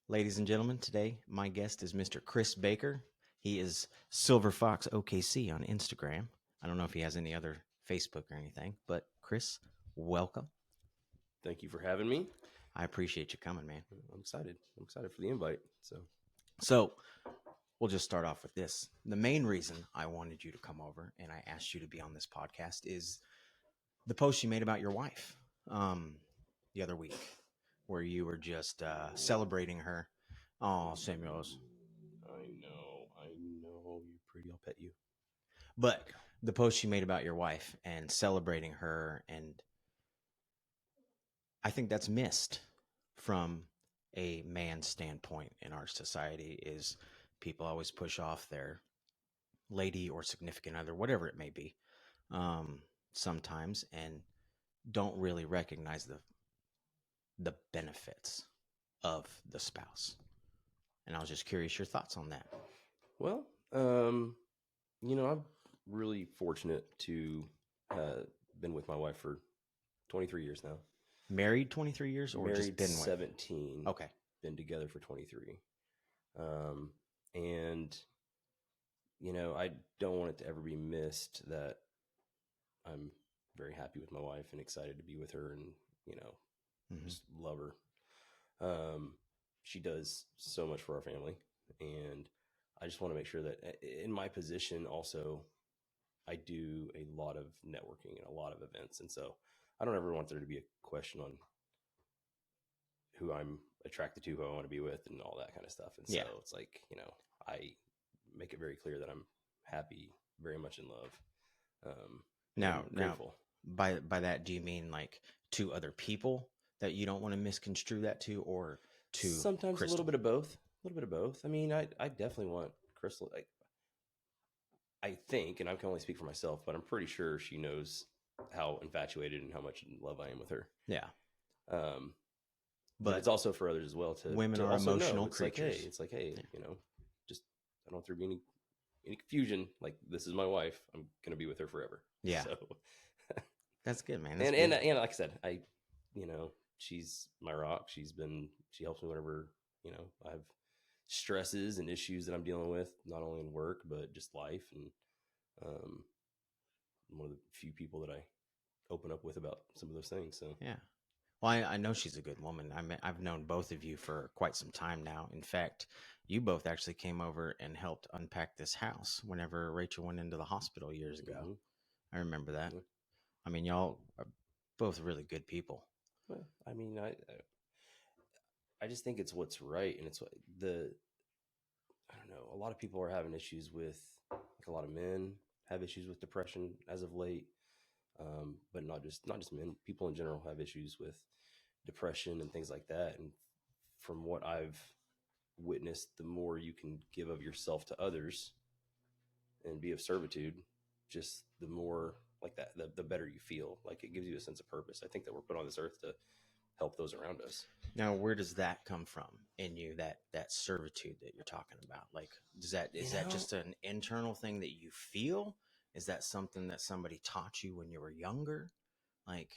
Ladies and gentlemen, today my guest is Mr. Kris Baker. He is Silver Fox OKC on Instagram. I don't know if he has any other Facebook or anything, but Kris, welcome. Thank you for having me. I appreciate you coming, man. I'm excited. I'm excited for the invite. So, we'll just start off with this. The main reason I wanted you to come over and I asked you to be on this podcast is the post you made about your wife the other week, where you were just celebrating her. Oh, Samuels. I know. You're pretty. I'll pet you. But the post you made about your wife and celebrating her, and I think that's missed from a man's standpoint in our society. Is people always push off their lady or significant other, whatever it may be, sometimes, and don't really recognize the benefits of the spouse. And I was just curious your thoughts on that. Well, I'm really fortunate to been with my wife for 23 years now. Married 23 years or Married just been with? 17. Okay. Been together for 23. And I don't want it to ever be missed that I'm very happy with my wife and excited to be with her and, just love her. She does so much for our family, and I just want to make sure that in my position also, I do a lot of networking and a lot of events. And so I don't ever want there to be a question on who I'm attracted to, who I want to be with, and all that kind of stuff. And so it's like, I make it very clear that I'm happy, very much in love. Now, grateful. By that, do you mean like to other people that you don't want to misconstrue that to, or to sometimes Crystal? A little bit of both. A little bit of both. I mean, I definitely want Crystal. I think, and I can only speak for myself, but I'm pretty sure she knows how infatuated and how much in love I am with her. Yeah. But it's also for others as well. Women to are also emotional know. creatures. It's like, hey, just I don't want there to be any confusion. Like, this is my wife. I'm gonna be with her forever. Yeah. So that's good, man. And like I said, she's my rock. She helps me whenever, I have stresses and issues that I'm dealing with, not only in work, but just life. And one of the few people that I open up with about some of those things. So, yeah. Well, I know she's a good woman. I've known both of you for quite some time now. In fact, you both actually came over and helped unpack this house whenever Rachel went into the hospital years ago. I remember that. Yeah. I mean, y'all are both really good people. Well, I mean, I just think it's what's right, and it's what I don't know. A lot of people are having issues with, like, a lot of men have issues with depression as of late, but not just men. People in general have issues with depression and things like that. And from what I've witnessed, the more you can give of yourself to others and be of servitude, just the more like that, the better you feel. Like, it gives you a sense of purpose. I think that we're put on this earth to help those around us. Now, where does that come from in you? That servitude that you're talking about, like, is that just an internal thing that you feel? Is that something that somebody taught you when you were younger? Like,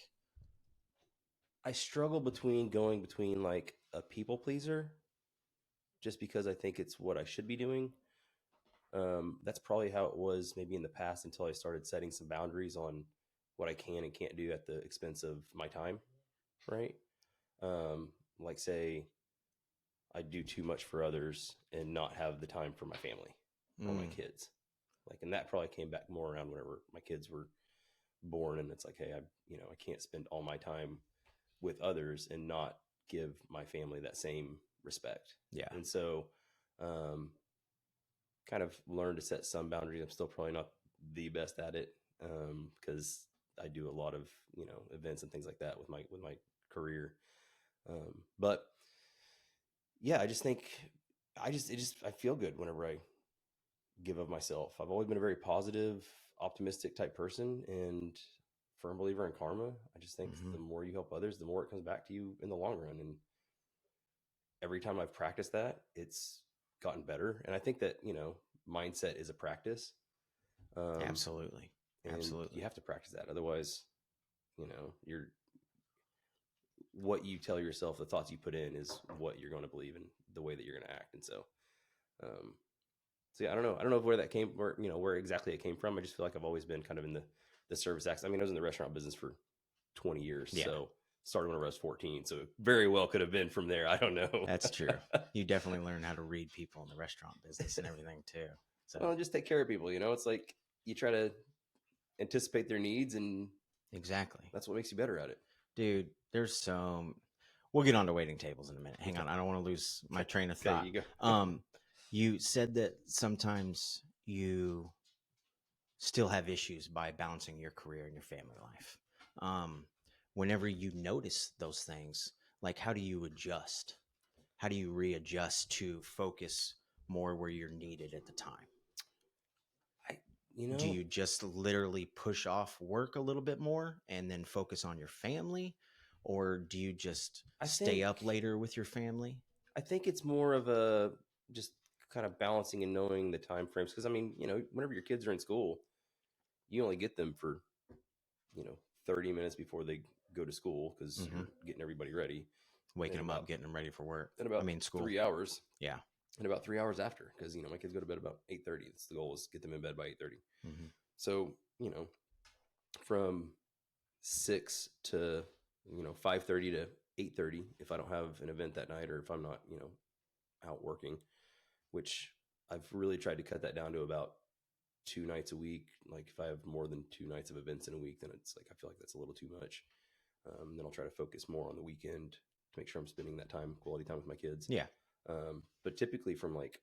I struggle going between like a people pleaser, just because I think it's what I should be doing. That's probably how it was maybe in the past, until I started setting some boundaries on what I can and can't do at the expense of my time. Right. Like, say I do too much for others and not have the time for my family or my kids. Like, and that probably came back more around whenever my kids were born. And it's like, hey, I can't spend all my time with others and not give my family that same respect. Yeah. And so, kind of learned to set some boundaries. I'm still probably not the best at it, because I do a lot of, events and things like that with my career. But yeah, I just think I feel good whenever I give of myself. I've always been a very positive, optimistic type person, and firm believer in karma. I just think the more you help others, the more it comes back to you in the long run. And every time I've practiced that, it's gotten better. And I think that, mindset is a practice. Absolutely. You have to practice that. Otherwise, what you tell yourself, the thoughts you put in, is what you're going to believe and the way that you're going to act. And um, so yeah, I don't know where that came, where exactly it came from. I just feel like I've always been kind of in the service acts. I mean, I was in the restaurant business for 20 years, Yeah. so started when I was 14. So it very well could have been from there. I don't know. That's true. You definitely learn how to read people in the restaurant business and everything too. So Well, just take care of people. It's like you try to anticipate their needs, and exactly, that's what makes you better at it. dude. There's so we'll get on to waiting tables in a minute. Hang Okay. on, I don't want to lose my train of Okay, thought. you go. You said that sometimes you still have issues by balancing your career and your family life. Um, Whenever you notice those things, like how do you adjust? How do you readjust to focus more where you're needed at the time? I, Do you just literally push off work a little bit more and then focus on your family? Or do you just I stay think up later with your family? I think it's more of a just kind of balancing and knowing the time frames. Because I mean, whenever your kids are in school, you only get them for 30 minutes before they go to school because Hmm. you're getting everybody ready. Waking And them up, getting them ready for work. in about School. 3 hours. Yeah. And about 3 hours after, because my kids go to bed about 8:30. That's the goal, is get them in bed by 8:30. Hmm. So from 6 to 5:30 to 8:30, if I don't have an event that night, or if I'm not out working, which I've really tried to cut that down to about 2 nights a week. Like if I have more than 2 nights of events in a week, then it's like I feel like that's a little too much. Then I'll try to focus more on the weekend to make sure I'm spending that quality time with my kids. Yeah. But typically from like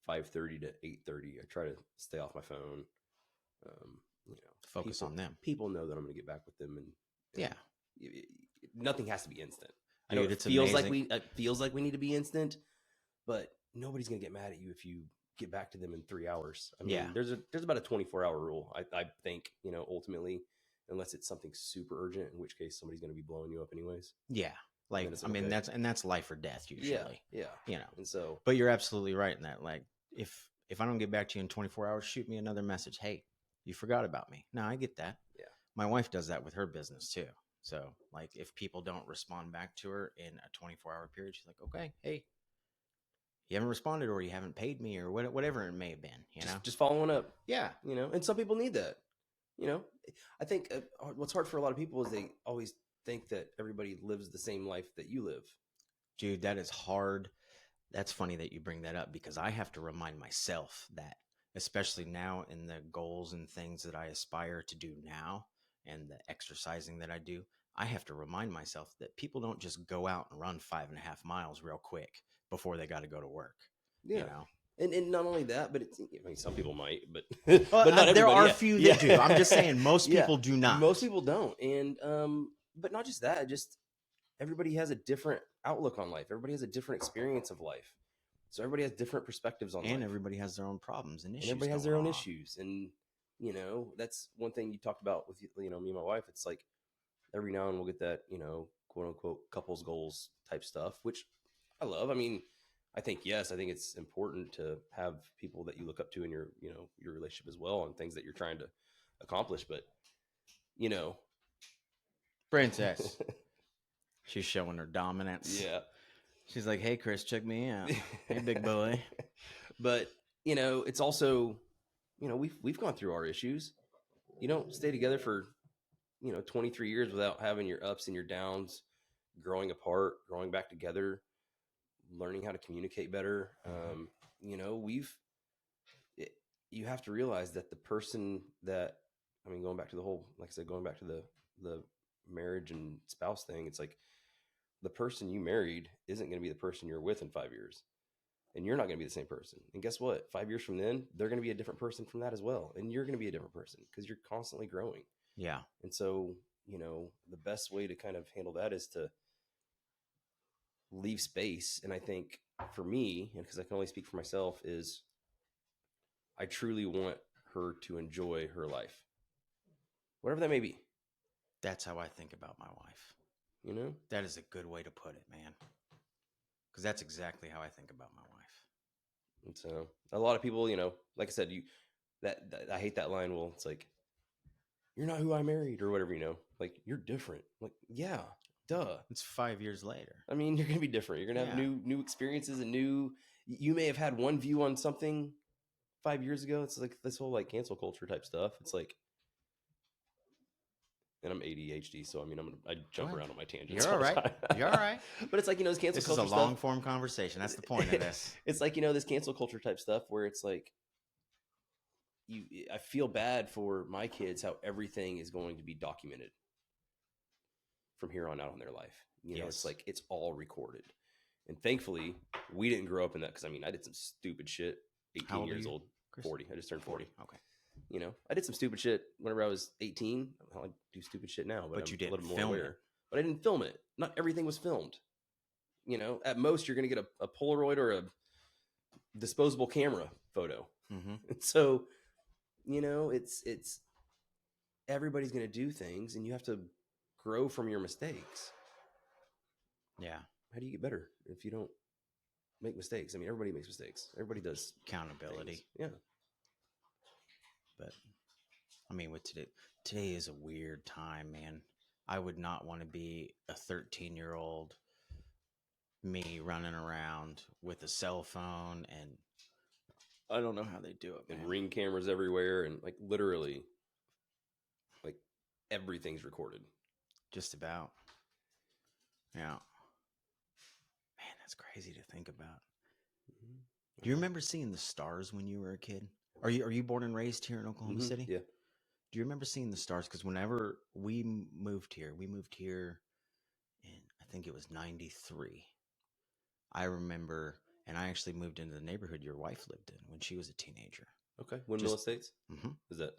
5:30 to 8:30, I try to stay off my phone. Um, Focus on them. People know that I'm going to get back with them, and Yeah. nothing has to be instant. I Dude, know it it's feels amazing. like we need to be instant, but nobody's going to get mad at you if you get back to them in 3 hours. I mean, Yeah. there's about a 24-hour rule. I think ultimately, unless it's something super urgent, in which case somebody's going to be blowing you up anyways. Yeah. Like, I mean, okay. that's life or death usually. Yeah. And so, but you're absolutely right in that. Like, if I don't get back to you in 24 hours, shoot me another message. Hey, you forgot about me. No, I get that. Yeah. My wife does that with her business too. So, like, if people don't respond back to her in a 24-hour period, she's like, okay, hey, you haven't responded, or you haven't paid me, or whatever it may have been, just following up. Yeah. And some people need that. I think what's hard for a lot of people is they always think that everybody lives the same life that you live. Dude, that is hard. That's funny that you bring that up, because I have to remind myself that, especially now in the goals and things that I aspire to do now and the exercising that I do, I have to remind myself that people don't just go out and run 5.5 miles real quick before they got to go to work. Yeah. And not only that, but some people might, but well, but not there are a few that do. I'm just saying most people do not. Most people don't. And but not just that, just everybody has a different outlook on life. Everybody has a different experience of life. So everybody has different perspectives on life. And everybody has their own problems and issues. And everybody has their own issues. And that's one thing you talked about with me and my wife. It's like every now and then we'll get that, quote unquote couples goals type stuff, which I love. I mean, I think it's important to have people that you look up to in your relationship as well, and things that you're trying to accomplish. But Princess, she's showing her dominance. Yeah. She's like, hey, Kris, check me out. Hey, big boy. But it's also, we've gone through our issues. You don't stay together for 23 years without having your ups and your downs, growing apart, growing back together, learning how to communicate better. You have to realize that the person that, going back to the whole, like I said, going back to the marriage and spouse thing, it's like the person you married isn't going to be the person you're with in 5 years, and you're not going to be the same person. And guess what? 5 years from then, they're going to be a different person from that as well. And you're going to be a different person because you're constantly growing. Yeah. And so, the best way to kind of handle that is to leave space. And I think for me, and because I can only speak for myself, is I truly want her to enjoy her life, whatever that may be. That's how I think about my wife. That is a good way to put it, man. Because that's exactly how I think about my wife. And so a lot of people, like I said, that I hate that line. Well, it's like, you're not who I married or whatever, like you're different. Like, yeah, Duh. It's 5 years later. I mean, you're gonna be different. You're gonna have new experiences and you may have had one view on something 5 years ago. It's like this whole like cancel culture type stuff. It's like, and I'm ADHD, so I mean, I jump around on my tangents. You're all right. You're all right. But it's like, this cancel This culture is a long form conversation. That's the point of this. It's like, this cancel culture type stuff where it's like, I feel bad for my kids how everything is going to be documented from here on out in their life. It's like it's all recorded. And thankfully, we didn't grow up in that, because I mean, I did some stupid shit. 18 years old, Kris? 40. I just turned 40. Okay. I did some stupid shit whenever I was 18. I do stupid shit now, but you I'm didn't a little more film aware. it. But I didn't film it. Not everything was filmed. At most, you're going to get a Polaroid or a disposable camera photo. Mm-hmm. And so, it's everybody's going to do things, and you have to grow from your mistakes. Yeah. How do you get better if you don't make mistakes? I mean, everybody makes mistakes. Everybody does Accountability. things. Yeah. But I mean, with today is a weird time, man. I would not want to be a 13-year-old me running around with a cell phone, and I don't know how they do it, man. And Ring cameras everywhere, and like literally, like everything's recorded. Just about. Yeah. Man, that's crazy to think about. Mm-hmm. Do you remember seeing the stars when you were a kid? Are you born and raised here in Oklahoma City? Yeah. Do you remember seeing the stars? Because whenever we moved here in, I think it was 93. I remember, and I actually moved into the neighborhood your wife lived in when she was a teenager. Okay. Windmill Estates? Mm-hmm. Is that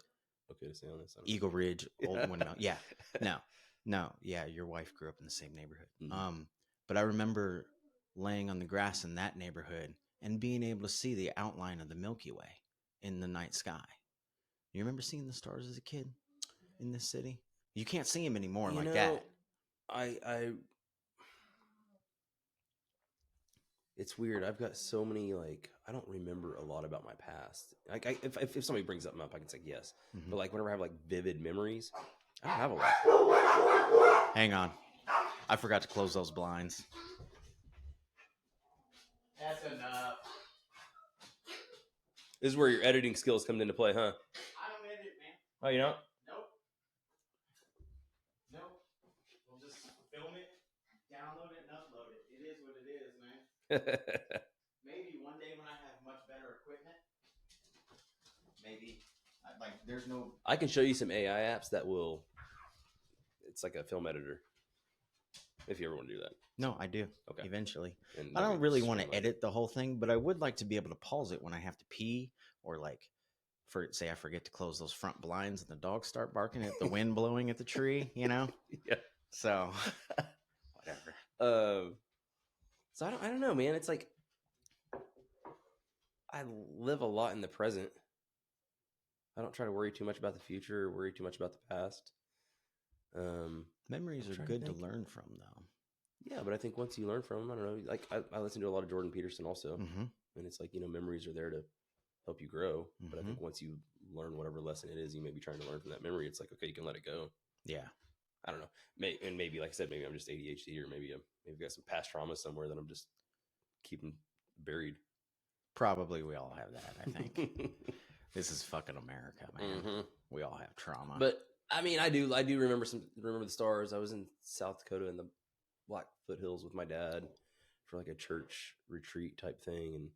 okay to say on this? Eagle Ridge, Old Windmill. Yeah. No. Yeah, your wife grew up in the same neighborhood. Mm-hmm. But I remember laying on the grass in that neighborhood and being able to see the outline of the Milky Way in the night sky. You remember seeing the stars as a kid in this city? You can't see them anymore that. It's weird. I've got so many, I don't remember a lot about my past. If somebody brings something up, I can say yes. Mm-hmm. But whenever I have vivid memories, I don't have a lot. Hang on. I forgot to close those blinds. That's enough. This is where your editing skills come into play, huh? I don't edit, man. Oh, you don't? Nope. We'll just film it, download it, and upload it. It is what it is, man. Maybe one day when I have much better equipment, maybe. There's no... I can show you some AI apps that will... It's like a film editor. If you ever want to do that. No, I do. Okay. Eventually. And I don't really want to edit the whole thing, but I would like to be able to pause it when I have to pee, or say I forget to close those front blinds and the dogs start barking at the wind blowing at the tree, Yeah. So whatever. So I don't know, man. It's like I live a lot in the present. I don't try to worry too much about the future or worry too much about the past. Memories are good to learn from, though. Yeah, but I think once you learn from them, I don't know. I listen to a lot of Jordan Peterson also, and it's like, memories are there to help you grow. But I think once you learn whatever lesson it is you may be trying to learn from that memory, it's like, okay, you can let it go. Yeah. I don't know. Maybe, like I said, maybe I'm just ADHD, or maybe got some past trauma somewhere that I'm just keeping buried. Probably we all have that, I think. This is fucking America, man. Mm-hmm. We all have trauma. But I mean, I do remember the stars. I was in South Dakota in the Blackfoot Hills with my dad for a church retreat type thing, and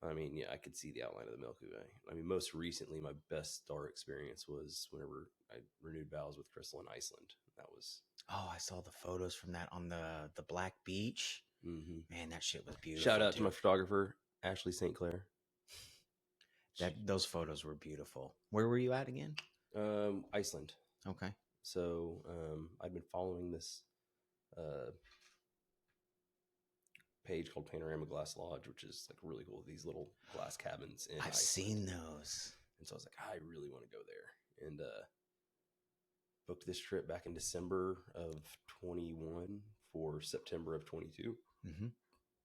I mean, yeah, I could see the outline of the Milky Way. I mean, most recently, my best star experience was whenever I renewed vows with Crystal in Iceland. That was... Oh, I saw the photos from that on the Black Beach. Mm-hmm. Man, that shit was beautiful. Shout out to my photographer, Ashley St. Clair. Those photos were beautiful. Where were you at again? Iceland. Okay. So I've been following this page called Panorama Glass Lodge, which is really cool. These little glass cabins in I've seen those. And so I was like, I really want to go there. And booked this trip back in December of 21 for September of 22. Mm-hmm.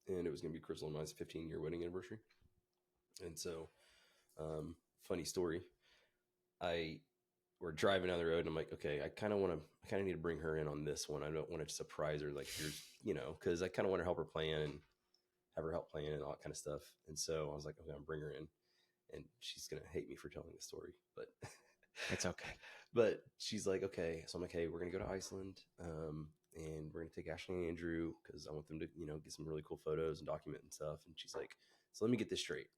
And it was going to be Crystal and mine's 15-year wedding anniversary. And so, funny story. I we're driving down the road, and I'm like, okay, I kind of need to bring her in on this one. I don't want to surprise her, like, here's, because I kind of want to help her plan and have her help plan and all that kind of stuff. And so I was like, okay, I'm bring her in, and she's gonna hate me for telling the story, but It's okay. But she's like, okay. So I'm like, hey, we're gonna go to Iceland, and we're gonna take Ashley and Andrew because I want them to, get some really cool photos and document and stuff. And she's like, so let me get this straight.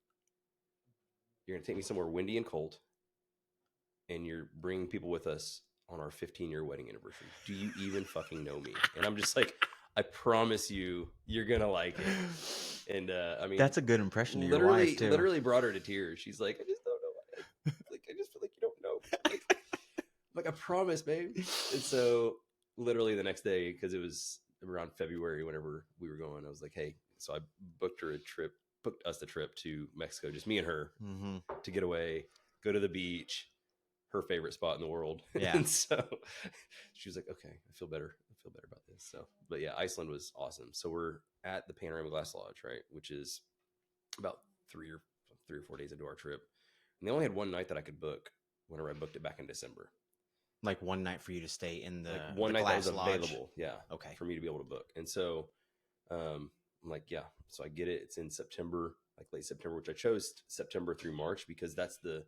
You're gonna take me somewhere windy and cold, and you're bringing people with us on our 15-year wedding anniversary. Do you even fucking know me? And I'm just like, I promise you, you're gonna like it. And I mean, That's a good impression of your wife too. Literally brought her to tears. She's like, I just don't know. Like, I just feel like you don't know. Like, I promise, babe. And so literally the next day, because it was around February, whenever we were going, I was like, hey, so I booked us the trip to Mexico, just me and her, to get away, go to the beach, her favorite spot in the world. Yeah. And so she was like, okay, I feel better about this. So, but yeah, Iceland was awesome. So we're at the Panorama Glass Lodge, right? Which is about 3 or 4 days into our trip. And they only had one night that I could book whenever I booked it back in December. Like one night for you to stay in the like one the night that was available. Lodge. Yeah. Okay. For me to be able to book. And so I'm like, yeah. So I get it. It's in September, like late September, which I chose September through March because that's the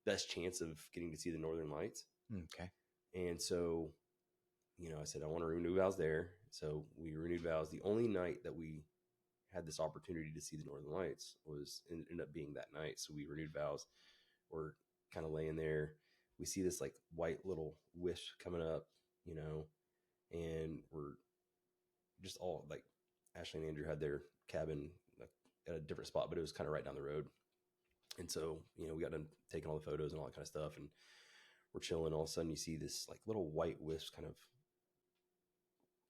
best chance of getting to see the Northern Lights. Okay. And so, I said, I want to renew vows there. So we renewed vows. The only night that we had this opportunity to see the Northern Lights ended up being that night. So we renewed vows. We're kind of laying there. We see this like white little wisp coming up, and we're just all like, Ashley and Andrew had their cabin like, at a different spot, but it was kind of right down the road. And so, we got done taking all the photos and all that kind of stuff, and we're chilling. All of a sudden, you see this like little white wisp kind of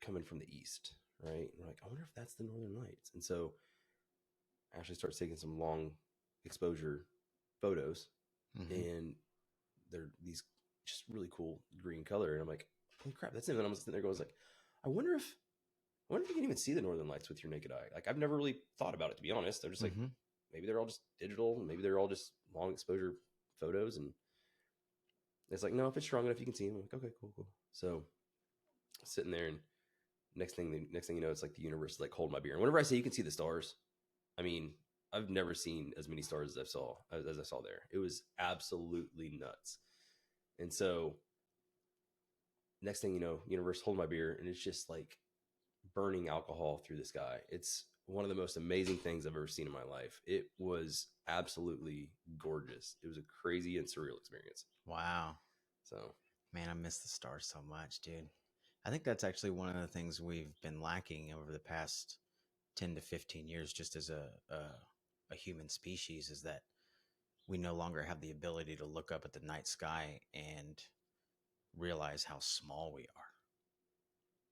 coming from the east, right? And we're like, I wonder if that's the Northern Lights. And so Ashley starts taking some long exposure photos, and they're these just really cool green color. And I'm like, holy crap, that's it. And I'm sitting there going, like, I wonder if you can even see the Northern Lights with your naked eye. Like, I've never really thought about it, to be honest. They're just like, maybe they're all just digital, maybe they're all just long exposure photos. And it's like, no, if it's strong enough, you can see them. I'm like, okay, cool. So sitting there, and next thing you know, it's like the universe is like holding my beer. And whenever I say you can see the stars, I mean, I've never seen as many stars as I saw there. It was absolutely nuts. And so next thing you know, universe hold my beer, and it's just like burning alcohol through the sky. It's one of the most amazing things I've ever seen in my life. It was absolutely gorgeous. It was a crazy and surreal experience. Wow. So, man, I miss the stars so much, dude. I think that's actually one of the things we've been lacking over the past 10 to 15 years, just as a human species, is that we no longer have the ability to look up at the night sky and realize how small we are.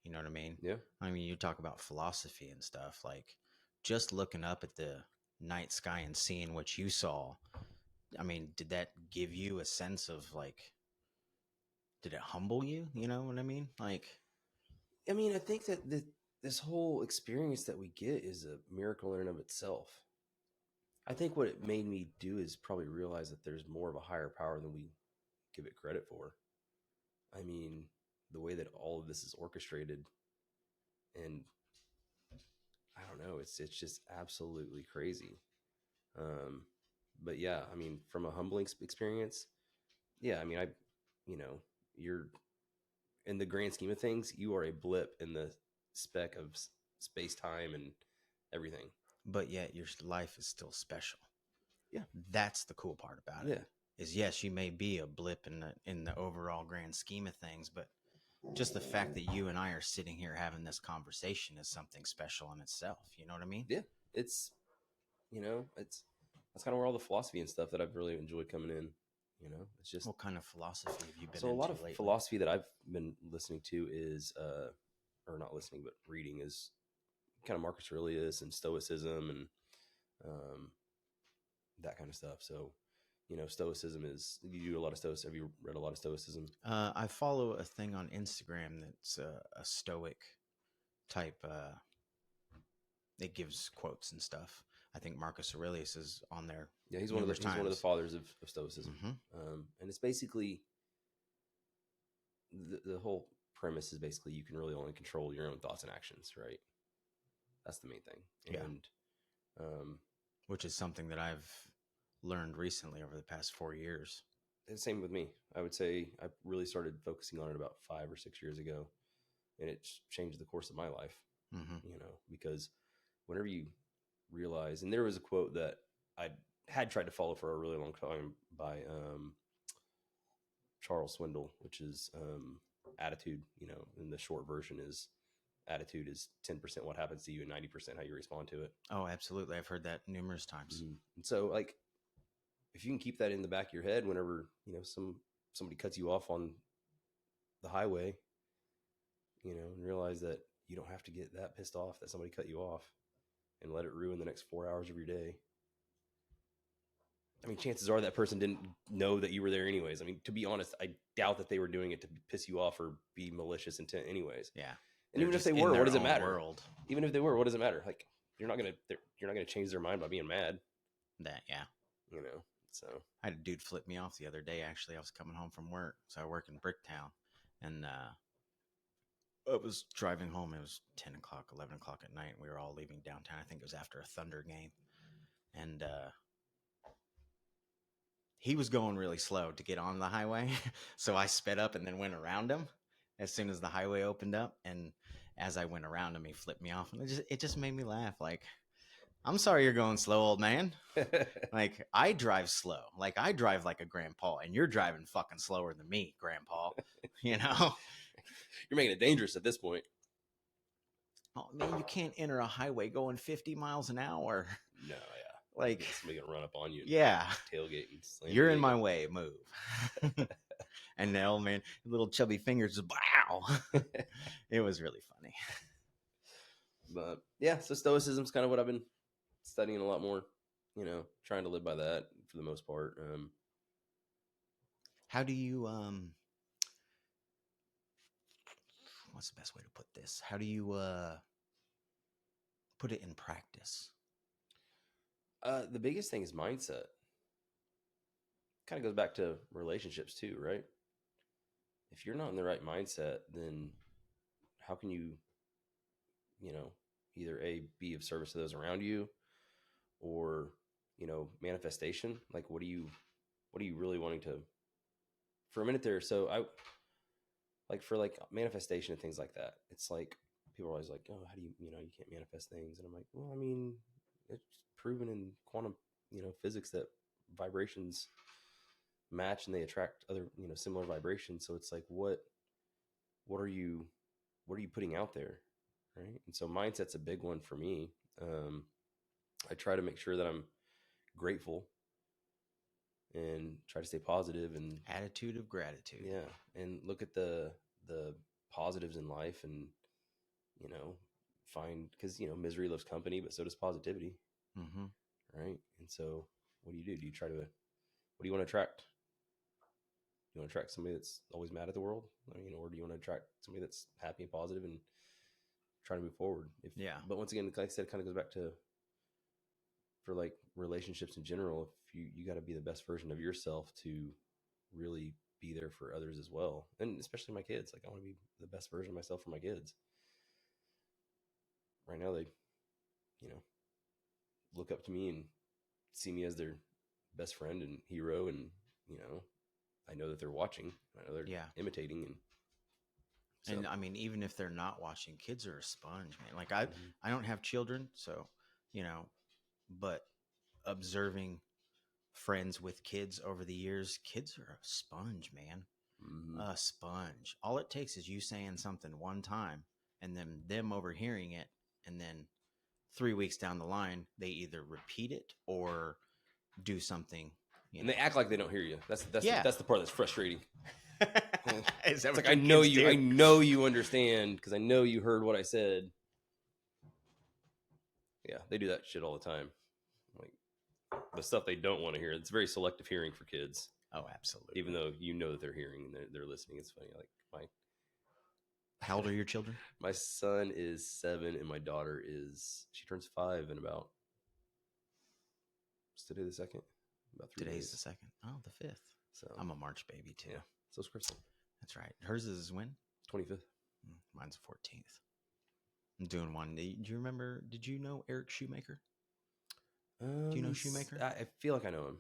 You know what I mean? yeah. I mean, you talk about philosophy and stuff, like just looking up at the night sky and seeing what you saw. I mean, did that give you a sense of like, did it humble you? You know what I mean? Like, I mean, I think that this whole experience that we get is a miracle in and of itself. I think what it made me do is probably realize that there's more of a higher power than we give it credit for. I mean, the way that all of this is orchestrated, and I don't know, it's just absolutely crazy. But yeah, I mean, from a humbling experience, yeah, I mean, you're in the grand scheme of things, you are a blip in the speck of space time and everything. but yet your life is still special. Yeah, that's the cool part about it. Yeah, is yes, you may be a blip in the overall grand scheme of things, but just the fact that you and I are sitting here having this conversation is something special in itself. You know what I mean? Yeah, it's that's kind of where all the philosophy and stuff that I've really enjoyed coming in. It's just, what kind of philosophy have you been so a lot of lately? philosophy that I've been listening to is or not listening but reading is kind of Marcus Aurelius and Stoicism and that kind of stuff. So Stoicism is, you do a lot of Stoicism. Have you read a lot of Stoicism? I follow a thing on Instagram that's a Stoic type. It gives quotes and stuff. I think Marcus Aurelius is on there. Yeah, he's one of the fathers of Stoicism. And it's basically the whole premise is basically you can really only control your own thoughts and actions, right? That's the main thing. Yeah. And which is something that I've learned recently over the past 4 years. the same with me. I would say I really started focusing on it about 5 or 6 years ago, and it's changed the course of my life. Mm-hmm. Because whenever you realize, and there was a quote that I had tried to follow for a really long time by Charles Swindoll, which is attitude. And the short version is attitude is 10% what happens to you and 90% how you respond to it. Oh, absolutely. I've heard that numerous times. Mm-hmm. And so, like, if you can keep that in the back of your head whenever somebody cuts you off on the highway, and realize that you don't have to get that pissed off that somebody cut you off and let it ruin the next 4 hours of your day. I mean, chances are that person didn't know that you were there anyways. I mean, to be honest, I doubt that they were doing it to piss you off or be malicious intent anyways. Yeah. And even if they were, what does it matter? Even if they were, what does it matter? Like, you're not gonna change their mind by being mad. That, yeah. So I had a dude flip me off the other day. Actually, I was coming home from work. So I work in Bricktown, and I was driving home. It was 10 o'clock, 11 o'clock at night. We were all leaving downtown. I think it was after a Thunder game. And he was going really slow to get on the highway. So I sped up and then went around him as soon as the highway opened up. And as I went around him, he flipped me off. And it just made me laugh. Like, I'm sorry you're going slow, old man. Like, I drive slow. Like, I drive like a grandpa, and you're driving fucking slower than me, grandpa. You're making it dangerous at this point. Oh, man, you can't enter a highway going 50 miles an hour. No, yeah. Like, somebody gonna run up on you. Yeah. Tailgate and slam. You're in my way. Move. And the old man, little chubby fingers, just wow. It was really funny. But yeah, so stoicism is kind of what I've been studying a lot more. Trying to live by that for the most part. How do you what's the best way to put this? How do you put it in practice? The biggest thing is mindset. Kind of goes back to relationships too, right? If you're not in the right mindset, then how can you, either be of service to those around you, or manifestation? Like, what are you really wanting to? For a minute there, so I like for like manifestation and things like that. It's like people are always like, oh, how do you can't manifest things, and I'm like, well, I mean, it's proven in quantum physics that vibrations match and they attract other similar vibrations. So it's like, what are you putting out there, right? And so mindset's a big one for me. I try to make sure that I'm grateful and try to stay positive and attitude of gratitude. Yeah, and look at the positives in life, and find, because misery loves company, but so does positivity. Mm-hmm. Right? And so what do? Do you try to, what do you want to attract? You want to attract somebody that's always mad at the world, or do you want to attract somebody that's happy and positive and try to move forward? Yeah. But once again, like I said, it kind of goes back to, for like relationships in general, if you got to be the best version of yourself to really be there for others as well, and especially my kids. Like, I want to be the best version of myself for my kids. Right now, they, look up to me and see me as their best friend and hero, and I know that they're watching. I know they're imitating, and so. And I mean, even if they're not watching, kids are a sponge, man. Like, I don't have children, so but observing friends with kids over the years, kids are a sponge, man. Mm-hmm. A sponge. All it takes is you saying something one time, and then them overhearing it, and then 3 weeks down the line, they either repeat it or do something. And they act like they don't hear you. That's the part that's frustrating. It's like, I know you understand, because I know you heard what I said. Yeah, they do that shit all the time. Like, the stuff they don't want to hear. It's very selective hearing for kids. Oh, absolutely. Even though that they're hearing and they're listening. It's funny. Like, how old are your children? My son is 7, and my daughter she turns 5 in about. Is today the 2nd? About 3 days. Today's the 2nd. Oh, the 5th. So I'm a March baby too. Yeah. So is Crystal. That's right. Hers is when? 25th. Mine's the 14th. I'm doing one. Do you remember? Did you know Eric Shoemaker? Do you know Shoemaker? I feel like I know him.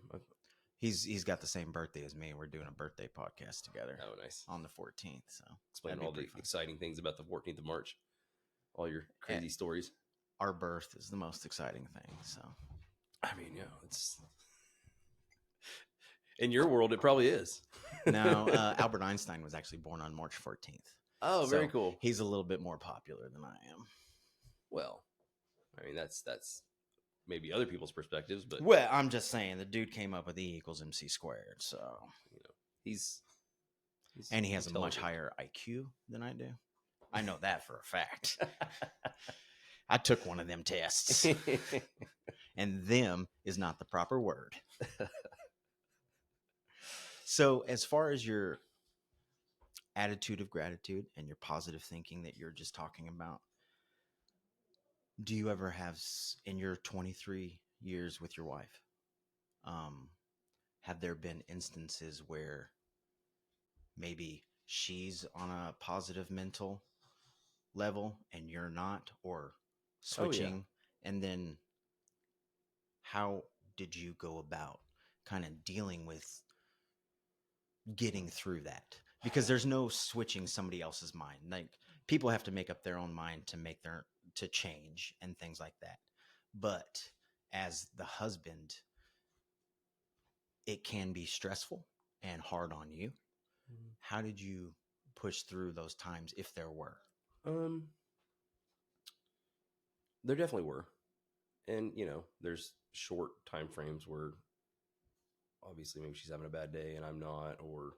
He's got the same birthday as me. We're doing a birthday podcast together. Oh, nice. On the 14th. So explain all the exciting things about the 14th of March. All your crazy stories. Our birth is the most exciting thing. So, I mean, yeah, it's in your world, it probably is. No, Albert Einstein was actually born on March 14th. Oh, so very cool. He's a little bit more popular than I am. Well, I mean, that's maybe other people's perspectives, but well, I'm just saying the dude came up with E=mc². So he's and he has a much higher IQ than I do. I know that for a fact. I took one of them tests, and "them" is not the proper word. So, as far as your attitude of gratitude and your positive thinking that you're just talking about, do you ever have, in your 23 years with your wife, have there been instances where maybe she's on a positive mental level and you're not, or switching? Oh, yeah. And then how did you go about kind of dealing with getting through that? Because there's no switching somebody else's mind. Like, people have to make up their own mind to change and things like that. But as the husband, it can be stressful and hard on you. Mm-hmm. How did you push through those times, if there were? There definitely were. And, there's short time frames where obviously maybe she's having a bad day and I'm not, or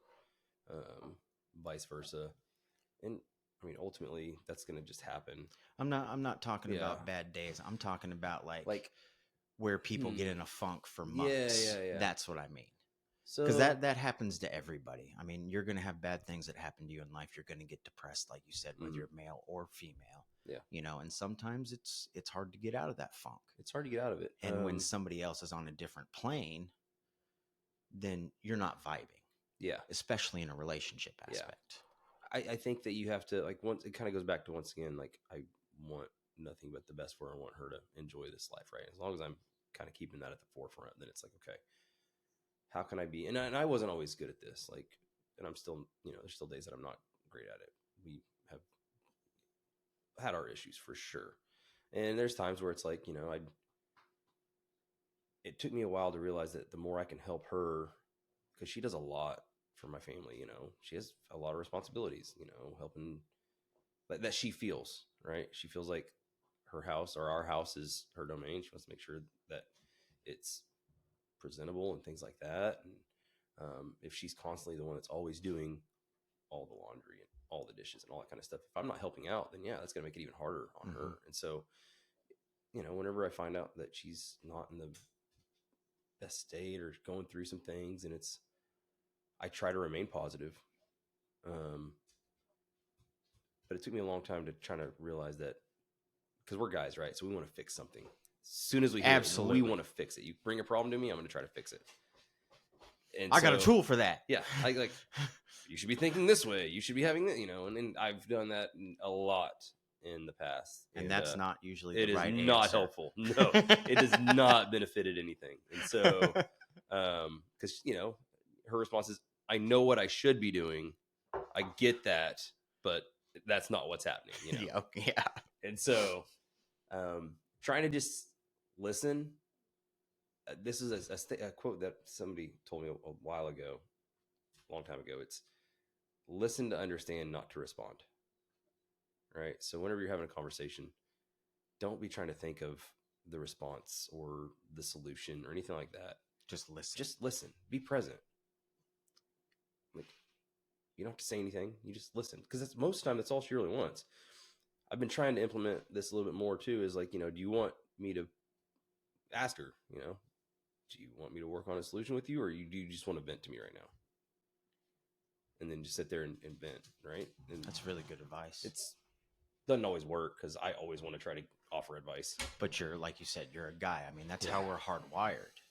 vice versa. And I mean, ultimately that's going to just happen. I'm not talking about bad days. I'm talking about like where people get in a funk for months. Yeah. That's what I mean. So, because that happens to everybody. I mean, you're going to have bad things that happen to you in life. You're going to get depressed, like you said, whether you're male or female. Yeah. And sometimes it's hard to get out of that funk. It's hard to get out of it. And when somebody else is on a different plane, then you're not vibing. Yeah. Especially in a relationship aspect. Yeah. I think that you have to, like, once it kind of goes back to, once again, like, I want nothing but the best for her. I want her to enjoy this life, right? As long as I'm kind of keeping that at the forefront, then it's like, okay, how can I be? And I wasn't always good at this. Like, and I'm still, there's still days that I'm not great at it. We have had our issues for sure. And there's times where it's like, it took me a while to realize that the more I can help her, because she does a lot for my family, she has a lot of responsibilities, helping that she feels, right? She feels like her house, or our house, is her domain. She wants to make sure that it's presentable and things like that. And if she's constantly the one that's always doing all the laundry and all the dishes and all that kind of stuff, if I'm not helping out, then that's going to make it even harder on her. And so, whenever I find out that she's not in the best state or going through some things, and I try to remain positive. But it took me a long time to try to realize that, because we're guys, right? So we want to fix something. As soon as we hear it, we want to fix it. You bring a problem to me, I'm going to try to fix it. And I got a tool for that. Yeah. Like, you should be thinking this way. You should be having that, and I've done that a lot in the past. And that's not usually the right answer. It is not helpful. No, it has not benefited anything. And so, because, her response is, I know what I should be doing. I get that, but that's not what's happening. Yeah. And so, trying to just listen. This is a quote that somebody told me a while ago, a long time ago. It's listen to understand, not to respond. Right. So whenever you're having a conversation, don't be trying to think of the response or the solution or anything like that. Just listen. Just listen. Be present. Like, you don't have to say anything. You just listen. Because that's most of the time, that's all she really wants. I've been trying to implement this a little bit more too, is like, do you want me to ask her, do you want me to work on a solution with you, or do you just want to vent to me right now? And then just sit there and vent, right? And that's really good advice. It's doesn't always work, because I always want to try to offer advice. But you're, like you said, you're a guy. I mean, that's how we're hardwired,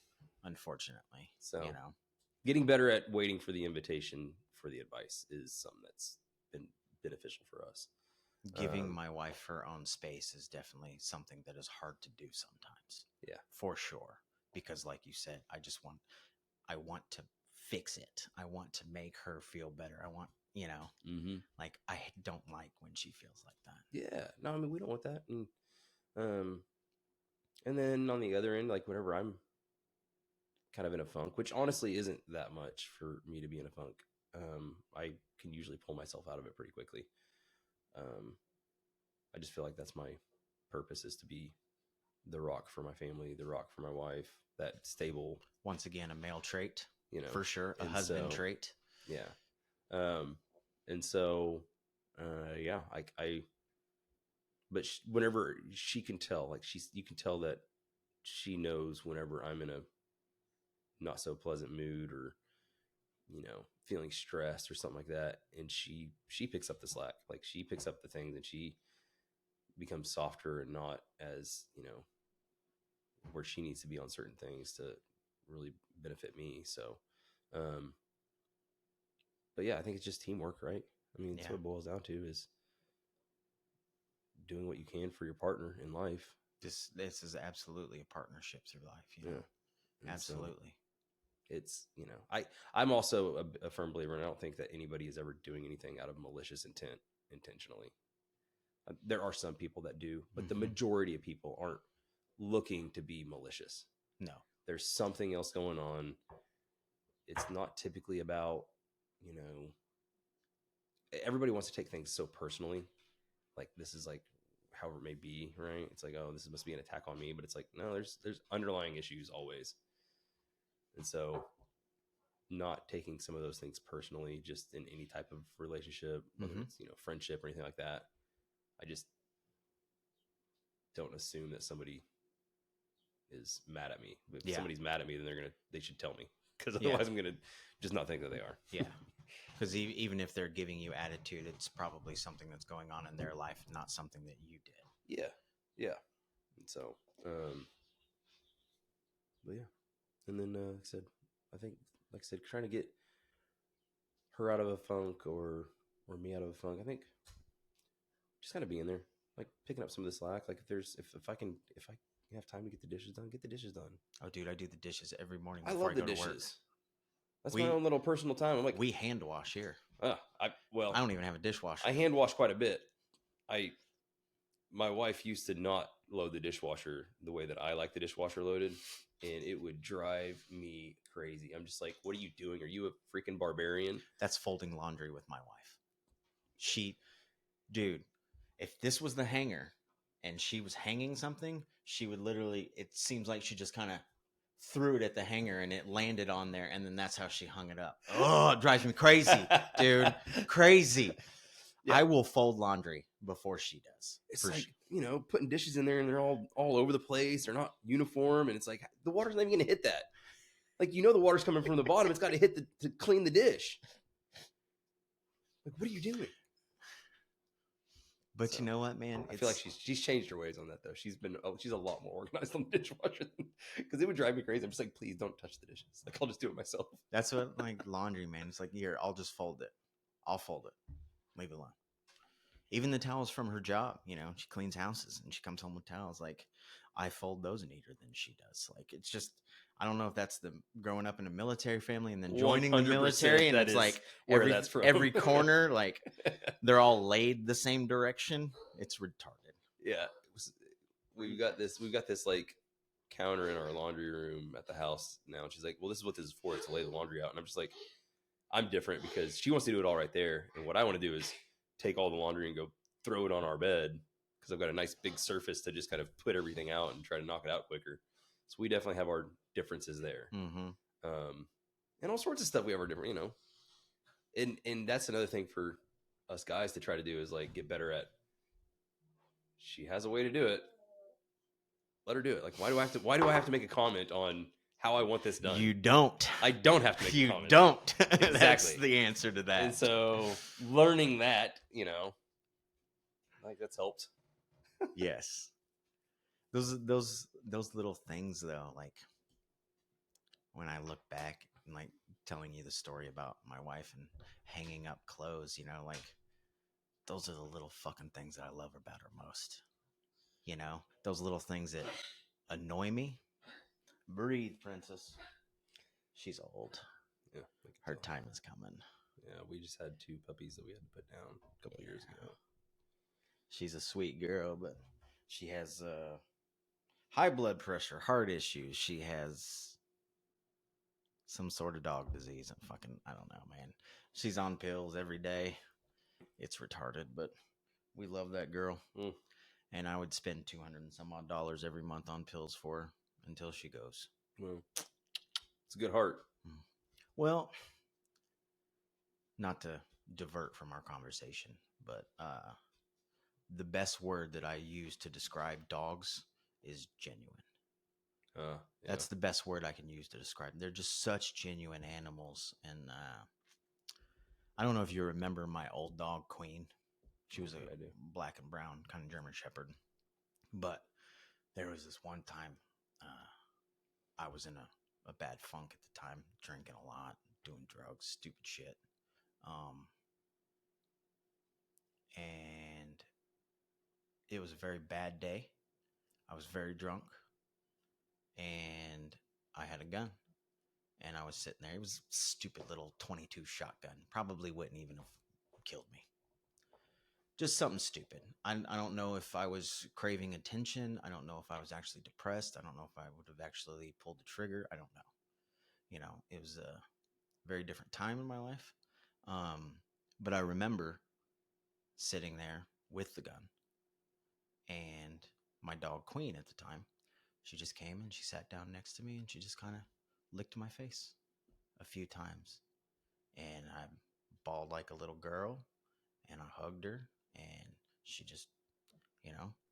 unfortunately. So, getting better at waiting for the invitation for the advice is something that's been beneficial for us. Giving my wife her own space is definitely something that is hard to do sometimes. Yeah. For sure. Because like you said, I want to fix it. I want to make her feel better. I want, like I don't like when she feels like that. Yeah. No, I mean, we don't want that. And then on the other end, like whenever I'm kind of in a funk, which honestly isn't that much for me to be in a funk, I can usually pull myself out of it pretty quickly. I just feel like that's my purpose, is to be the rock for my family, the rock for my wife, that stable. Once again, a male trait, for sure, a husband trait. Yeah. And so, yeah, but whenever she can tell, like you can tell that she knows whenever I'm in a not so pleasant mood, or, feeling stressed or something like that. And she picks up the slack. Like she picks up the things, and she becomes softer and not as, where she needs to be on certain things to really benefit me. So, but yeah, I think it's just teamwork, right? I mean, that's what it boils down to, is doing what you can for your partner in life. This is absolutely a partnership through life. Yeah, absolutely. So it's, I'm also a firm believer, and I don't think that anybody is ever doing anything out of malicious intent intentionally. There are some people that do, but the majority of people aren't looking to be malicious. No, there's something else going on. It's not typically about, everybody wants to take things so personally. Like this is like, however it may be, right? It's like, oh, this must be an attack on me, but it's like, no, there's underlying issues always. And so not taking some of those things personally, just in any type of relationship, whether it's, friendship or anything like that. I just don't assume that somebody is mad at me. If somebody's mad at me, then they should tell me, because otherwise I'm going to just not think that they are. Yeah. Because even if they're giving you attitude, it's probably something that's going on in their life, not something that you did. Yeah. Yeah. And so, but yeah. And then, like I said, trying to get her out of a funk, or me out of a funk. I think just kind of being there, like picking up some of the slack. Like if I have time to get the dishes done, get the dishes done. Oh, dude, I do the dishes every morning. I love the dishes. That's my own little personal time. I'm like, we hand wash here. I don't even have a dishwasher. I hand wash quite a bit. My wife used to not load the dishwasher the way that I like the dishwasher loaded, and it would drive me crazy. I'm just like, what are you doing? Are you a freaking barbarian? That's folding laundry with my wife. Dude, if this was the hanger and she was hanging something, she would literally, it seems like she just kind of threw it at the hanger and it landed on there, and then that's how she hung it up. Oh, it drives me crazy, dude. Crazy. Yeah. I will fold laundry before she does. It's like, putting dishes in there and they're all over the place. They're not uniform. And it's like, the water's not even going to hit that. Like, the water's coming from the bottom. It's got to hit to clean the dish. Like, what are you doing? But you know what, man? I feel like she's changed her ways on that, though. She's a lot more organized on the dishwasher, because it would drive me crazy. I'm just like, please don't touch the dishes. Like, I'll just do it myself. That's what, like, laundry, man. It's like, here, I'll just fold it. I'll fold it. Leave it alone. Even the towels from her job, she cleans houses and she comes home with towels. Like, I fold those neater than she does. Like, it's just, I don't know if that's the growing up in a military family and then joining the military, and it's like every corner, like they're all laid the same direction. It's retarded. Yeah, we've got this like counter in our laundry room at the house now, and she's like, well, this is what this is for. It's to lay the laundry out. And I'm just like, I'm different, because she wants to do it all right there, and what I want to do is take all the laundry and go throw it on our bed, because I've got a nice big surface to just kind of put everything out and try to knock it out quicker. So we definitely have our differences there. And all sorts of stuff we have our different, and that's another thing for us guys to try to do, is like get better at, she has a way to do it. Let her do it. Like, why do I have to make a comment on how I want this done? You don't. I don't have to make a comment. You don't. Exactly. That's the answer to that. And so learning that, like, that's helped. Yes. Those little things, though, like when I look back like telling you the story about my wife and hanging up clothes, like those are the little fucking things that I love about her most. Those little things that annoy me. Breathe, princess. She's old. Yeah, her time is coming. Yeah, we just had 2 puppies that we had to put down a couple years ago. She's a sweet girl, but she has high blood pressure, heart issues. She has some sort of dog disease. I don't know, man. She's on pills every day. It's retarded, but we love that girl. And I would spend 200 and some odd dollars every month on pills for her until she goes. Well, it's a good heart. Well, not to divert from our conversation, but the best word that I use to describe dogs is genuine. Yeah. That's the best word I can use to describe them. They're just such genuine animals. And I don't know if you remember my old dog, Queen. She was a black and brown kind of German Shepherd. But there was this one time I was in a bad funk at the time, drinking a lot, doing drugs, stupid shit. And it was a very bad day. I was very drunk. And I had a gun. And I was sitting there. It was a stupid little 22 shotgun. Probably wouldn't even have killed me. Just something stupid. I don't know if I was craving attention. I don't know if I was actually depressed. I don't know if I would have actually pulled the trigger. I don't know. It was a very different time in my life. But I remember sitting there with the gun. And my dog, Queen, at the time, she just came and she sat down next to me and she just kind of licked my face a few times. And I bawled like a little girl and I hugged her and she just,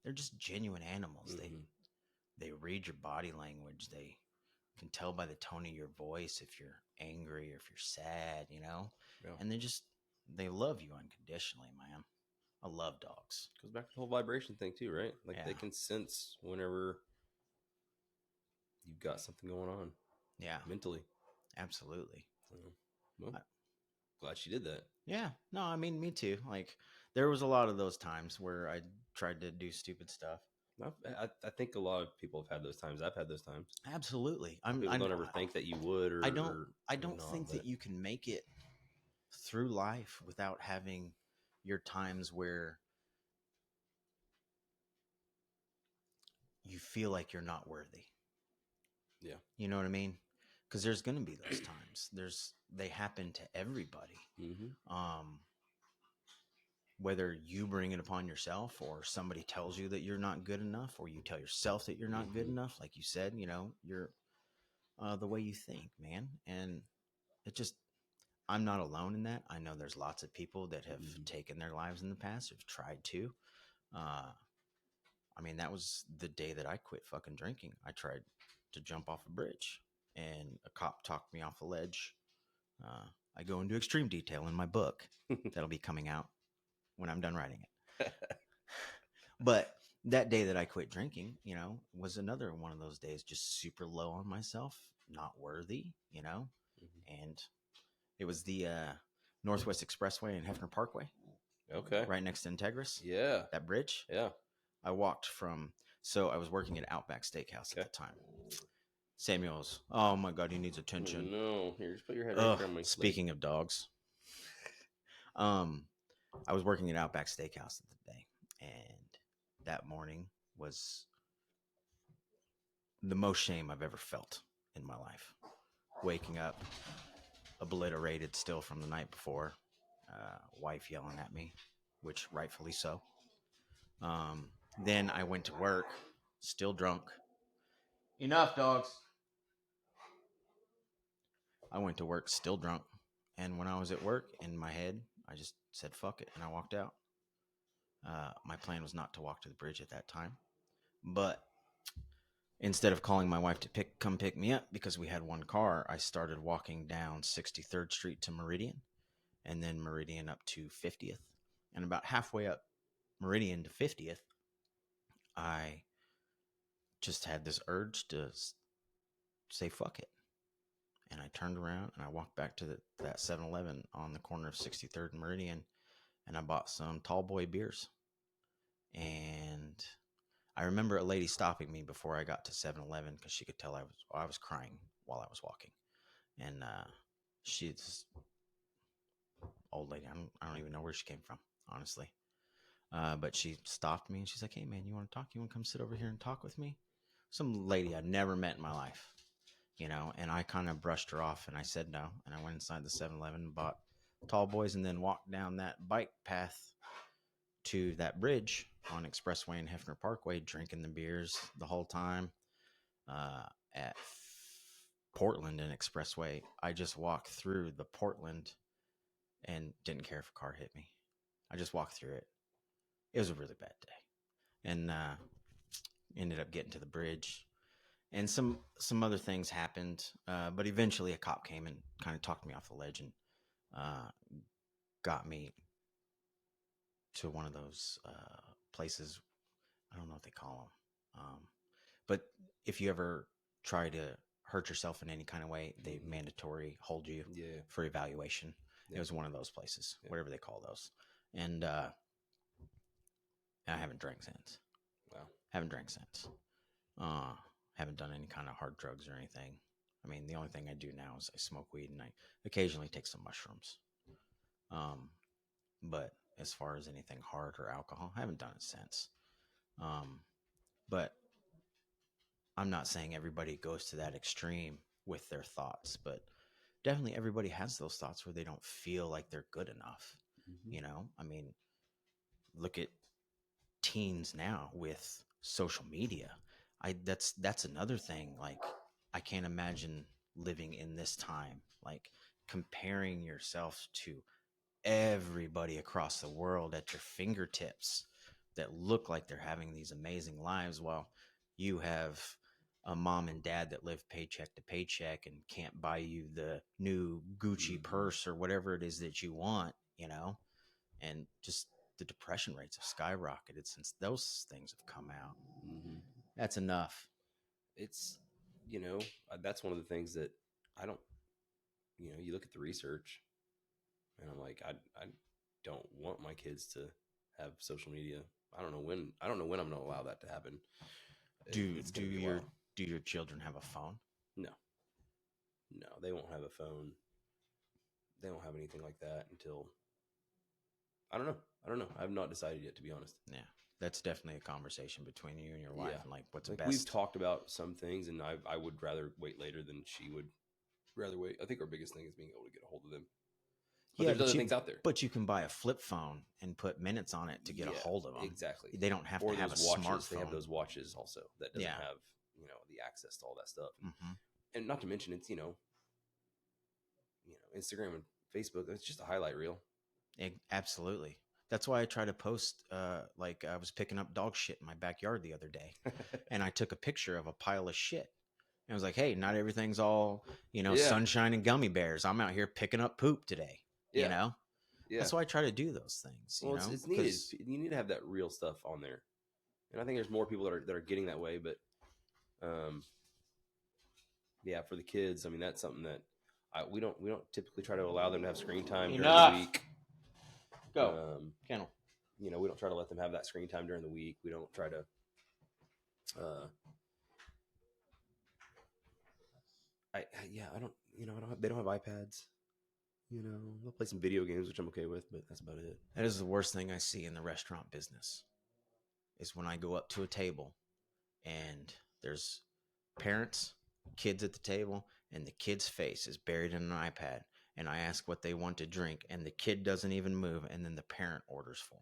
they're just genuine animals. Mm-hmm. They read your body language. They can tell by the tone of your voice if you're angry or if you're sad, Yeah. And they love you unconditionally, man. I love dogs. Goes back to the whole vibration thing too, right? Like they can sense whenever you've got something going on. Yeah. Mentally. Absolutely. Well, glad she did that. Yeah. No, I mean, me too. Like, there was a lot of those times where I tried to do stupid stuff. I think a lot of people have had those times. I've had those times. Absolutely. People don't ever think that you would. I don't think that you can make it through life without having your times where you feel like you're not worthy. Yeah. You know what I mean? Because there's going to be those times. They happen to everybody. Mm-hmm. Whether you bring it upon yourself or somebody tells you that you're not good enough or you tell yourself that you're not good enough, like you said, you're the way you think, man. And I'm not alone in that. I know there's lots of people that have taken their lives in the past, have tried to. I mean, that was the day that I quit fucking drinking. I tried to jump off a bridge and a cop talked me off a ledge. I go into extreme detail in my book that'll be coming out when I'm done writing it. But that day that I quit drinking, was another one of those days, just super low on myself, not worthy, and it was the Northwest Expressway and Hefner Parkway. Okay. Right next to Integris. Yeah. That bridge. Yeah. I walked so I was working at Outback Steakhouse at the time. Samuel's, oh my God, he needs attention. Oh, no, here, just put your head right there. Speaking of dogs, I was working at Outback Steakhouse at the day, and that morning was the most shame I've ever felt in my life. Waking up, obliterated still from the night before, wife yelling at me, which rightfully so. Then I went to work, still drunk. Enough, dogs. I went to work still drunk. And when I was at work, in my head, I just said, fuck it. And I walked out. My plan was not to walk to the bridge at that time. But instead of calling my wife to come pick me up because we had one car, I started walking down 63rd Street to Meridian and then Meridian up to 50th. And about halfway up Meridian to 50th, I just had this urge to say, fuck it. And I turned around and I walked back to that 7-Eleven on the corner of 63rd and Meridian, and I bought some tall boy beers. And I remember a lady stopping me before I got to 7-Eleven because she could tell I was crying while I was walking. And she's old lady. I don't even know where she came from, honestly. But she stopped me and she's like, "Hey man, you want to talk? You want to come sit over here and talk with me?" Some lady I'd never met in my life, and I kind of brushed her off and I said no. And I went inside the 7-Eleven and bought tall boys and then walked down that bike path to that bridge on Expressway and Hefner Parkway, drinking the beers the whole time. At Portland and Expressway, I just walked through the Portland and didn't care if a car hit me. I just walked through it. It was a really bad day, and ended up getting to the bridge, and some other things happened. But eventually, a cop came and kind of talked me off the ledge and got me to one of those places. I don't know what they call them, but if you ever try to hurt yourself in any kind of way, they mandatory hold you for evaluation. It was one of those places, whatever they call those. And I haven't drank since. Wow. Haven't drank since. Haven't done any kind of hard drugs or anything. I mean, the only thing I do now is I smoke weed and I occasionally take some mushrooms. But as far as anything hard or alcohol, I haven't done it since. But I'm not saying everybody goes to that extreme with their thoughts, but definitely everybody has those thoughts where they don't feel like they're good enough. I mean, look at teens now with social media. That's another thing. Like, I can't imagine living in this time, like comparing yourself to everybody across the world at your fingertips that look like they're having these amazing lives while you have a mom and dad that live paycheck to paycheck and can't buy you the new Gucci purse or whatever it is that you want, and just the depression rates have skyrocketed since those things have come out. That's enough. It's, that's one of the things that I don't, you look at the research and I'm like, I don't want my kids to have social media. I don't know when I'm going to allow that to happen. Do your children have a phone? No, they won't have a phone. They won't have anything like that until, I don't know. I have not decided yet, to be honest. Yeah. That's definitely a conversation between you and your wife, and like what's best. We've talked about some things, and I would rather wait later than she would rather wait. I think our biggest thing is being able to get a hold of them. But there's other things out there. But you can buy a flip phone and put minutes on it to get a hold of them. Exactly. They don't have to have a smartphone. They have those watches also that doesn't have the access to all that stuff. And not to mention, it's Instagram and Facebook. It's just a highlight reel. Absolutely. That's why I try to post, like I was picking up dog shit in my backyard the other day, and I took a picture of a pile of shit. And I was like, "Hey, not everything's all sunshine and gummy bears. I'm out here picking up poop today." Yeah. That's why I try to do those things. Well, it's needed. You need to have that real stuff on there, and I think there's more people that are getting that way. But, for the kids, I mean, that's something that we don't typically try to allow them to have screen time during the week. Go, Kennel. We don't try to let them have that screen time during the week. We don't try to. I don't. They don't have iPads. They'll play some video games, which I'm okay with, but that's about it. That is the worst thing I see in the restaurant business. Is when I go up to a table, and there's parents, kids at the table, and the kid's face is buried in an iPad. And I ask what they want to drink, and the kid doesn't even move, and then the parent orders for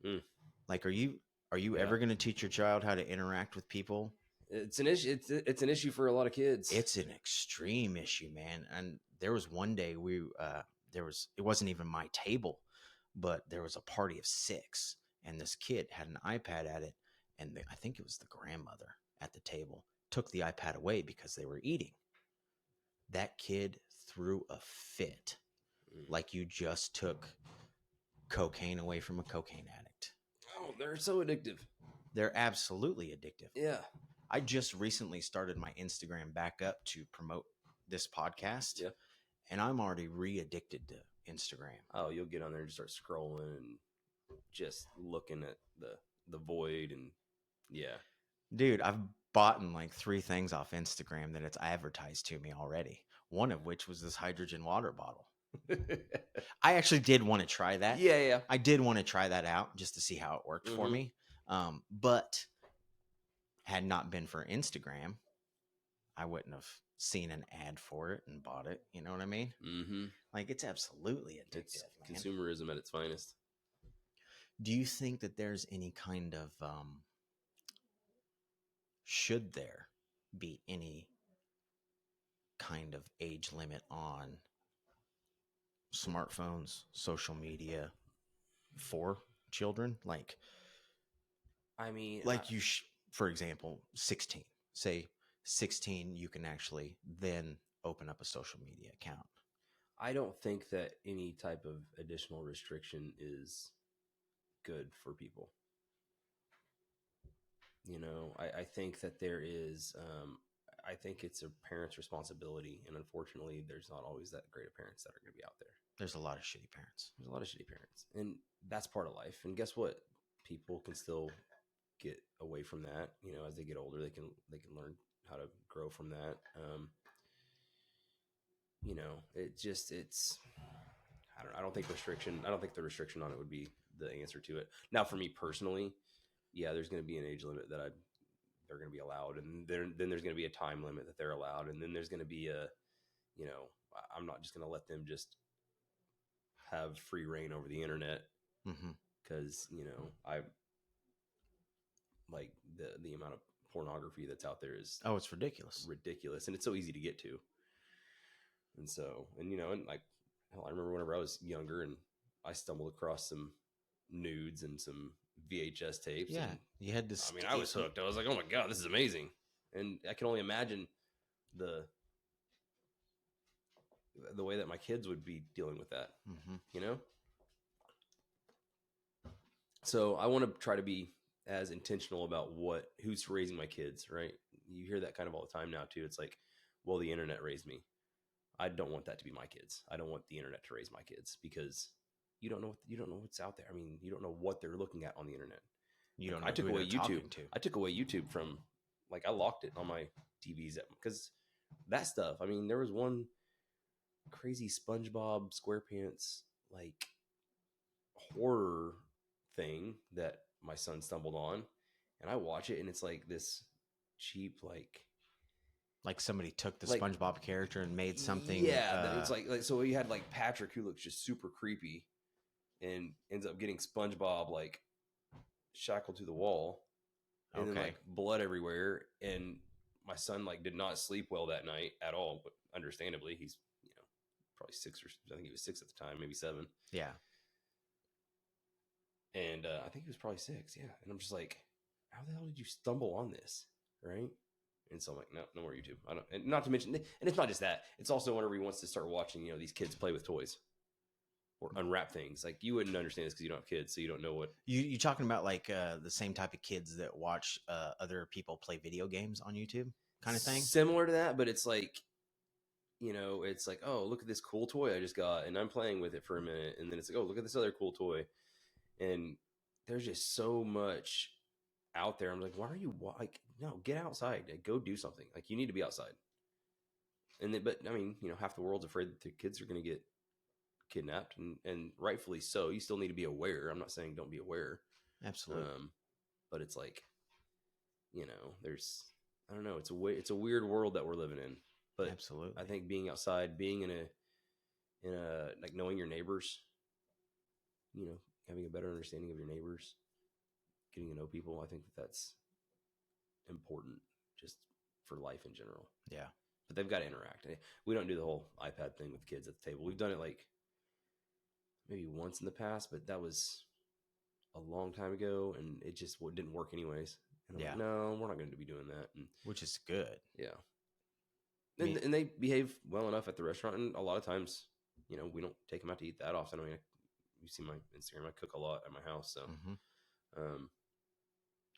them. Like, are you ever going to teach your child how to interact with people? It's an issue. It's an issue for a lot of kids. It's an extreme issue, man. And there was one day it wasn't even my table, but there was a party of 6, and this kid had an iPad at it, and I think it was the grandmother at the table took the iPad away because they were eating. That kid threw a fit like you just took cocaine away from a cocaine addict. Oh, they're so addictive. They're absolutely addictive. Yeah. I just recently started my Instagram back up to promote this podcast, Yeah. and I'm already re-addicted to Instagram. Oh, you'll get on there and just start scrolling and just looking at the void, and yeah. Dude, I've bought like 3 things off Instagram that it's advertised to me already. One of which was this hydrogen water bottle. I actually did want to try that. Yeah. I did want to try that out just to see how it worked for me. But had not been for Instagram, I wouldn't have seen an ad for it and bought it. You know what I mean? Mm-hmm. Like, it's absolutely addictive, It's man. consumerism at its finest. Do you think that there's any kind of should there be any kind of age limit on smartphones, social media for children? Like, I mean, for example, 16. Say 16, you can actually then open up a social media account. I don't think that any type of additional restriction is good for people. You know, I think that there is, I think it's a parent's responsibility. And unfortunately, there's not always that great of parents that are going to be out there. There's a lot of shitty parents. There's a lot of shitty parents. And that's part of life. And guess what? People can still get away from that. You know, as they get older, they can learn how to grow from that. You know, I don't think the restriction on it would be the answer to it. Now, for me personally, yeah, there's going to be an age limit that they're going to be allowed, and then there's going to be a time limit that they're allowed, and then there's going to be you know, I'm not just going to let them just have free reign over the internet, because you know, I like the amount of pornography that's out there is it's ridiculous, and it's so easy to get to, and so, and you know, and like, hell, I remember whenever I was younger and I stumbled across some nudes and some VHS tapes. Yeah, and, you had to. I mean, I was hooked. I was like, "Oh my god, this is amazing!" And I can only imagine the way that my kids would be dealing with that. You know. So I want to try to be as intentional about who's raising my kids. Right? You hear that kind of all the time now too. It's like, well, the internet raised me. I don't want that to be my kids. I don't want the internet to raise my kids, because you don't know what's out there. I mean, you don't know what they're looking at on the internet. You don't know. I took who away they're YouTube. talking to. I took away YouTube from, like, I locked it on my TVs because that stuff. I mean, there was one crazy SpongeBob SquarePants like horror thing that my son stumbled on, and I watch it, and it's like this cheap, like somebody took the SpongeBob character and made something. Yeah, it's like so you had like Patrick, who looks just super creepy, and ends up getting SpongeBob like shackled to the wall, and then like blood everywhere. And my son like did not sleep well that night at all. But understandably, he's, you know, probably 6, or I think he was 6 at the time, maybe 7. Yeah. And I think he was probably 6. Yeah. And I'm just like, how the hell did you stumble on this? Right. And so I'm like, no more YouTube. I don't, and not to mention, and it's not just that. It's also whenever he wants to start watching, you know, these kids play with toys or unwrap things. Like, you wouldn't understand this because you don't have kids, so you don't know what. You talking about like the same type of kids that watch other people play video games on YouTube, kind of thing? Similar to that, but it's like, you know, it's like, oh, look at this cool toy I just got, and I'm playing with it for a minute, and then it's like, oh, look at this other cool toy, and there's just so much out there. I'm like, why are you like, no, get outside, like, go do something. Like, you need to be outside. And then, but I mean, you know, half the world's afraid that the kids are going to get kidnapped, and rightfully so. You still need to be aware. I'm not saying don't be aware. Absolutely. But it's like, you know, there's, I don't know, it's a weird world that we're living in. But absolutely, I think being outside, being in a like, knowing your neighbors, you know, having a better understanding of your neighbors, getting to know people, I think that's important just for life in general. Yeah. But they've got to interact. We don't do the whole iPad thing with kids at the table. We've done it like maybe once in the past, but that was a long time ago, and it just didn't work anyways. And I'm like, no, we're not going to be doing that. And, which is good. Yeah. And they behave well enough at the restaurant, and a lot of times, you know, we don't take them out to eat that often. I mean, you see my Instagram, I cook a lot at my house, so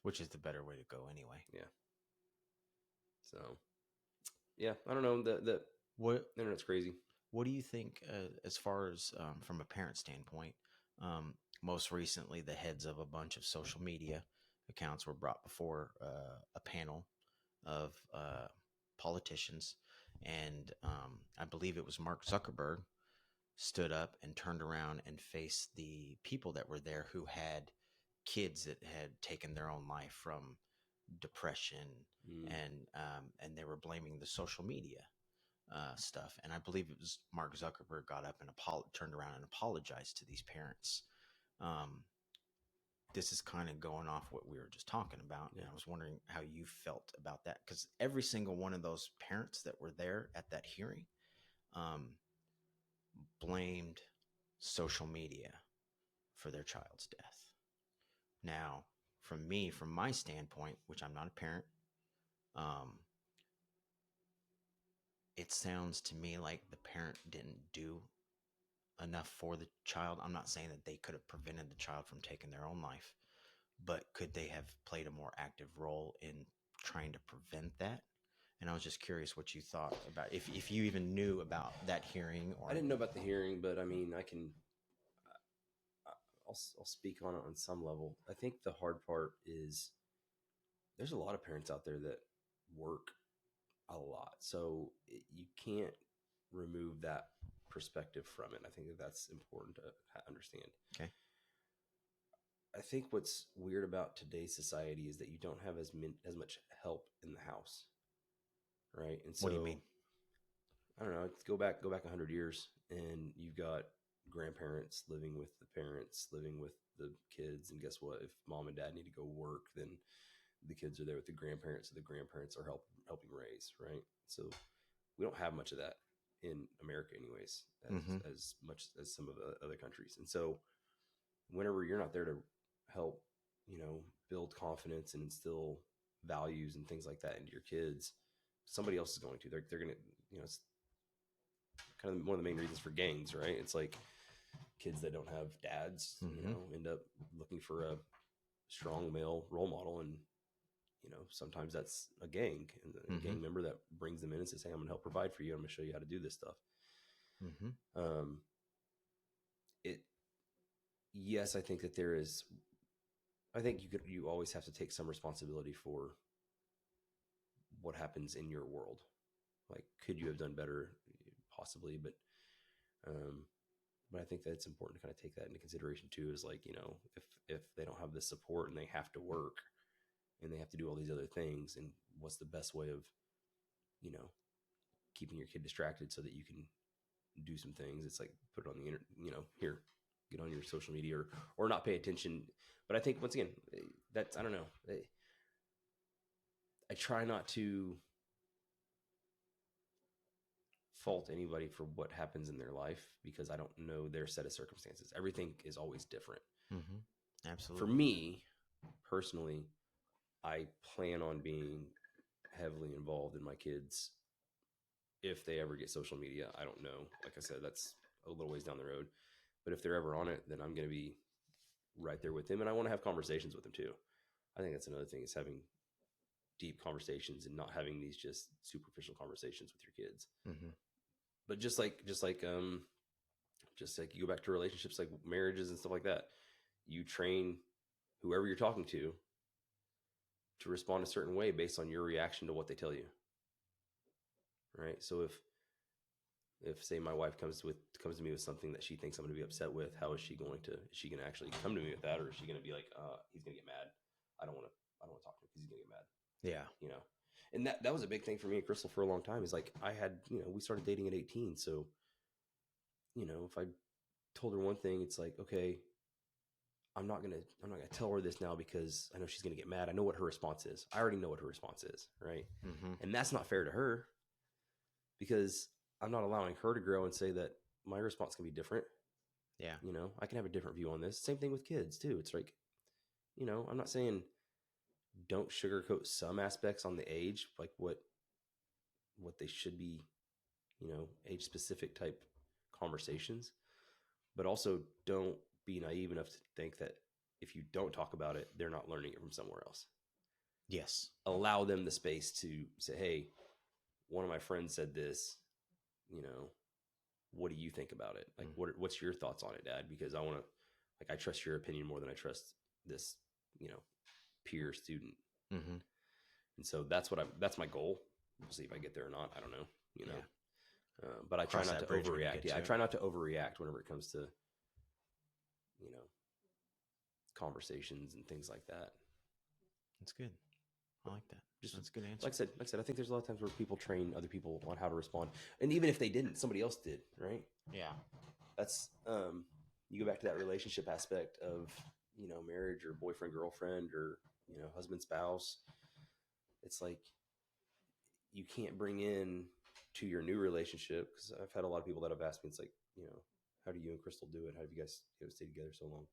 which is the better way to go anyway. Yeah. So, yeah, I don't know, What Internet's crazy. What do you think, as far as from a parent standpoint? Most recently, the heads of a bunch of social media accounts were brought before a panel of politicians, and I believe it was Mark Zuckerberg stood up and turned around and faced the people that were there who had kids that had taken their own life from depression, Mm. and they were blaming the social media stuff. And I believe it was Mark Zuckerberg got up and turned around and apologized to these parents. Um, this is kind of going off what we were just talking about. Yeah. And I was wondering how you felt about that, because every single one of those parents that were there at that hearing um, blamed social media for their child's death. Now, from my standpoint, which I'm not a parent, um, it sounds to me like the parent didn't do enough for the child. I'm not saying that they could have prevented the child from taking their own life, but could they have played a more active role in trying to prevent that? And I was just curious what you thought about, if you even knew about that hearing. Or I didn't know about the hearing, but I mean, I'll speak on it on some level. I think the hard part is there's a lot of parents out there that work a lot, so you can't remove that perspective from it. I think that that's important to understand. Okay. I think what's weird about today's society is that you don't have as much help in the house, right? And so, What do you mean? I don't know. Go back 100 years, and you've got grandparents living with the parents, living with the kids, and guess what? If mom and dad need to go work, then the kids are there with the grandparents, so the grandparents are helping raise, right? So we don't have much of that in America, anyways, as much as some of the other countries. And so, whenever you're not there to help, build confidence and instill values and things like that into your kids, somebody else is going to. They're going to, it's kind of one of the main reasons for gangs, right? It's like kids that don't have dads, end up looking for a strong male role model, and sometimes that's a gang and a gang member that brings them in and says, "Hey, I'm going to help provide for you. I'm going to show you how to do this stuff." It Yes, I think that there is. I think you always have to take some responsibility for what happens in your world. Like, could you have done better? Possibly, but I think that it's important to kind of take that into consideration too. Is like, if they don't have the support and they have to work and they have to do all these other things, and what's the best way of, keeping your kid distracted so that you can do some things? It's like, put it on the internet, here, get on your social media, or not pay attention. But I think, once again, that's, I don't know. I try not to fault anybody for what happens in their life, because I don't know their set of circumstances. Everything is always different. Absolutely. For me personally, I plan on being heavily involved in my kids if they ever get social media. I don't know. Like I said, that's a little ways down the road. But if they're ever on it, then I'm going to be right there with them. And I want to have conversations with them too. I think that's another thing, is having deep conversations and not having these just superficial conversations with your kids. But just like you go back to relationships, like marriages and stuff like that, you train whoever you're talking to respond a certain way based on your reaction to what they tell you. Right. So if say my wife comes to me with something that she thinks I'm going to be upset with, how is she going to actually come to me with that? Or is she going to be like, he's going to get mad. I don't want to talk to him because he's going to get mad. Yeah. And that was a big thing for me and Crystal for a long time, is like, I had, we started dating at 18. So, if I told her one thing, it's like, okay, I'm not gonna tell her this now because I know she's gonna get mad. I know what her response is. I already know what her response is, right? And that's not fair to her, because I'm not allowing her to grow and say that my response can be different. Yeah. I can have a different view on this. Same thing with kids too. It's like, I'm not saying don't sugarcoat some aspects on the age, like what they should be, age specific type conversations, but also don't be naive enough to think that if you don't talk about it, they're not learning it from somewhere else. Yes. Allow them the space to say, hey, one of my friends said this. what do you think about it? Like, what's your thoughts on it, Dad? Because I want to, like, I trust your opinion more than I trust this, peer student. Mm-hmm. And so that's my goal. We'll see if I get there or not. I don't know, but I try Cross not that to bridge when you overreact. get Yeah. to I it. try not to overreact whenever it comes to, conversations and things like that. That's good. I like that. That's a good answer. Like I said, I think there's a lot of times where people train other people on how to respond. And even if they didn't, somebody else did, right? Yeah. That's, you go back to that relationship aspect of, marriage or boyfriend, girlfriend, or, husband, spouse. It's like, you can't bring in to your new relationship. Cause I've had a lot of people that have asked me, it's like, how do you and Crystal do it? How have you guys stay together so long?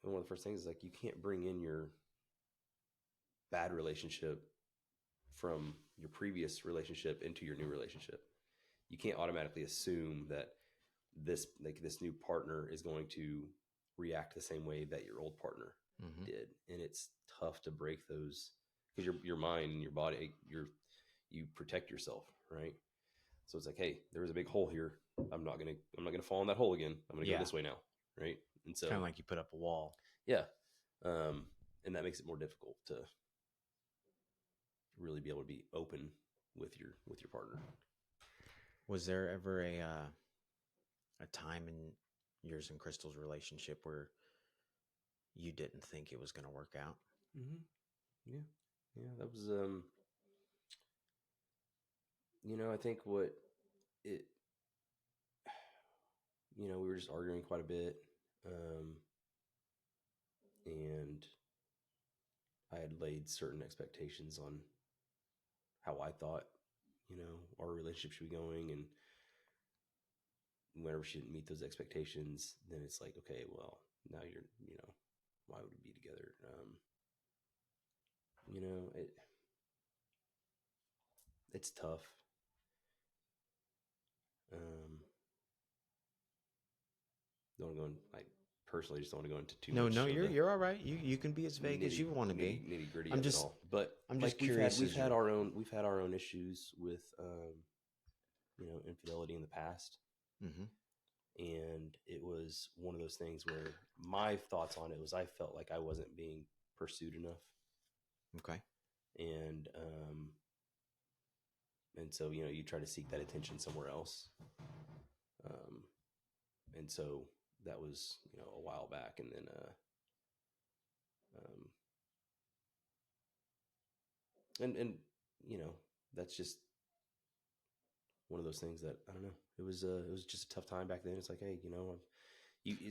And one of the first things is like, you can't bring in your bad relationship from your previous relationship into your new relationship. You can't automatically assume that this new partner is going to react the same way that your old partner did. And it's tough to break those because your mind and your body, you protect yourself, right? So it's like, hey, there was a big hole here. I'm not gonna fall in that hole again. I'm gonna go this way now, right? And so kind of like you put up a wall. Yeah, and that makes it more difficult to really be able to be open with your partner. Was there ever a time in yours and Crystal's relationship where you didn't think it was going to work out? Mm-hmm. Yeah, that was I think what it, we were just arguing quite a bit, and I had laid certain expectations on how I thought, our relationship should be going, and whenever she didn't meet those expectations, then it's like, okay, well, now you're, why would we be together? It's tough. Don't want to go in, like, personally, just don't want to go into too much. No, you're all right. You can be as vague as you want to be. Nitty gritty. I'm just, it all. But I'm just like, curious. We've had our own issues with, infidelity in the past. Mm-hmm. And it was one of those things where my thoughts on it was I felt like I wasn't being pursued enough. Okay. And so, you try to seek that attention somewhere else. And so that was, a while back. And then, and that's just one of those things that, I don't know. It was just a tough time back then. It's like, hey,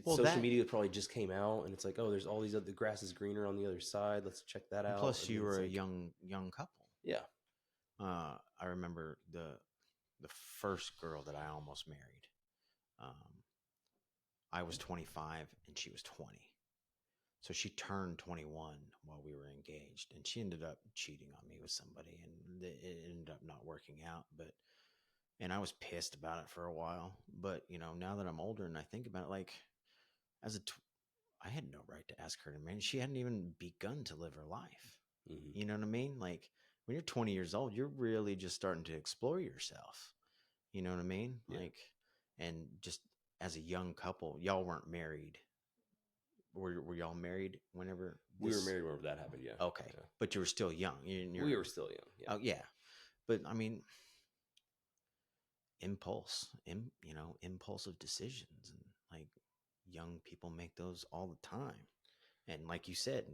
social media probably just came out, and it's like, oh, there's all these other, the grass is greener on the other side. Let's check that out. Plus, you were a young couple. Yeah. I remember the first girl that I almost married. I was 25 and she was 20. So she turned 21 while we were engaged, and she ended up cheating on me with somebody, and it ended up not working out. And I was pissed about it for a while. But, now that I'm older and I think about it, like, I had no right to ask her to marry. She hadn't even begun to live her life. Mm-hmm. You know what I mean? Like, when you're 20 years old, you're really just starting to explore yourself. You know what I mean? Yeah. Like, and just as a young couple, y'all weren't married. Were y'all married whenever we were married whenever that happened? Yeah. Okay. Yeah. But you were still young. We were still young. Yeah. Oh yeah. But I mean, impulsive decisions, and like, young people make those all the time. And like you said,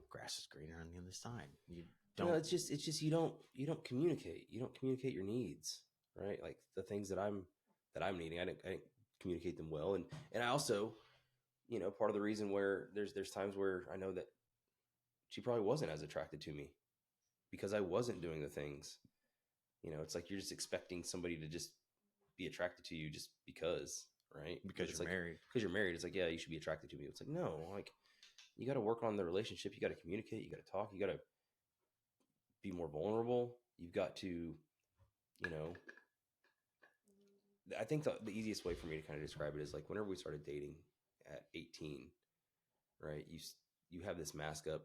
grass is greener on the other side. You don't. No, it's just you don't communicate. You don't communicate your needs, right? Like the things that I'm needing, I didn't communicate them well, and I also, part of the reason where there's times where I know that she probably wasn't as attracted to me because I wasn't doing the things. It's like you're just expecting somebody to just be attracted to you just because, right? Because you're married. Because you're married. It's like, yeah, you should be attracted to me. It's like, no, like, you got to work on the relationship. You got to communicate. You got to talk. You got to be more vulnerable. You've got to, I think the easiest way for me to kind of describe it is like whenever we started dating at 18, right? You have this mask up.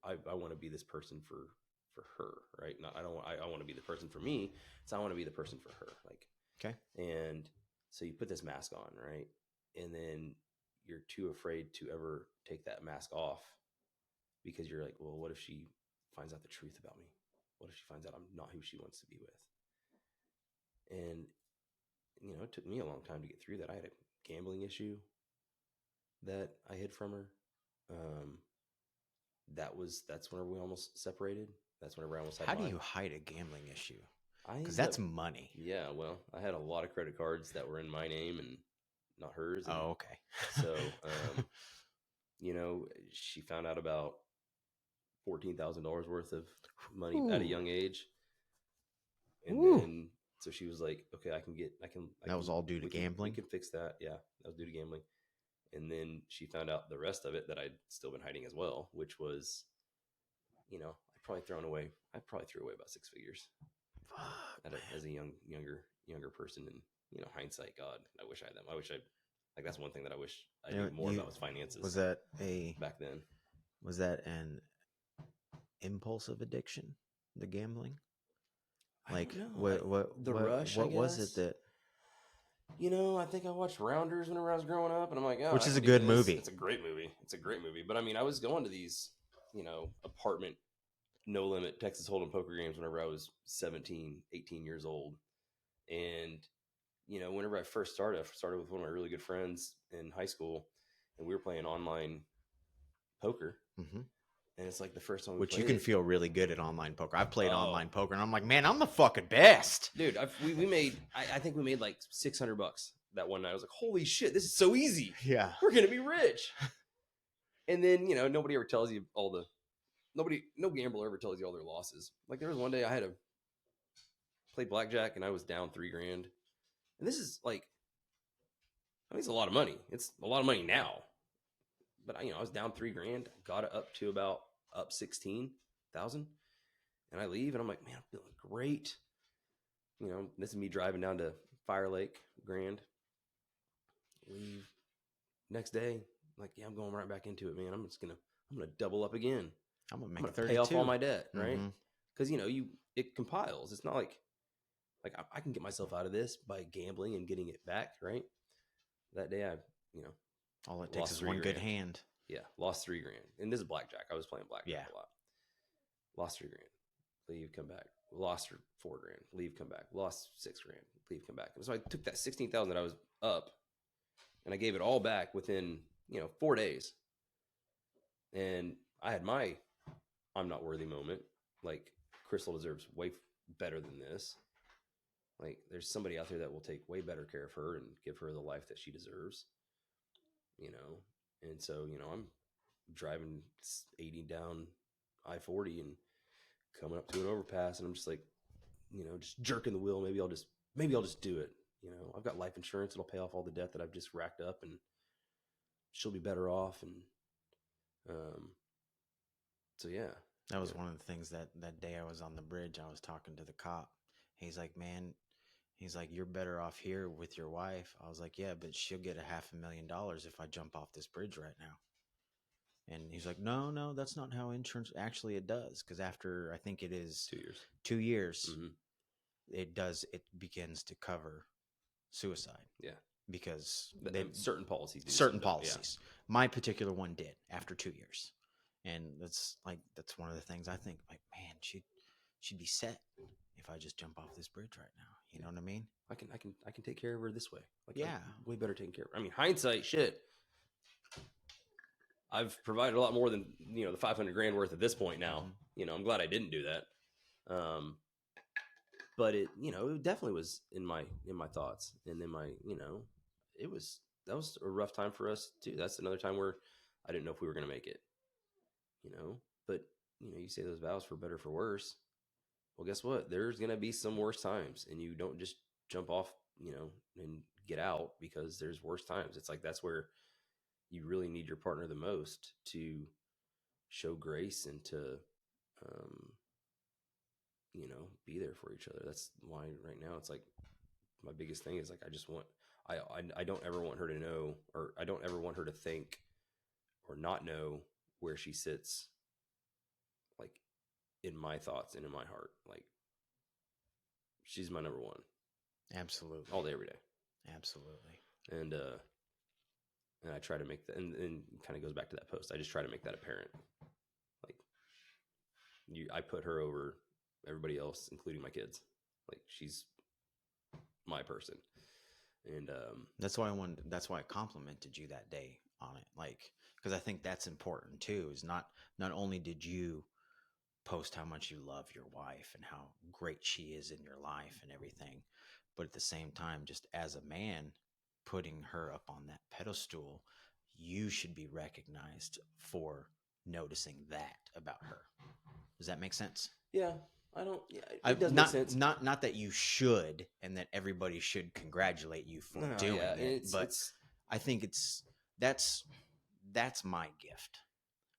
I want to be this person for for her, right? Not I don't want I want to be the person for me, so I want to be the person for her. Like, Okay. and so you put this mask on, right? And then you're too afraid to ever take that mask off because you're like, well, what if she finds out the truth about me? What if she finds out I'm not who she wants to be with? And it took me a long time to get through that. I had a gambling issue that I hid from her. That's whenever we almost separated. That's whenever I almost had How do you hide a gambling issue? Because ended that's up, money. yeah, well, I had a lot of credit cards that were in my name and not hers. And Oh, okay. so, she found out about $14,000 worth of money at a young age. And Ooh. then, so she was like, okay, That was all due to we gambling? can fix that. Yeah, that was due to gambling. And then she found out the rest of it that I'd still been hiding as well, which was, I'd probably threw away about 6 figures as a younger person. And, hindsight, God, I wish I had them. I wish like, that's one thing that I wish I knew more about was finances. Was that back then? Was that an impulsive addiction, the gambling? Like, what rush? What was it that? I think I watched Rounders whenever I was growing up, and I'm like, oh, Which I is a can do good this. movie. It's a great movie. But I mean, I was going to these, apartment, no limit Texas Hold'em poker games whenever I was 17, 18 years old. And, whenever I started with one of my really good friends in high school, and we were playing online poker. Mm-hmm. And it's like the first time you can it. feel really good at online poker. I've played online poker, and I'm like, man, I'm the fucking best, dude. We made. I think we made like $600 that one night. I was like, holy shit, this is so easy. Yeah, we're gonna be rich. And then nobody ever tells you no gambler ever tells you all their losses. Like, there was one day I had to play blackjack and I was down $3,000, and this is like, I mean, it's a lot of money. It's a lot of money now, but I was down $3,000, got it up to about up 16,000, and I leave and I'm like, man, I'm feeling great. This is me driving down to Fire Lake, Grand. Leave next day, like, yeah, I'm going right back into it, man. I'm gonna double up again. I'm gonna pay off all my debt, right? Because it compiles. It's not like I can get myself out of this by gambling and getting it back, right? That day, all it takes is one good hand. Yeah, lost $3,000, and this is blackjack. I was playing blackjack a lot. Lost $3,000, leave, come back. Lost $4,000, leave, come back. Lost $6,000, leave, come back. And so I took that 16,000 that I was up, and I gave it all back within 4 days. And I had my I'm not worthy moment. Like, Crystal deserves way better than this. Like, there's somebody out there that will take way better care of her and give her the life that she deserves. And so I'm driving 80 down I-40 and coming up to an overpass, and I'm just like, just jerking the wheel. Maybe I'll just do it. I've got life insurance. It'll pay off all the debt that I've just racked up, and she'll be better off. And so yeah, that was one of the things that day I was on the bridge. I was talking to the cop. He's like, man, you're better off here with your wife. I was like, yeah, but she'll get $500,000 if I jump off this bridge right now. And he's like, no, that's not how insurance. Actually, it does, because after, I think it is 2 years, it begins to cover suicide. Yeah, because certain policies do. Certain policies. Yeah. My particular one did after 2 years, and that's one of the things I think, like, man, she'd be set if I just jump off this bridge right now. You know what I mean? I can take care of her this way. Like, yeah, way better taken care of her. I mean, hindsight, shit. I've provided a lot more than the $500,000 worth at this point now. I'm glad I didn't do that. But it definitely was in my thoughts, and then that was a rough time for us too. That's another time where I didn't know if we were going to make it. But you say those vows for better, for worse. Well, guess what? There's going to be some worse times, and you don't just jump off, and get out, because there's worse times. It's like, that's where you really need your partner the most to show grace and to, be there for each other. That's why right now it's like, my biggest thing is like, I don't ever want her to know, or I don't ever want her to think or not know where she sits, like, in my thoughts and in my heart. Like, she's my number one. Absolutely. All day, every day. Absolutely. And I try to make that, and kind of goes back to that post. I just try to make that apparent. Like, I put her over everybody else, including my kids. Like, she's my person. And that's why I complimented you that day on it. Like, because I think that's important too, is not only did you post how much you love your wife and how great she is in your life and everything, but at the same time, just as a man, putting her up on that pedestal, you should be recognized for noticing that about her. Does that make sense? yeah, I don't. Yeah, it does not, make sense. Not that you should, and that everybody should congratulate you for doing it, but I think that's my gift.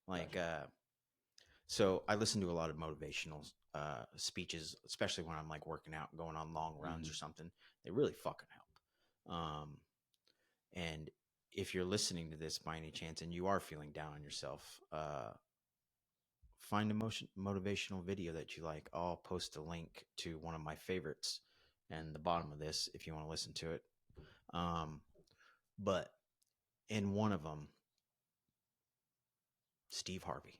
Like, gotcha. So I listen to a lot of motivational speeches, especially when I'm like working out, going on long runs or something. They really fucking help. And if you're listening to this by any chance and you are feeling down on yourself, find a motivational video that you like. I'll post a link to one of my favorites and the bottom of this if you want to listen to it. But in one of them, Steve Harvey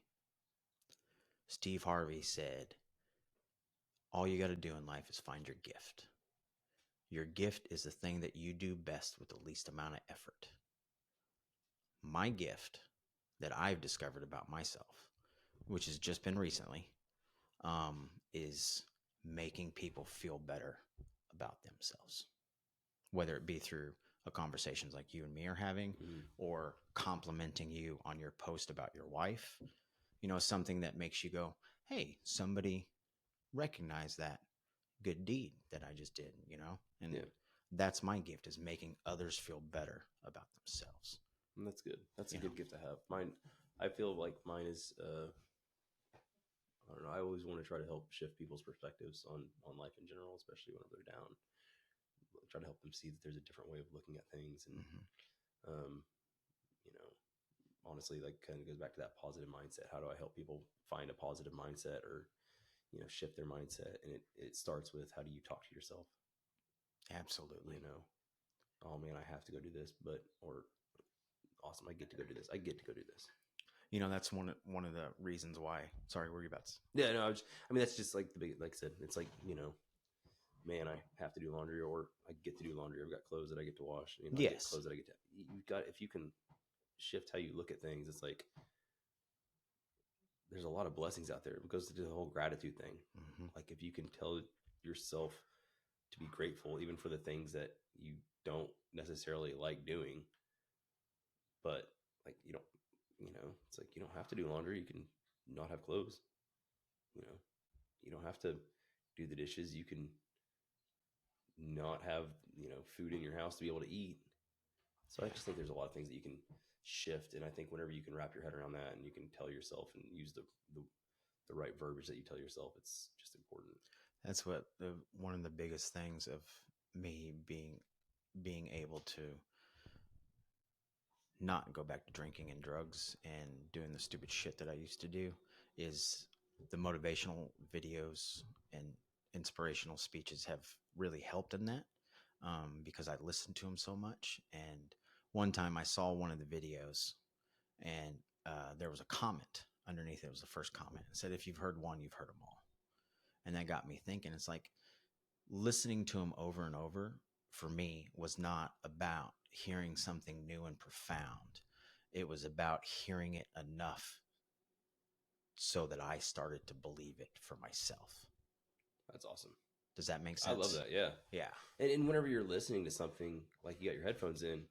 said, all you got to do in life is find your gift. Your gift is the thing that you do best with the least amount of effort. My gift that I've discovered about myself, which has just been recently, is making people feel better about themselves, whether it be through a conversations like you and me are having, or complimenting you on your post about your wife. You know, something that makes you go, hey, somebody recognized that good deed that I just did, you know? And that's my gift, is making others feel better about themselves. And that's good. That's a good gift to have. Mine, I feel like mine is, I don't know. I always want to try to help shift people's perspectives on life in general, especially whenever they're down. Try to help them see that there's a different way of looking at things. And, you know, honestly, like, kind of goes back to that positive mindset. How do I help people find a positive mindset, or, you know, shift their mindset? And it starts with, how do you talk to yourself? Absolutely. You know, oh man, I have to go do this, or awesome, I get to go do this. I get to go do this. You know, that's one of the reasons why. Sorry, what were you about to say? Yeah, no, I mean, that's just like the big, like I said, it's like, you know, man, I have to do laundry, or I get to do laundry. I've got clothes that I get to wash. You know, yes. I get clothes that I get to. You've got, if you can shift how you look at things, it's like there's a lot of blessings out there. It goes to the whole gratitude thing. Like, if you can tell yourself to be grateful, even for the things that you don't necessarily like doing, but like, you don't, you know, it's like, you don't have to do laundry. You can not have clothes. You know, you don't have to do the dishes. You can not have, you know, food in your house to be able to eat. So I just think there's a lot of things that you can shift. And I think whenever you can wrap your head around that, and you can tell yourself and use the right verbiage that you tell yourself, it's just important. That's what one of the biggest things of me being able to not go back to drinking and drugs and doing the stupid shit that I used to do, is the motivational videos and inspirational speeches have really helped in that, because I listened to them so much. And one time I saw one of the videos, and there was a comment underneath. It was the first comment. It said, if you've heard one, you've heard them all. And that got me thinking. It's like, listening to them over and over for me was not about hearing something new and profound. It was about hearing it enough so that I started to believe it for myself. That's awesome. Does that make sense? I love that. Yeah. Yeah. And whenever you're listening to something, like, you got your headphones in,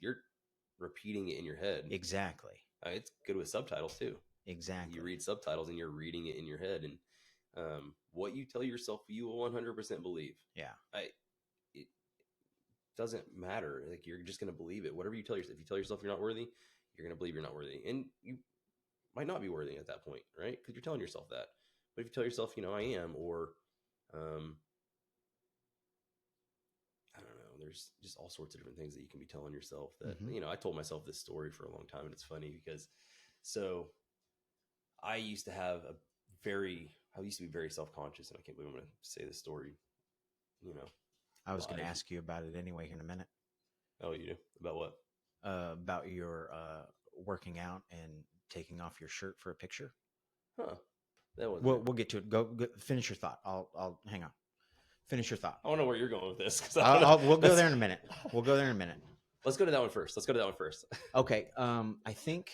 you're repeating it in your head. Exactly. It's good with subtitles too. Exactly. You read subtitles and you're reading it in your head, and what you tell yourself, you will 100% believe. Yeah. It doesn't matter. Like, you're just going to believe it. Whatever you tell yourself, if you tell yourself you're not worthy, you're going to believe you're not worthy. And you might not be worthy at that point, right? Because you're telling yourself that. But if you tell yourself, you know, I am, or I don't know, there's just all sorts of different things that you can be telling yourself that, you know, I told myself this story for a long time, and it's funny because, so I used to have a very I used to be very self-conscious, and I can't believe I'm going to say this story, I was going to live. ask you about it anyway here in a minute. Oh, you do? About what? About your working out and taking off your shirt for a picture. Huh. That wasn't We'll get to it. Go finish your thought. I'll hang on. Finish your thought. I don't know where you're going with this. We'll go there in a minute. We'll go there in a minute. Let's go to that one first. Okay. I think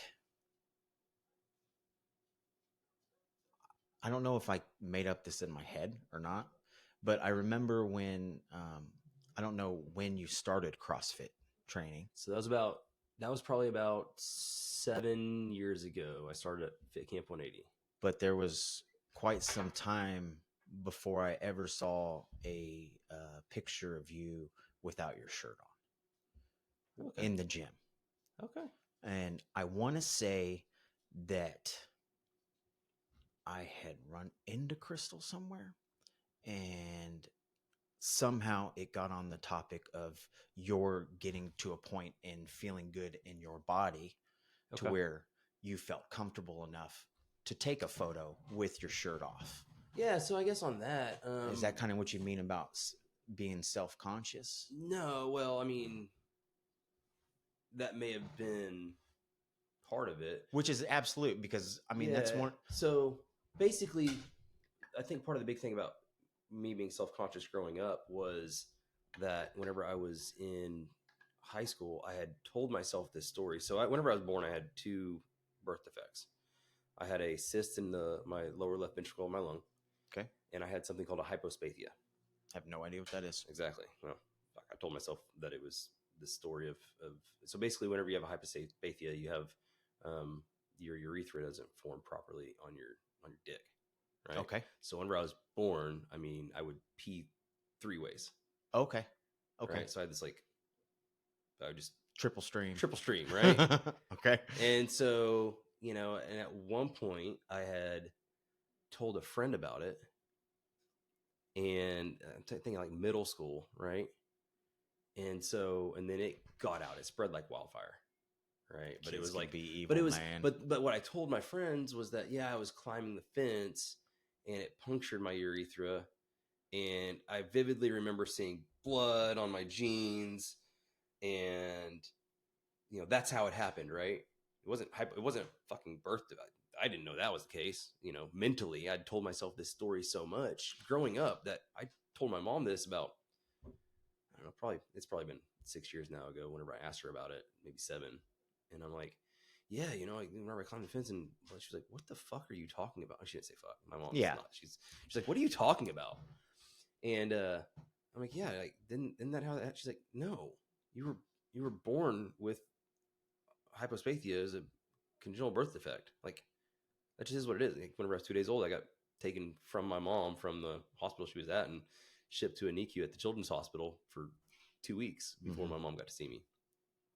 I don't know if I made up this in my head or not, but I remember when I don't know when you started CrossFit training. So that was probably about 7 years ago. I started at Fit Camp 180. But there was quite some time before I ever saw a picture of you without your shirt on in the gym. Okay. And I want to say that I had run into Crystal somewhere, and somehow it got on the topic of your getting to a point in feeling good in your body to where you felt comfortable enough to take a photo with your shirt off. Yeah, so I guess on that... is that kind of what you mean about being self-conscious? No, well, I mean, that may have been part of it. Which is absolute, because, I mean, that's one... So, basically, I think part of the big thing about me being self-conscious growing up was that whenever I was in high school, I had told myself this story. So whenever I was born, I had 2 birth defects. I had a cyst in my lower left ventricle of my lung. Okay. And I had something called a hypospathia. I have no idea what that is. Exactly. Well, I told myself that it was this story of so basically whenever you have a hypospathia, you have your urethra doesn't form properly on your dick. Right. Okay. So whenever I was born, I mean, I would pee 3 ways. Okay. Right? So I had this I would just triple stream, right? Okay. And so, and at one point I had told a friend about it, and I'm thinking like middle school, right? And then it got out. It spread like wildfire, right? But it was like, evil, man. but what I told my friends was that, I was climbing the fence and it punctured my urethra. And I vividly remember seeing blood on my jeans, and that's how it happened, right? It wasn't fucking birth. I didn't know that was the case. Mentally, I'd told myself this story so much growing up that I told my mom this about, I don't know, it's probably been 6 years now ago. Whenever I asked her about it, maybe 7, and I'm like, yeah, whenever I climbed the fence, and she's like, "What the fuck are you talking about?" She didn't say "fuck." My mom, she's like, "What are you talking about?" And I'm like, "Yeah, like isn't that how that?" She's like, "No, you were born with hypospathia as a congenital birth defect. Like that just is what it is." Like, whenever I was 2 days old, I got taken from my mom from the hospital she was at and shipped to a NICU at the Children's Hospital for 2 weeks before my mom got to see me.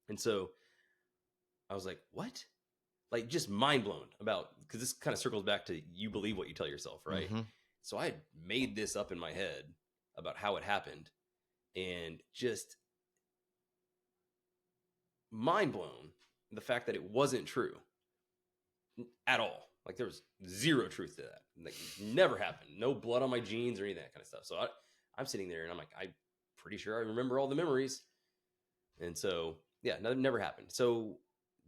And so I was like, "What?" Like, just mind blown about, because this kind of circles back to you believe what you tell yourself, right? Mm-hmm. So I had made this up in my head about how it happened, and just mind blown the fact that it wasn't true at all. Like, there was zero truth to that. Like, never happened. No blood on my jeans or any of that kind of stuff. So I'm sitting there and I'm like, I'm pretty sure I remember all the memories. And so, yeah, never happened. So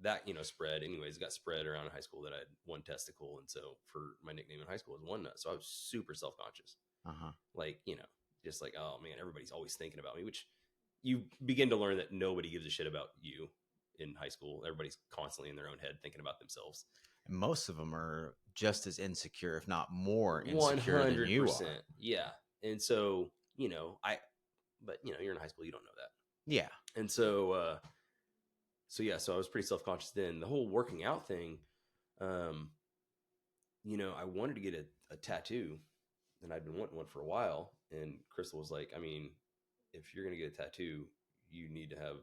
that, spread. Anyways, it got spread around in high school that I had one testicle. And so for my nickname in high school was One Nut. So I was super self-conscious. Like, just like, oh man, everybody's always thinking about me, which you begin to learn that nobody gives a shit about you in high school. Everybody's constantly in their own head thinking about themselves. And most of them are just as insecure, if not more insecure 100%. Than you are. Yeah. And so, but you're in high school, you don't know that. Yeah. And so, so I was pretty self-conscious then. The whole working out thing, I wanted to get a tattoo, and I'd been wanting one for a while. And Crystal was like, I mean, if you're going to get a tattoo, you need to have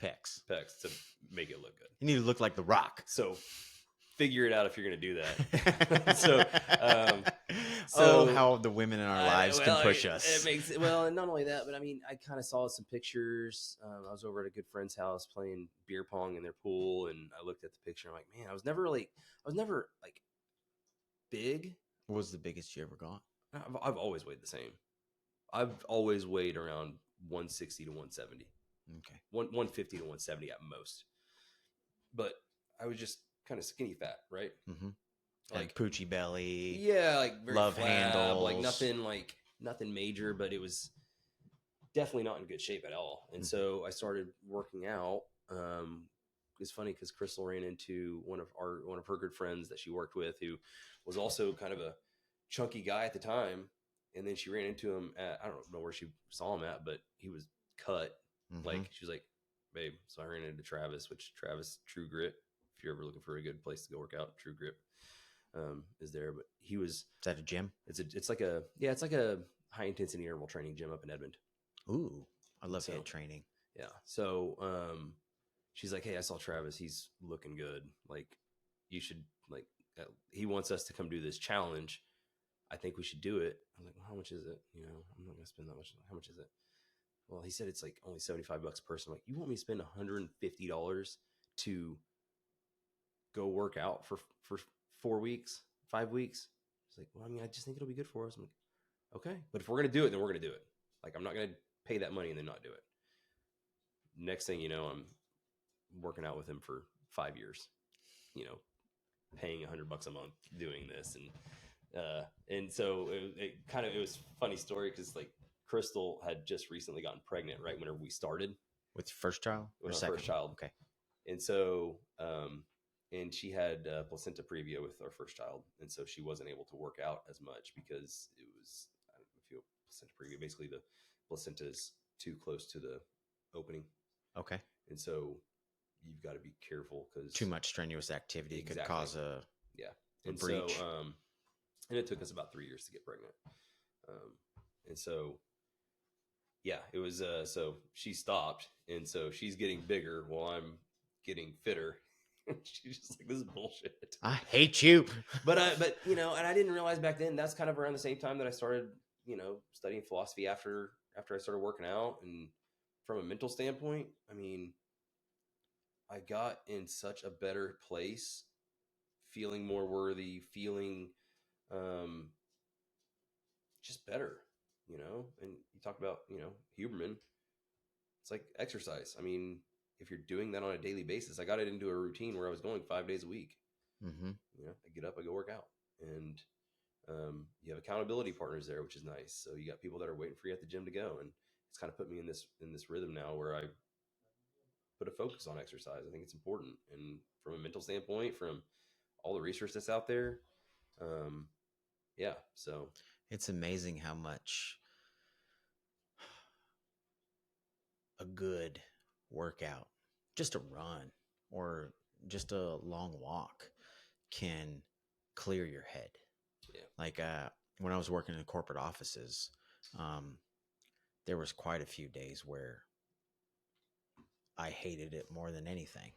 pecs to make it look good. You need to look like The Rock. So figure it out if you're going to do that. So how the women in our lives can push us. It makes it, well, and not only that, but I mean, I kind of saw some pictures. I was over at a good friend's house playing beer pong in their pool, and I looked at the picture. I'm like, man, I was never like big. What was the biggest you ever got? I've always weighed the same. I've always weighed around 160 to 170. Okay. 150 to 170 at most. But I was just kind of skinny fat, right? Mm-hmm. Like poochy belly. Yeah, like very love flab, handles. like nothing major, but it was definitely not in good shape at all. And so I started working out. It's funny because Crystal ran into one of her good friends that she worked with, who was also kind of a chunky guy at the time. And then she ran into him at, I don't know where she saw him at, but he was cut. Mm-hmm. Like, she was like, babe. So I ran into Travis, True Grit. If you're ever looking for a good place to go work out, True Grit is there. But he was. Is that a gym? It's like a high intensity interval training gym up in Edmond. Ooh, I love HIIT training. Yeah. So she's like, hey, I saw Travis. He's looking good. Like, you should, like, he wants us to come do this challenge. I think we should do it. I'm like, well, how much is it? You know, I'm not going to spend that much. How much is it? Well, he said it's like only $75 a person. I'm like, you want me to spend $150 to go work out for 4 weeks, 5 weeks? He's like, well, I mean, I just think it'll be good for us. I'm like, okay, but if we're going to do it, then we're going to do it. Like, I'm not going to pay that money and then not do it. Next thing you know, I'm working out with him for 5 years, you know, paying $100 a month doing this. And so it was a funny story because, like, Crystal had just recently gotten pregnant right whenever we started. With your first child? With our first child. Okay. And so, and she had placenta previa with our first child. And so she wasn't able to work out as much because it was, I don't know if you placenta previa, basically the placenta is too close to the opening. Okay. And so you've got to be careful because too much strenuous activity could cause a breach. So, and it took us about 3 years to get pregnant. And so, yeah, it was, so she stopped. And so she's getting bigger while I'm getting fitter. She's just like, this is bullshit. I hate you. But, you know, and I didn't realize back then, that's kind of around the same time that I started, you know, studying philosophy after I started working out. And from a mental standpoint, I mean, I got in such a better place, feeling more worthy, feeling just better, you know. And you talk about, you know, Huberman. It's like exercise. I mean, if you're doing that on a daily basis, I got it into a routine where I was going 5 days a week. Mm-hmm. You know, I get up, I go work out, and you have accountability partners there, which is nice. So you got people that are waiting for you at the gym to go, and it's kind of put me in this rhythm now where I put a focus on exercise. I think it's important, and from a mental standpoint, from all the research that's out there, yeah. So it's amazing how much a good workout, just a run or just a long walk, can clear your head. Yeah. Like when I was working in corporate offices, there was quite a few days where I hated it more than anything.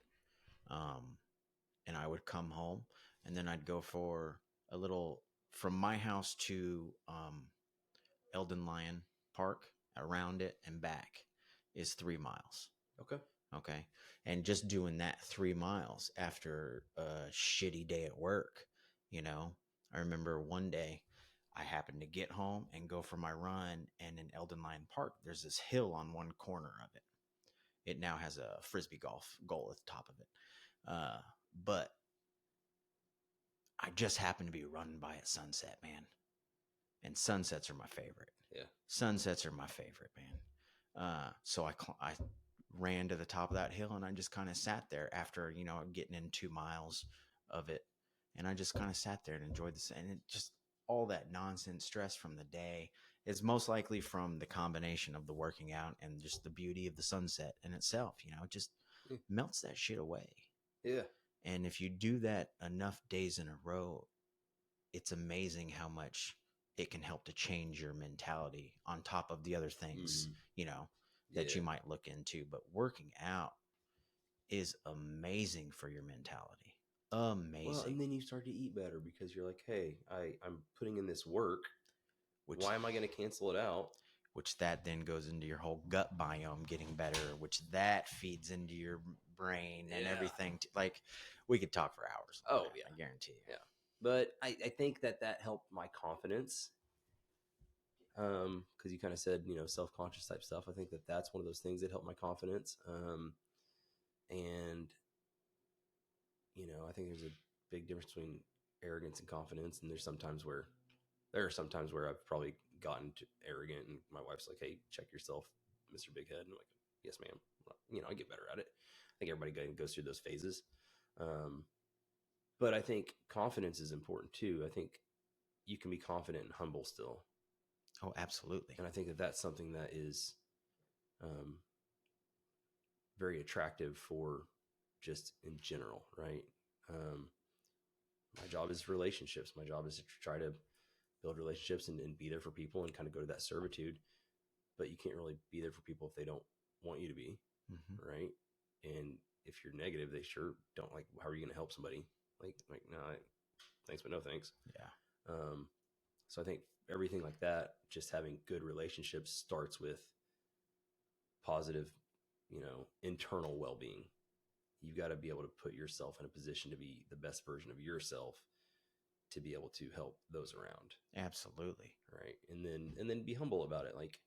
And I would come home and then I'd go for a little from my house to Eldon Lyon Park, around it and back is 3 miles. Okay. And just doing that 3 miles after a shitty day at work, you know, I remember one day I happened to get home and go for my run, and in Eldon Lyon Park, there's this hill on one corner of it. It now has a frisbee golf goal at the top of it. But I just happened to be running by at sunset, man. And sunsets are my favorite. Yeah. Sunsets are my favorite, man. So I ran to the top of that hill and I just kind of sat there after, you know, getting in 2 miles of it. And I just kind of sat there and enjoyed this. And it just, all that nonsense stress from the day is most likely from the combination of the working out and just the beauty of the sunset in itself. You know, it just melts that shit away. Yeah. And if you do that enough days in a row, it's amazing how much it can help to change your mentality on top of the other things, you know, that you might look into. But working out is amazing for your mentality. Amazing. Well, and then you start to eat better because you're like, hey, I'm putting in this work. Why am I going to cancel it out? Which that then goes into your whole gut biome getting better, which that feeds into your brain and everything. Like, we could talk for hours. Oh, yeah. I guarantee you. Yeah. But I think that helped my confidence. Because you kind of said, self-conscious type stuff. I think that that's one of those things that helped my confidence. And I think there's a big difference between arrogance and confidence. And there are some times where I've probably gotten arrogant, and my wife's like, "Hey, check yourself, Mr. Big Head." And I'm like, "Yes, ma'am." I get better at it. I think everybody goes through those phases. But I think confidence is important too. I think you can be confident and humble still. Oh, absolutely. And I think that that's something that is very attractive for just in general, right? My job is relationships. My job is to try to build relationships and be there for people and kind of go to that servitude. But you can't really be there for people if they don't want you to be, right? And if you're negative, they sure don't. Like, how are you going to help somebody? Like no, thanks, but no thanks. Yeah. So I think everything like that, just having good relationships, starts with positive, internal well-being. You've got to be able to put yourself in a position to be the best version of yourself, to be able to help those around. Absolutely. Right. And then be humble about it. Like,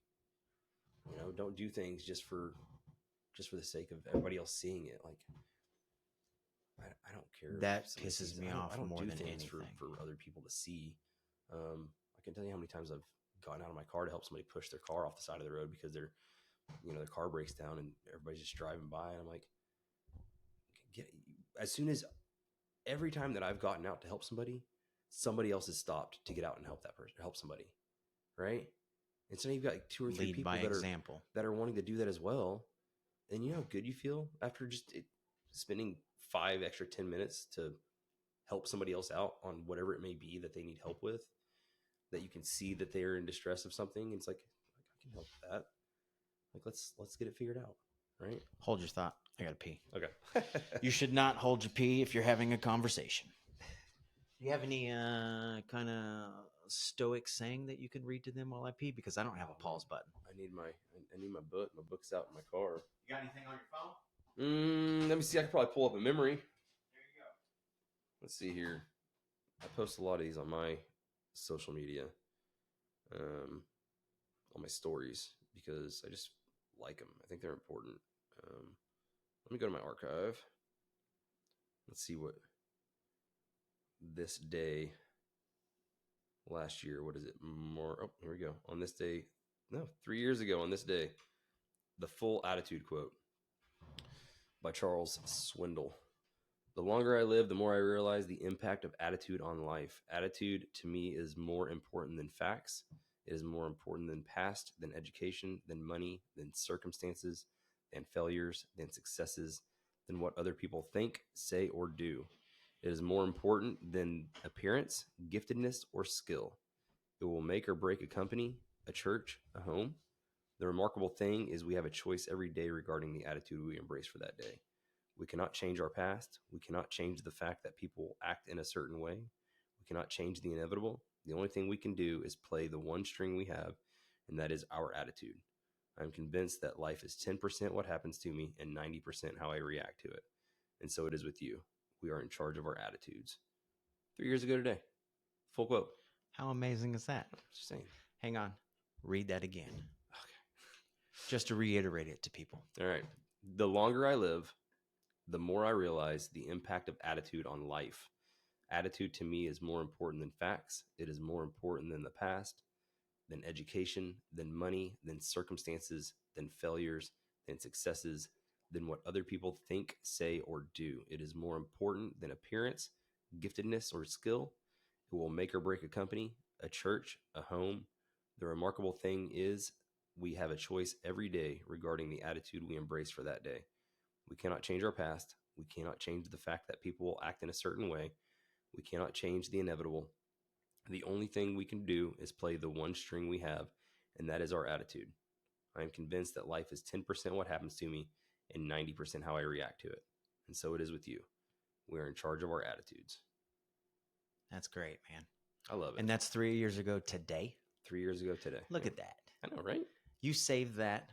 don't do things just for the sake of everybody else seeing it. Like, I don't care. That pisses me off more than anything. For other people to see. I can tell you how many times I've gotten out of my car to help somebody push their car off the side of the road because their car breaks down and everybody's just driving by, and I'm like, every time that I've gotten out to help somebody else has stopped to get out and help that person, help somebody, right? And so you've got like 2 or 3 people that are wanting to do that as well. And you know how good you feel after just spending 5 extra 10 minutes to help somebody else out on whatever it may be that they need help with, that you can see that they're in distress of something. And it's like, I can help with that. Like, let's get it figured out. Right. Hold your thought. I gotta pee. Okay. You should not hold your pee if you're having a conversation. Do you have any kind of stoic saying that you can read to them while I pee? Because I don't have a pause button. I need my book. My book's out in my car. You got anything on your phone? Let me see. I can probably pull up a memory. There you go. Let's see here. I post a lot of these on my social media, on my stories, because I just like them. I think they're important. Let me go to my archive. Let's see what this day last year. What is it? Here we go. On this day, 3 years ago on this day, the Full Attitude quote by Charles Swindoll. The longer I live, the more I realize the impact of attitude on life. Attitude to me is more important than facts. It is more important than past, than education, than money, than circumstances, than failures, than successes, than what other people think, say, or do. It is more important than appearance, giftedness, or skill. It will make or break a company, a church, a home. The remarkable thing is we have a choice every day regarding the attitude we embrace for that day. We cannot change our past. We cannot change the fact that people act in a certain way. We cannot change the inevitable. The only thing we can do is play the one string we have, and that is our attitude. I'm convinced that life is 10% what happens to me and 90% how I react to it. And so it is with you. We are in charge of our attitudes. 3 years ago today. Full quote. How amazing is that? Just saying. Hang on. Read that again. Okay. Just to reiterate it to people. All right. The longer I live, the more I realize the impact of attitude on life. Attitude to me is more important than facts. It is more important than the past, than education, than money, than circumstances, than failures, than successes, than what other people think, say, or do. It is more important than appearance, giftedness, or skill. It will make or break a company, a church, a home. The remarkable thing is we have a choice every day regarding the attitude we embrace for that day. We cannot change our past. We cannot change the fact that people will act in a certain way. We cannot change the inevitable. The only thing we can do is play the one string we have, and that is our attitude. I am convinced that life is 10% what happens to me and 90% how I react to it. And so it is with you. We are in charge of our attitudes. That's great, man. I love it. And that's 3 years ago today? 3 years ago today. Look at that. I know, right? You saved that.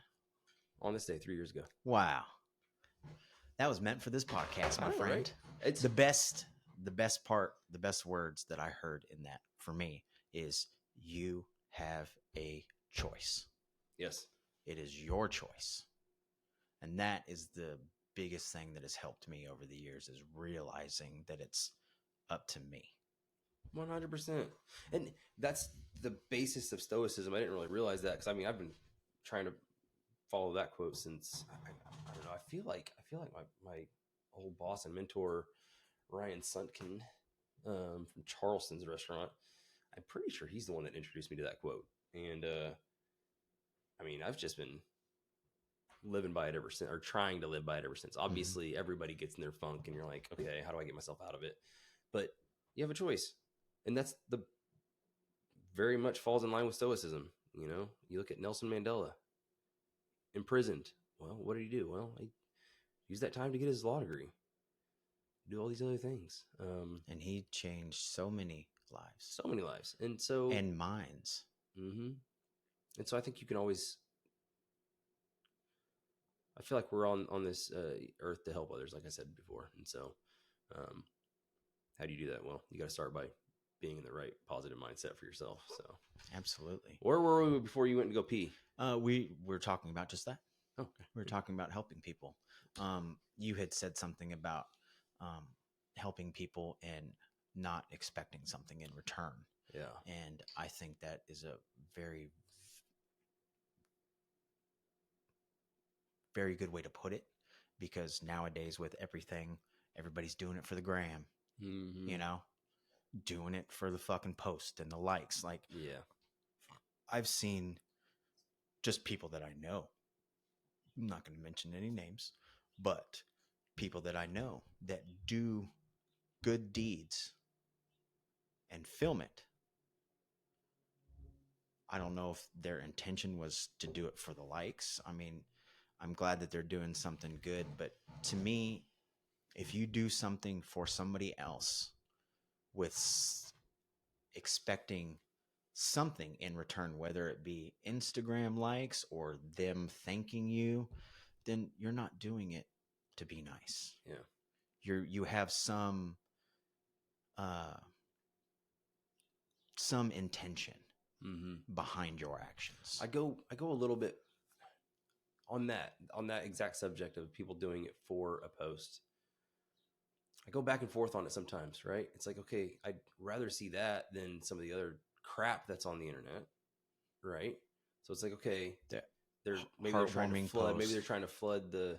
On this day 3 years ago. Wow. That was meant for this podcast, my friend. Right? It's the best the best words that I heard in that for me is you have a choice. Yes. It is your choice. And that is the biggest thing that has helped me over the years is realizing that it's up to me. 100%. And that's the basis of stoicism. I didn't really realize that because I mean I've been trying to follow that quote since I don't know. I feel like my old boss and mentor Ryan Suntkin from Charleston's restaurant. I'm pretty sure he's the one that introduced me to that quote. And I mean I've just been living by it ever since, or trying to live by it ever since. Obviously, everybody gets in their funk, and you're like, okay, how do I get myself out of it? But you have a choice, and that's the very much falls in line with stoicism. You know, you look at Nelson Mandela, imprisoned. Well, what did he do? Well, he used that time to get his law degree, do all these other things, And he changed so many lives, so many lives, and so and minds. And so I think you can always. I feel like we're on this earth to help others, like I said before, and so how do you do that? Well, you got to start by being in the right positive mindset for yourself. So Absolutely. where were we before you went to go pee? We were talking about just that. Oh, okay. We were talking about helping people. You had said something about helping people and not expecting something in return. Yeah. And I think that is a very, very good way to put it, because nowadays with everything, everybody's doing it for the gram, you know, doing it for the fucking post and the likes. Like, yeah, I've seen just people that I know. I'm not going to mention any names, but people that I know that do good deeds and film it. I don't know if their intention was to do it for the likes. I mean, I'm glad that they're doing something good, but to me, if you do something for somebody else with expecting something in return, whether it be Instagram likes or them thanking you, then you're not doing it to be nice. Yeah. You have some intention behind your actions. I go a little bit on that exact subject of people doing it for a post. I go back and forth on it sometimes, right? It's like, okay, I'd rather see that than some of the other crap that's on the internet, right? So it's like, okay, they're trying to flood. Maybe they're trying to flood the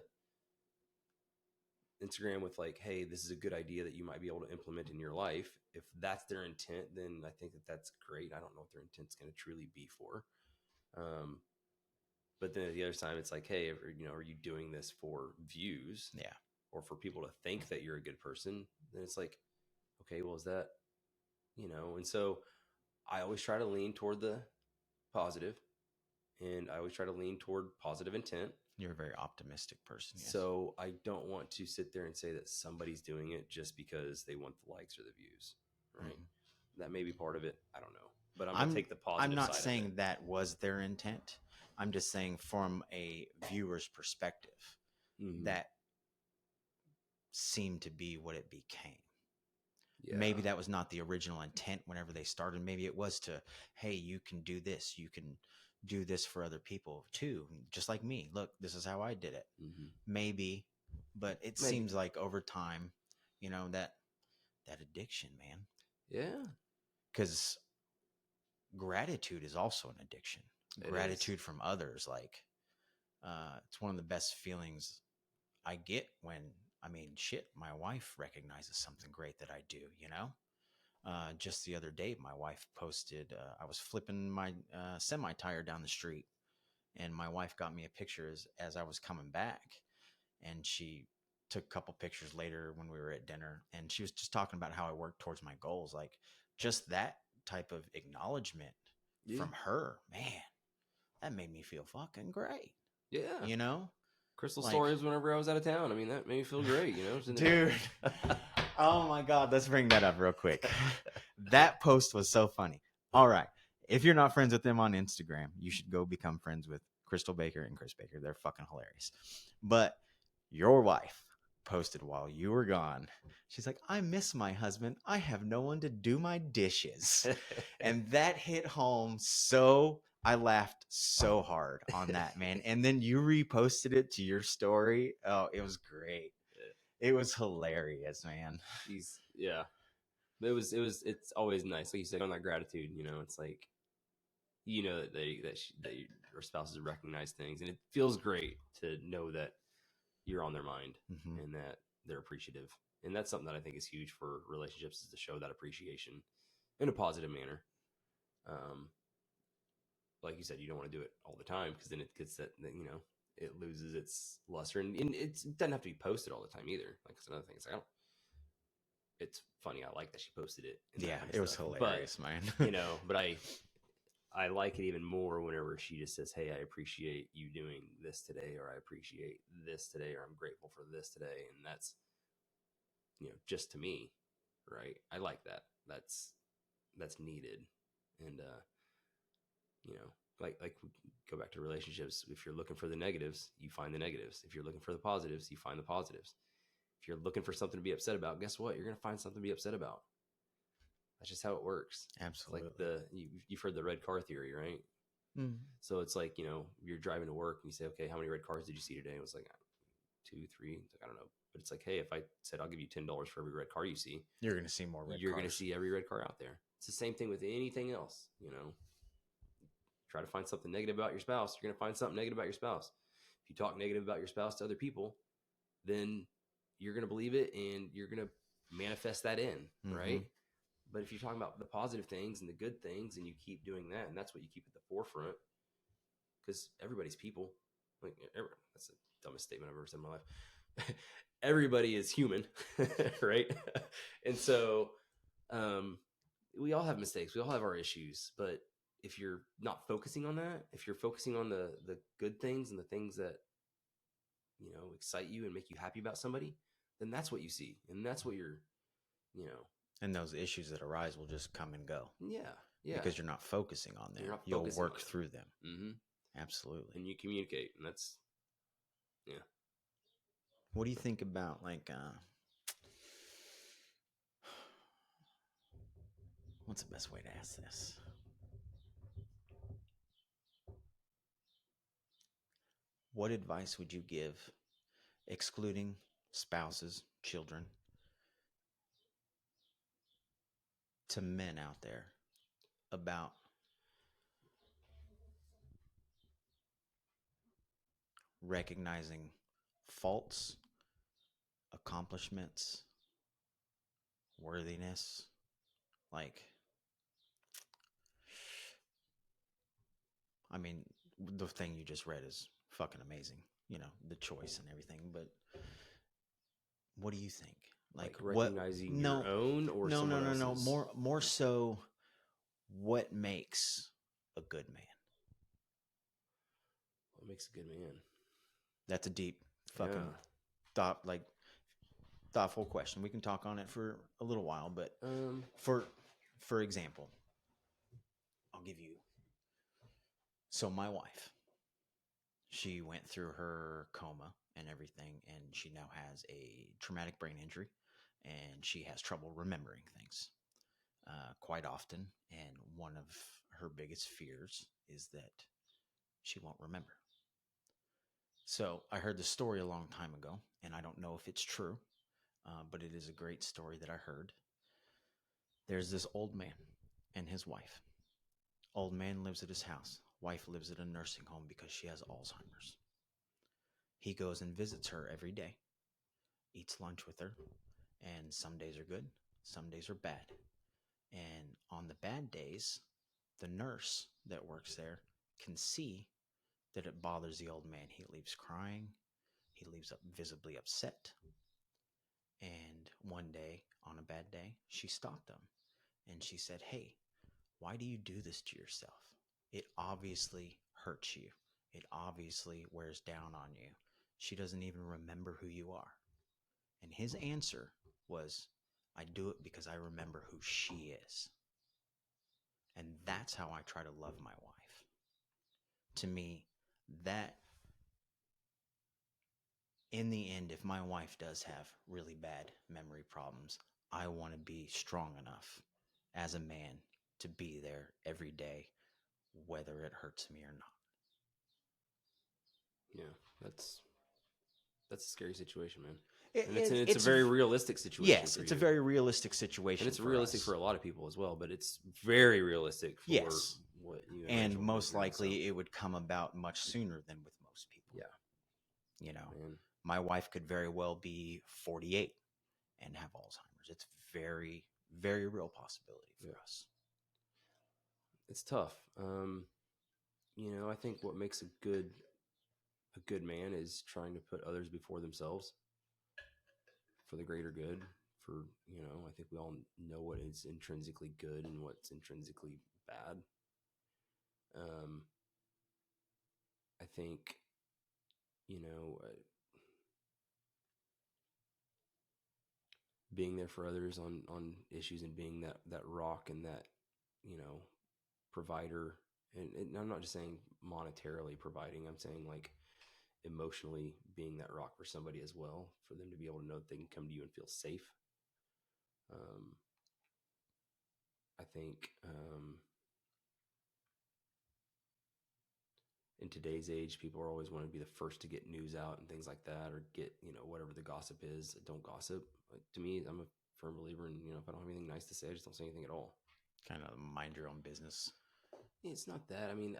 Instagram with like, hey, this is a good idea that you might be able to implement in your life. If that's their intent, then I think that that's great. I don't know what their intent's going to truly be for. But then at the other time, it's like, hey, are you doing this for views? Yeah. Or for people to think that you're a good person? Then it's like, okay, well, is that, and so I always try to lean toward the positive, and I always try to lean toward positive intent. You're a very optimistic person. Yes. So I don't want to sit there and say that somebody's doing it just because they want the likes or the views, right? Mm-hmm. That may be part of it. I don't know, but I'm gonna take the positive. I'm not side saying of it. that was their intent. I'm just saying from a viewer's perspective, that seemed to be what it became. Yeah. Maybe that was not the original intent whenever they started. Maybe it was to, hey, you can do this. You can do this for other people too. Just like me. Look, this is how I did it. Maybe, but it seems like over time, that addiction, man. Yeah. Because gratitude is also an addiction. Gratitude from others. Like, it's one of the best feelings I get when, my wife recognizes something great that I do, just the other day, my wife posted, I was flipping my semi-tire down the street, and my wife got me a picture as I was coming back, and she took a couple pictures later when we were at dinner, and she was just talking about how I worked towards my goals. Like, just that type of acknowledgement from her, man, that made me feel fucking great. Yeah. Crystal stories whenever I was out of town. I mean, that made me feel great, Dude. Oh my God. Let's bring that up real quick. That post was so funny. All right. If you're not friends with them on Instagram, you should go become friends with Crystal Baker and Kris Baker. They're fucking hilarious. But your wife posted while you were gone. She's like, I miss my husband. I have no one to do my dishes. And that hit home so I laughed so hard on that, man. And then you reposted it to your story. Oh, it was great. It was hilarious, man. Yeah. It's always nice. Like you said, on that gratitude, it's like, that your spouses recognize things, and it feels great to know that you're on their mind Mm-hmm. and that they're appreciative. And that's something that I think is huge for relationships, is to show that appreciation in a positive manner. Like you said, you don't want to do it all the time, because then it gets that, it loses its luster, and it doesn't have to be posted all the time either. Like, it's another thing. It's like, it's funny. I like that she posted it. Yeah, it was hilarious, man. But I like it even more whenever she just says, hey, I appreciate you doing this today, or I appreciate this today, or I'm grateful for this today. And that's, just to me, right? I like that. That's needed. And, like we go back to relationships. If you're looking for the negatives, you find the negatives. If you're looking for the positives, you find the positives. If you're looking for something to be upset about, guess what? You're going to find something to be upset about. That's just how it works. Absolutely. It's like you've heard the red car theory, right? Mm. So it's like, you're driving to work and you say, okay, how many red cars did you see today? It was like 2, 3. It's like, I don't know. But it's like, hey, if I said I'll give you $10 for every red car you see, you're going to see more red you're cars. going to see every red car out there. It's the same thing with anything else. Try to find something negative about your spouse, you're going to find something negative about your spouse. If you talk negative about your spouse to other people, then you're going to believe it and you're going to manifest that in, right? But if you're talking about the positive things and the good things, and you keep doing that, and that's what you keep at the forefront, because everybody's people. Like, that's the dumbest statement I've ever said in my life. Everybody is human, right? And so we all have mistakes. We all have our issues. But if you're not focusing on that, if you're focusing on the good things and the things that, excite you and make you happy about somebody, then that's what you see. And that's what you're, and those issues that arise will just come and go. Yeah. Because you're not focusing on them. You'll work through them. Mm-hmm. Absolutely. And you communicate, and that's, yeah. What do you think about, like, what's the best way to ask this? What advice would you give, excluding spouses, children, to men out there about recognizing faults, accomplishments, worthiness? Like, I mean, the thing you just read is fucking amazing, the choice and everything, but what do you think? Like recognizing your own, or someone else's? More so, what makes a good man? What makes a good man? That's a deep fucking thoughtful question. We can talk on it for a little while, but for example, I'll give you. So my wife, she went through her coma and everything, and she now has a traumatic brain injury, and she has trouble remembering things quite often. And one of her biggest fears is that she won't remember. So I heard the story a long time ago, and I don't know if it's true, but it is a great story that I heard. There's this old man and his wife. Old man lives at his house. Wife lives at a nursing home because she has Alzheimer's. He goes and visits her every day, eats lunch with her, and some days are good, some days are bad. And on the bad days, the nurse that works there can see that it bothers the old man. He leaves crying. He leaves up visibly upset. And one day, on a bad day, she stopped him and she said, "Hey, why do you do this to yourself? It obviously hurts you. It obviously wears down on you. She doesn't even remember who you are." And his answer was, "I do it because I remember who she is." And that's how I try to love my wife. To me, that in the end, if my wife does have really bad memory problems, I want to be strong enough as a man to be there every day, whether it hurts me or not. Yeah, that's a scary situation, man. It, And it's it, it's a it's very realistic situation. yes, for it's you. a very realistic situation, and it's for realistic us. for a lot of people as well. But it's very realistic for Yes, what you and originally most went through, likely so. it would come about much sooner than with most people. Yeah, You know, man. my wife could very well be 48 and have Alzheimer's. It's very, very real possibility for Yeah. us. It's tough. I think what makes a good man is trying to put others before themselves for the greater good. I think we all know what is intrinsically good and what's intrinsically bad. I think, you know, uh, being there for others on issues and being that rock and that, provider. And I'm not just saying monetarily providing, I'm saying like emotionally being that rock for somebody as well, for them to be able to know that they can come to you and feel safe. I think in today's age, people are always want to be the first to get news out and things like that, or get, whatever the gossip is. Don't gossip. Like, to me, I'm a firm believer in, if I don't have anything nice to say, I just don't say anything at all. Kind of mind your own business. It's not that. I mean,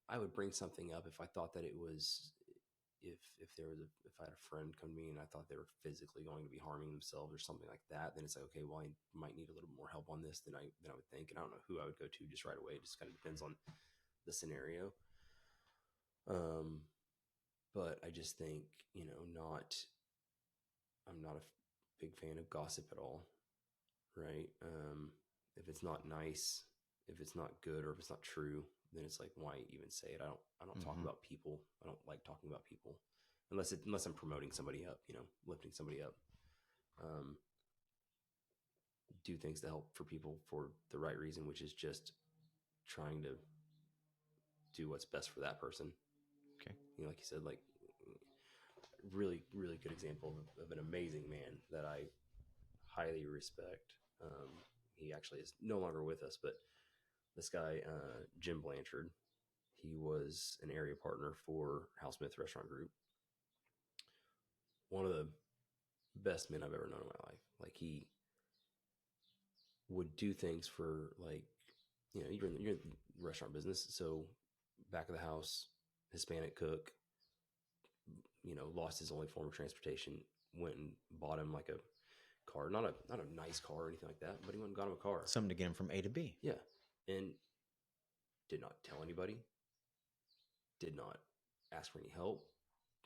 I would bring something up if I thought that it was, if I had a friend come to me and I thought they were physically going to be harming themselves or something like that, then it's like, okay, well, I might need a little bit more help on this than I would think. And I don't know who I would go to just right away. It just kind of depends on the scenario. But I just think, I'm not a big fan of gossip at all. Right. If it's not nice, if it's not good, or if it's not true, then it's like, why even say it? I don't talk about people. I don't like talking about people unless I'm promoting somebody up, lifting somebody up. Do things to help for people for the right reason, which is just trying to do what's best for that person. Okay. Like you said, like really, really good example of an amazing man that I highly respect. He actually is no longer with us, but this guy, Jim Blanchard, he was an area partner for Hal Smith Restaurant Group. One of the best men I've ever known in my life. Like, he would do things for, like, you're in the restaurant business, so back of the house, Hispanic cook, lost his only form of transportation, went and bought him like a car, not a nice car or anything like that, but he went and got him a car. Something to get him from A to B. Yeah. And did not tell anybody, did not ask for any help.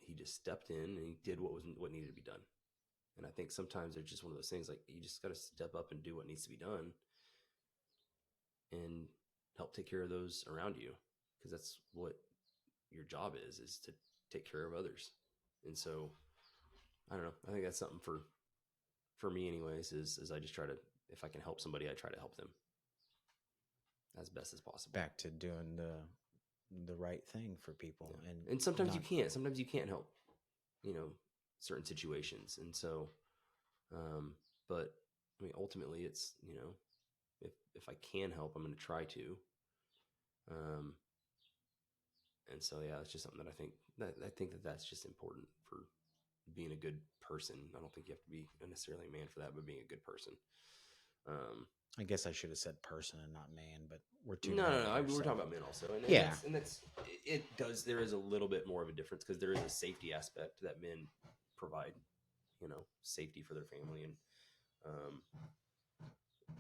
He just stepped in and he did what needed to be done. And I think sometimes there's just one of those things, like, you just got to step up and do what needs to be done and help take care of those around you, because that's what your job is to take care of others. And so, I don't know. I think that's something for me anyways, is I just try to, if I can help somebody, I try to help them as best as possible. Back to doing the right thing for people. Yeah. And sometimes you can't help, certain situations. And so, but I mean, ultimately it's, if I can help, I'm going to try to. And so, yeah, it's just something that I think that's just important for being a good person. I don't think you have to be necessarily a man for that, but being a good person. I guess I should have said person and not man, but we're too. No. We're talking about men also. And yeah. There is a little bit more of a difference, because there is a safety aspect that men provide, safety for their family, and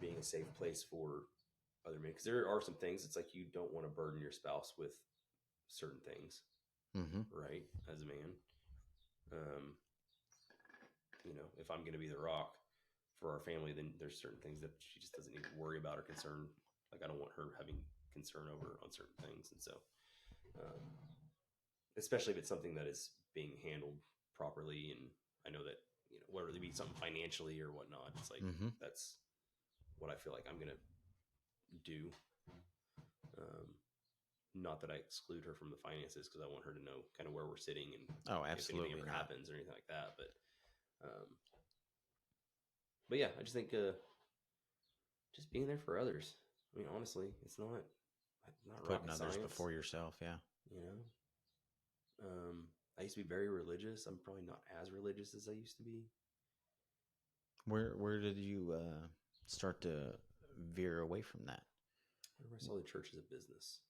being a safe place for other men. Because there are some things, it's like, you don't want to burden your spouse with certain things, right? As a man, if I'm going to be the rock for our family, then there's certain things that she just doesn't need to worry about or concern. Like, I don't want her having concern over on certain things. And so, especially if it's something that is being handled properly, and I know that, whether it be something financially or whatnot, it's like, that's what I feel like I'm going to do. not that I exclude her from the finances, because I want her to know kind of where we're sitting and Oh, if anything absolutely ever not. happens or anything like that. But yeah, I just think just being there for others. I mean, honestly, it's not Putting rocket others science. before yourself. Yeah. You know, I used to be very religious. I'm probably not as religious as I used to be. Where did you start to veer away from that? Whenever I saw the church as a business,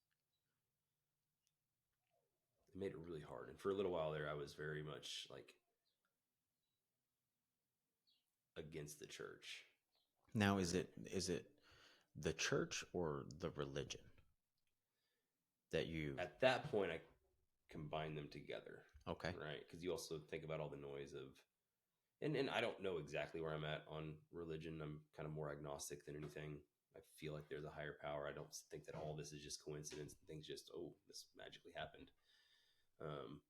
it made it really hard. And for a little while there, I was very much like against the church. Now, is it the church or the religion that you? At that point, I combined them together, Okay. right? Because you also think about all the noise of, and I don't know exactly where I'm at on religion. I'm kind of more agnostic than anything. I feel like there's a higher power. I don't think that all this is just coincidence and things just, oh, this magically happened. Um,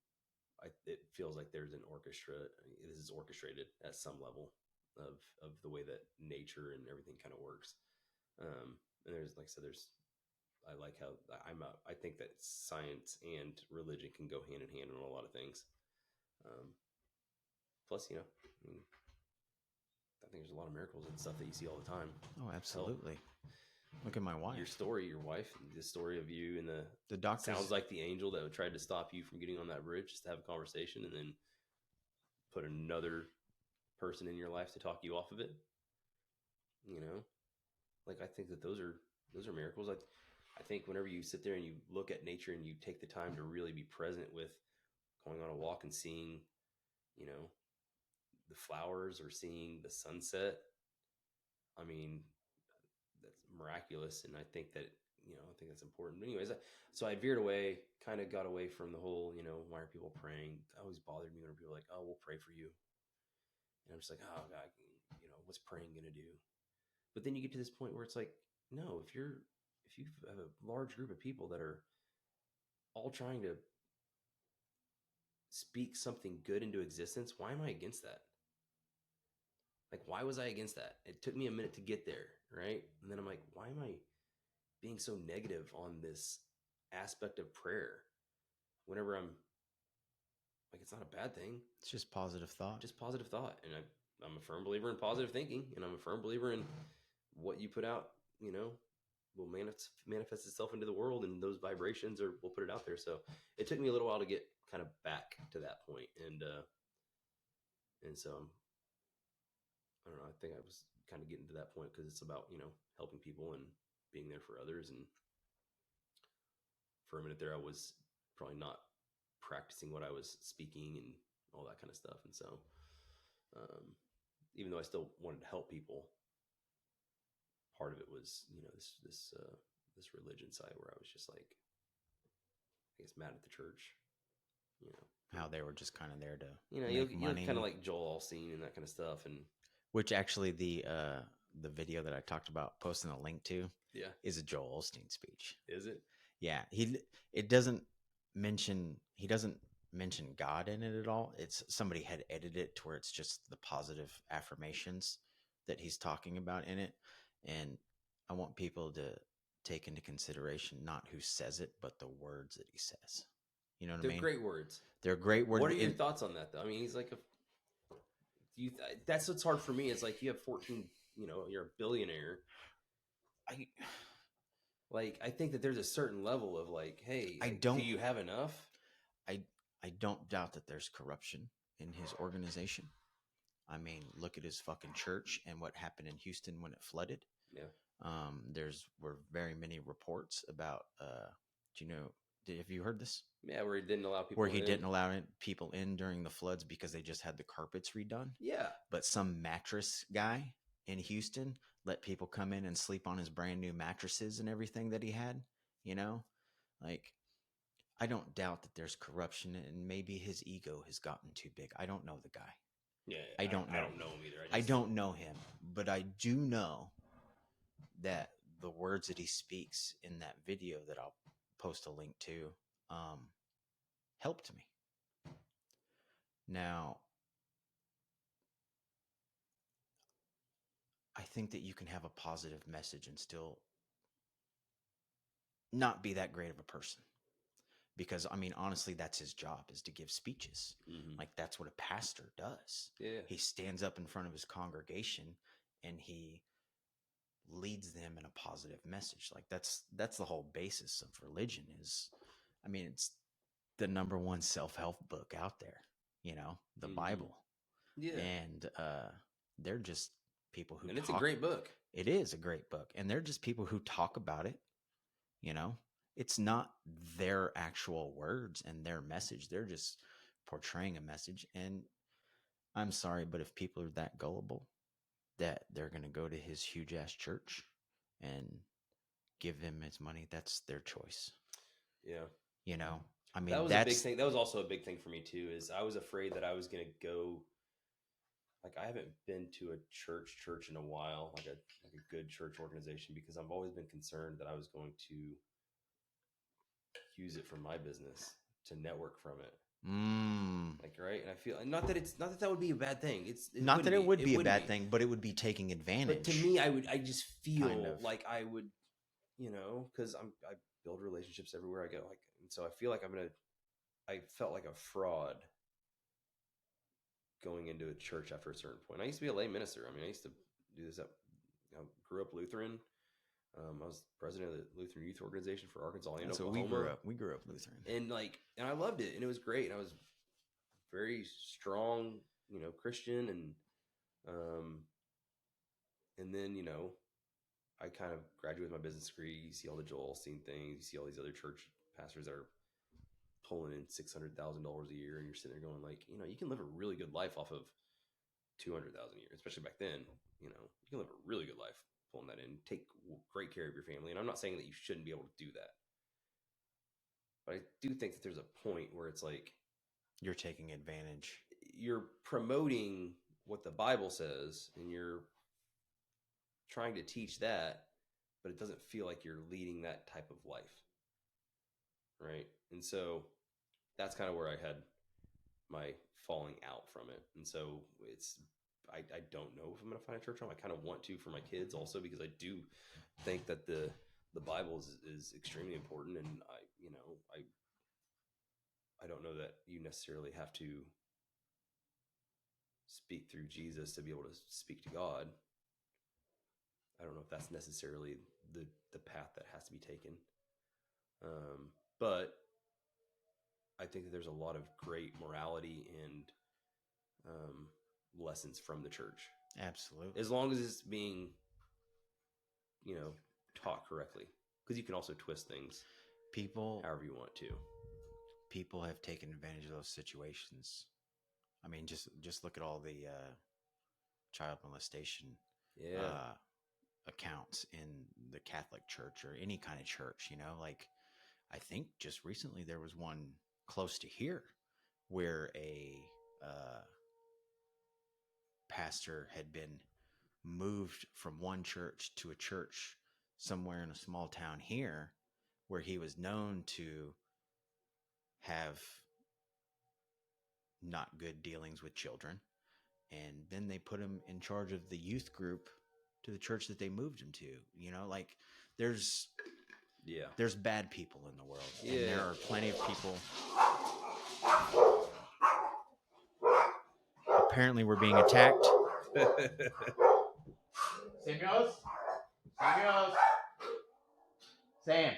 it feels like there's an orchestra. This is orchestrated at some level of the way that nature and everything kind of works. And there's, like I said, I like how I think that science and religion can go hand in hand on a lot of things. Plus, I mean, I think there's a lot of miracles and stuff that you see all the time. Oh, absolutely. Look at my wife. Your wife, the story of you and the doctor sounds like the angel that tried to stop you from getting on that bridge just to have a conversation, and then put another person in your life to talk you off of it. Like, I think that those are miracles. I think whenever you sit there and you look at nature and you take the time to really be present with going on a walk and seeing, the flowers or seeing the sunset, I mean, that's miraculous. And I think that, I think that's important. But anyways, so I veered away, kind of got away from the whole, why are people praying? It always bothered me when people were like, oh, we'll pray for you. And I'm just like, oh God, what's praying going to do? But then you get to this point where it's like, no, if you have a large group of people that are all trying to speak something good into existence, why am I against that? Like, why was I against that? It took me a minute to get there, right? And then I'm like, why am I being so negative on this aspect of prayer? Whenever I'm like, it's not a bad thing. It's just positive thought. Just positive thought. And I'm a firm believer in positive thinking, and I'm a firm believer in what you put out, will manifest itself into the world, and those vibrations will put it out there. So it took me a little while to get kind of back to that point. And so I don't know. I think I was kind of getting to that point because it's about, helping people and being there for others. And for a minute there, I was probably not practicing what I was speaking and all that kind of stuff. And so, even though I still wanted to help people, part of it was, this religion side where I was just like, I guess, mad at the church, how they were just kind of there to make money. You're kind of like Joel Osteen and that kind of stuff. And which actually the video that I talked about posting a link to, is a Joel Osteen speech. Is it? Yeah, he doesn't mention God in it at all. It's somebody had edited it to where it's just the positive affirmations that he's talking about in it. And I want people to take into consideration not who says it, but the words that he says. You know what I mean? They're great words. They're great words. What are your thoughts on that, though? I mean, he's like that's what's hard for me. It's like you have 14, you're a billionaire. I think that there's a certain level of like, hey, do you have enough? I don't doubt that there's corruption in his organization. I mean, look at his fucking church and what happened in Houston when it flooded. Yeah. Were very many reports about, have you heard this? Yeah, where he didn't allow people didn't allow people in during the floods because they just had the carpets redone. Yeah. But some mattress guy in Houston let people come in and sleep on his brand new mattresses and everything that he had, like, I don't doubt that there's corruption, and maybe his ego has gotten too big. I don't know the guy. Yeah. I don't know. I don't know him either. I don't know him, but I do know that the words that he speaks in that video that I'll post a link to, helped me. Now, I think that you can have a positive message and still not be that great of a person. Because I mean, honestly, that's his job, is to give speeches. Mm-hmm. Like, that's what a pastor does. Yeah. He stands up in front of his congregation and he leads them in a positive message. Like, that's the whole basis of religion. Is, I mean, it's the number one self-help book out there, the Mm-hmm. Bible. Yeah. And they're just people who and talk. It's a great book. It is a great book, and they're just people who talk about it. It's not their actual words and their message. They're just portraying a message. And I'm sorry, but if people are that gullible that they're going to go to his huge ass church and give him his money, that's their choice. Yeah. I mean, that was a big thing. That was also a big thing for me too, is I was afraid that I was going to go, like, I haven't been to a church in a while, like a good church organization, because I've always been concerned that I was going to use it for my business, to network from it. Like, right. And I feel not that that would be a bad thing. Not that it would be a bad thing, but it would be taking advantage. But to me, I just feel like I would, because I build relationships everywhere I go. Like, and so I feel like I felt like a fraud going into a church after a certain point. I used to be a lay minister. I mean, I used to do this grew up Lutheran. I was president of the Lutheran Youth Organization for Arkansas and Oklahoma. We grew up Lutheran, and I loved it, and it was great. And I was very strong, Christian, and then I kind of graduated with my business degree. You see all the Joel Osteen things. You see all these other church pastors that are pulling in $600,000 a year, and you're sitting there going, like, you can live a really good life off of $200,000 a year, especially back then. You can live a really good life pulling that in, take great care of your family. And I'm not saying that you shouldn't be able to do that, but I do think that there's a point where it's like you're taking advantage. You're promoting what the Bible says, and you're trying to teach that, but it doesn't feel like you're leading that type of life, right? And so that's kind of where I had my falling out from it. And so I don't know if I'm going to find a church home. I kind of want to for my kids also, because I do think that the Bible is extremely important. And I don't know that you necessarily have to speak through Jesus to be able to speak to God. I don't know if that's necessarily the path that has to be taken. But I think that there's a lot of great morality and lessons from the church. Absolutely. As long as it's being, taught correctly. Because you can also twist things however you want to. People have taken advantage of those situations. I mean, just look at all the child molestation accounts in the Catholic Church or any kind of church, like, I think just recently there was one close to here where a pastor had been moved from one church to a church somewhere in a small town here, where he was known to have not good dealings with children. And then they put him in charge of the youth group to the church that they moved him to. Like, there's bad people in the world. Yeah. And there are plenty of people. Apparently we're being attacked. Sam.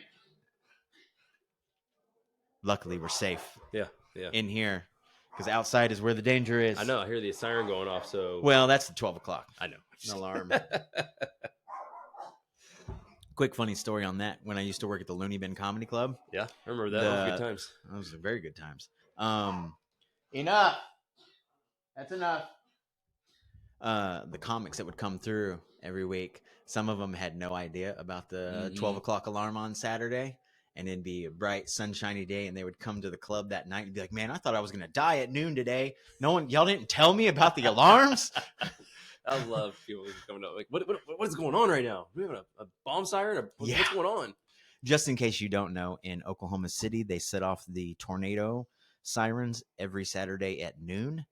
Luckily, we're safe. Yeah. In here, because outside is where the danger is. I know. I hear the siren going off. So, well, that's the 12 o'clock. I know. An alarm. Quick funny story on that. When I used to work at the Looney Bin Comedy Club. Yeah, I remember that. Those were good times. Those were very good times. Enough. That's enough. The comics that would come through every week, some of them had no idea about the 12 o'clock alarm on Saturday. And it'd be a bright, sunshiny day, and they would come to the club that night and be like, "Man, I thought I was going to die at noon today. Y'all didn't tell me about the alarms." I love people coming up like, what is going on right now? Do we have a bomb siren? What's going on? Just in case you don't know, in Oklahoma City, they set off the tornado sirens every Saturday at noon,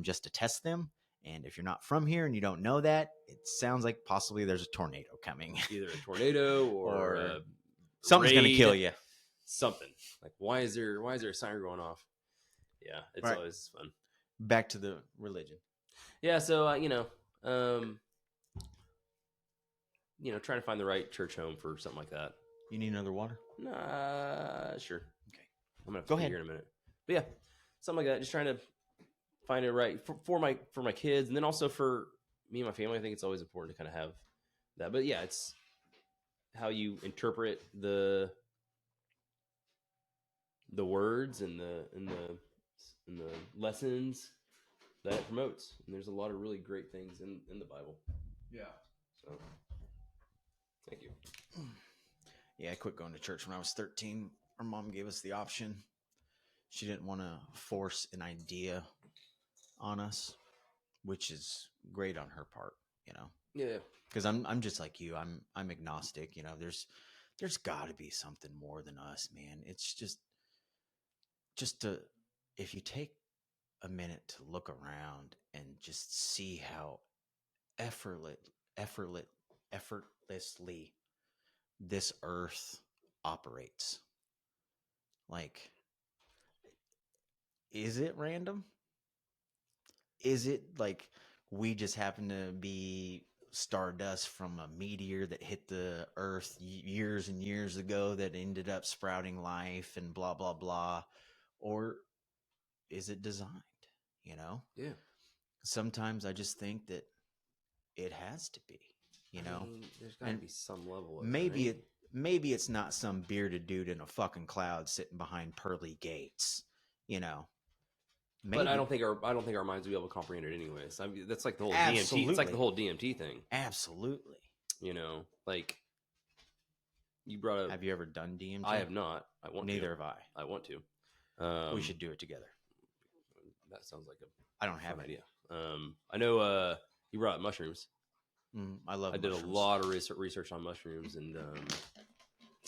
just to test them. And if you're not from here and you don't know that, it sounds like possibly there's a tornado coming. Either a tornado or Something's gonna raid, kill you. something. Like, why is there a siren going off? Yeah, it's Right. always fun. Back to the religion. Yeah, so trying to find the right church home for something like that. You need another water? Nah, sure. Okay. I'm gonna have to Go pee ahead. here in a minute. But yeah, something like that. Just trying to find it right for my kids, and then also for me and my family. I think it's always important to kind of have that. But yeah, it's how you interpret the words and the lessons that it promotes. And there's a lot of really great things in the Bible. Yeah. So thank you. Yeah, I quit going to church when I was 13. Our mom gave us the option. She didn't want to force an idea on us, which is great on her part, you know. Yeah. Because I'm just like you. I'm agnostic, you know. There's got to be something more than us, man. It's just to if you take a minute to look around and just see how effortlessly this earth operates. Like, is it random? Is it like we just happen to be stardust from a meteor that hit the earth years and years ago that ended up sprouting life and blah blah blah? Or is it designed, you know? Yeah. Sometimes I just think that it has to be, you know. I mean, there's got to be some level of maybe right? maybe it's not some bearded dude in a fucking cloud sitting behind pearly gates, you know. But I Maybe. don't think our minds will be able to comprehend it anyways. I mean, that's like the whole DMT. It's like Absolutely. the whole DMT thing. Absolutely. You know, like you brought up. Have you ever done DMT? I have not. I want to. Neither have I. I want to. We should do it together. That sounds like I don't have fun any. idea. I know you brought up mushrooms. I love I did mushrooms. a lot of research on mushrooms, and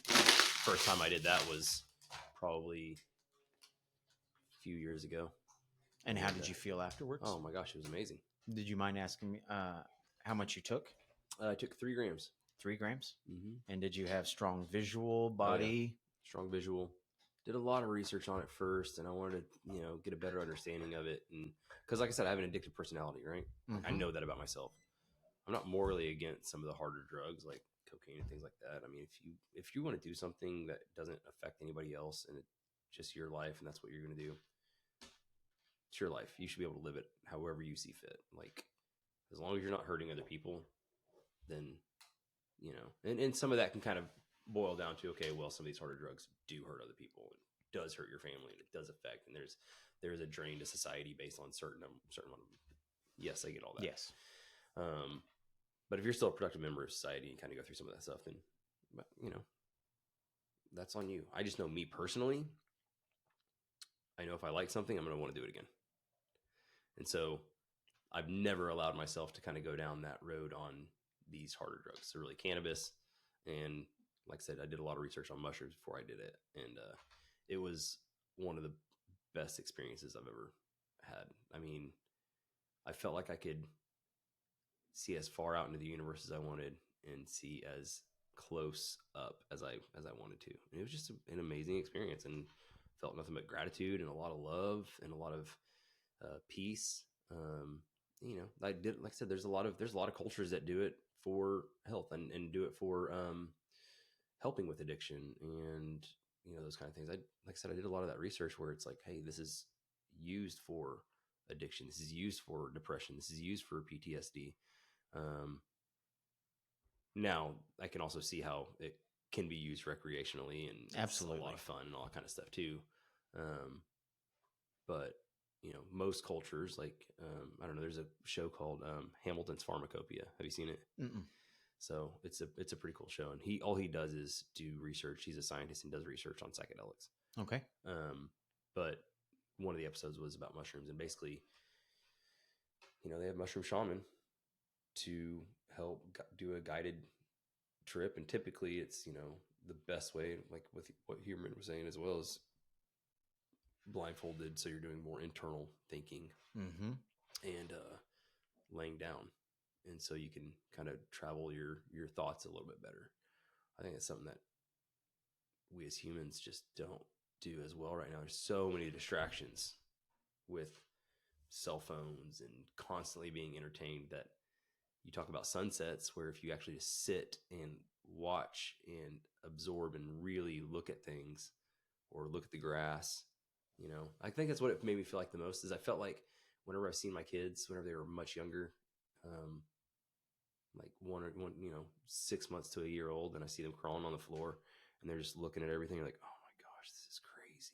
first time I did that was probably a few years ago. And how did you feel afterwards? Oh my gosh, it was amazing. Did you mind asking me how much you took? I took 3 grams. 3 grams? Mm-hmm. And did you have strong visual, body? Oh, yeah. Strong visual. Did a lot of research on it first, and I wanted to, get a better understanding of it. And because, like I said, I have an addictive personality, right? Mm-hmm. I know that about myself. I'm not morally against some of the harder drugs like cocaine and things like that. I mean, if you want to do something that doesn't affect anybody else and it's just your life and that's what you're going to do, it's your life. You should be able to live it however you see fit. Like, as long as you're not hurting other people, then, and some of that can kind of boil down to, okay, well, some of these harder drugs do hurt other people. It does hurt your family and it does affect, and there's a drain to society based on certain amount of, yes, I get all that. Yes. But if you're still a productive member of society and kind of go through some of that stuff, then, that's on you. I just know me personally. I know if I like something, I'm going to want to do it again. And so I've never allowed myself to kind of go down that road on these harder drugs. So really cannabis. And like I said, I did a lot of research on mushrooms before I did it. And it was one of the best experiences I've ever had. I mean, I felt like I could see as far out into the universe as I wanted and see as close up as I wanted to. And it was just an amazing experience, and felt nothing but gratitude and a lot of love and a lot of peace. Like I said, there's a lot of cultures that do it for health and do it for helping with addiction and those kind of things. Like I said, I did a lot of that research where it's like, hey, this is used for addiction. This is used for depression. This is used for PTSD. Now I can also see how it can be used recreationally, and absolutely a lot of fun and all that kind of stuff too. But most cultures, like I don't know, there's a show called Hamilton's Pharmacopoeia. Have you seen it? Mm-mm. So it's a pretty cool show, and all he does is do research. He's a scientist and does research on psychedelics. Okay. But one of the episodes was about mushrooms, and basically, they have mushroom shaman to help do a guided trip, and typically it's the best way, like with what Huberman was saying as well, is blindfolded, so you're doing more internal thinking and laying down, and so you can kind of travel your thoughts a little bit better. I think it's something that we as humans just don't do as well right now. There's so many distractions with cell phones and constantly being entertained that you talk about sunsets, where if you actually just sit and watch and absorb and really look at things or look at the grass, I think that's what it made me feel like the most. Is I felt like whenever I've seen my kids, whenever they were much younger, like one, 6 months to a year old, and I see them crawling on the floor and they're just looking at everything like, oh my gosh, this is crazy.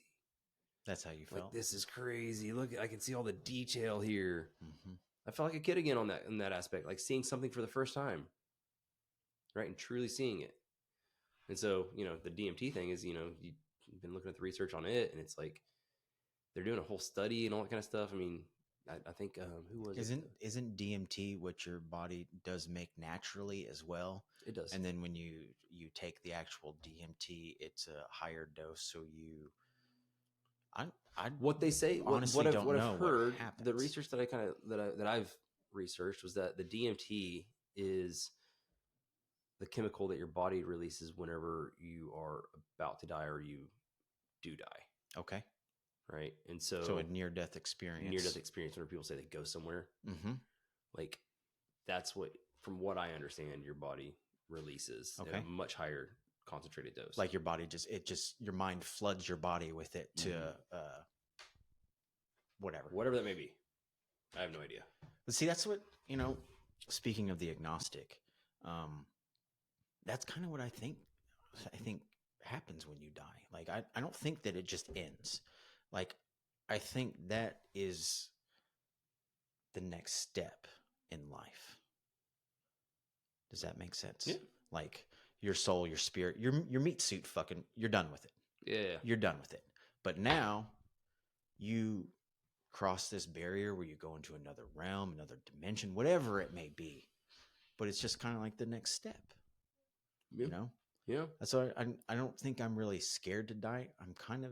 That's how you felt. Like, this is crazy. Look, I can see all the detail here. Mm-hmm. I felt like a kid again in that aspect, like seeing something for the first time, right, and truly seeing it. And so, the DMT thing is, you've been looking at the research on it, and it's like they're doing a whole study and all that kind of stuff. I mean, I think who was isn't DMT what your body does make naturally as well? It does. And then when you take the actual DMT, it's a higher dose, so you. I what they say, honestly what don't know I've heard, what happens. the research that I kind of that I've researched was that the DMT is the chemical that your body releases whenever you are about to die or you do die. Okay. Right. And so a near-death experience. Near-death experience, whenever people say they go somewhere, like that's what, from what I understand, your body releases at a much higher concentrated dose. Like your body your mind floods your body with it to whatever that may be. I have no idea. But see, that's what, speaking of the agnostic, that's kind of what I think happens when you die. Like, I don't think that it just ends. Like, I think that is the next step in life. Does that make sense? Yeah. Like, your soul, your spirit, your meat suit, you're done with it. Yeah. You're done with it. But now you cross this barrier where you go into another realm, another dimension, whatever it may be. But it's just kind of like the next step. Yeah. Yeah. That's why I don't think I'm really scared to die. I'm kind of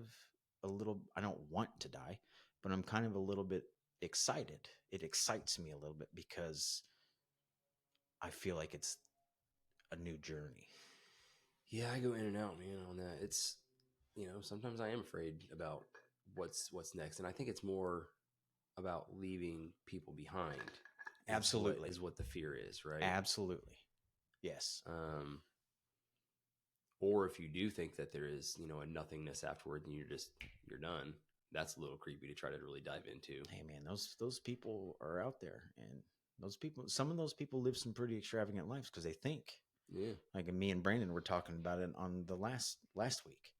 I don't want to die, but I'm kind of a little bit excited. It excites me a little bit because I feel like it's a new journey. Yeah, I go in and out, man, on that. It's, sometimes I am afraid about what's next. And I think it's more about leaving people behind. Absolutely. Is what the fear is, right? Absolutely. Yes. Or if you do think that there is, a nothingness afterward and you're done, that's a little creepy to try to really dive into. Hey man, those people are out there, and some of those people live some pretty extravagant lives because they think. Yeah. Like me and Brandon were talking about it on the last week.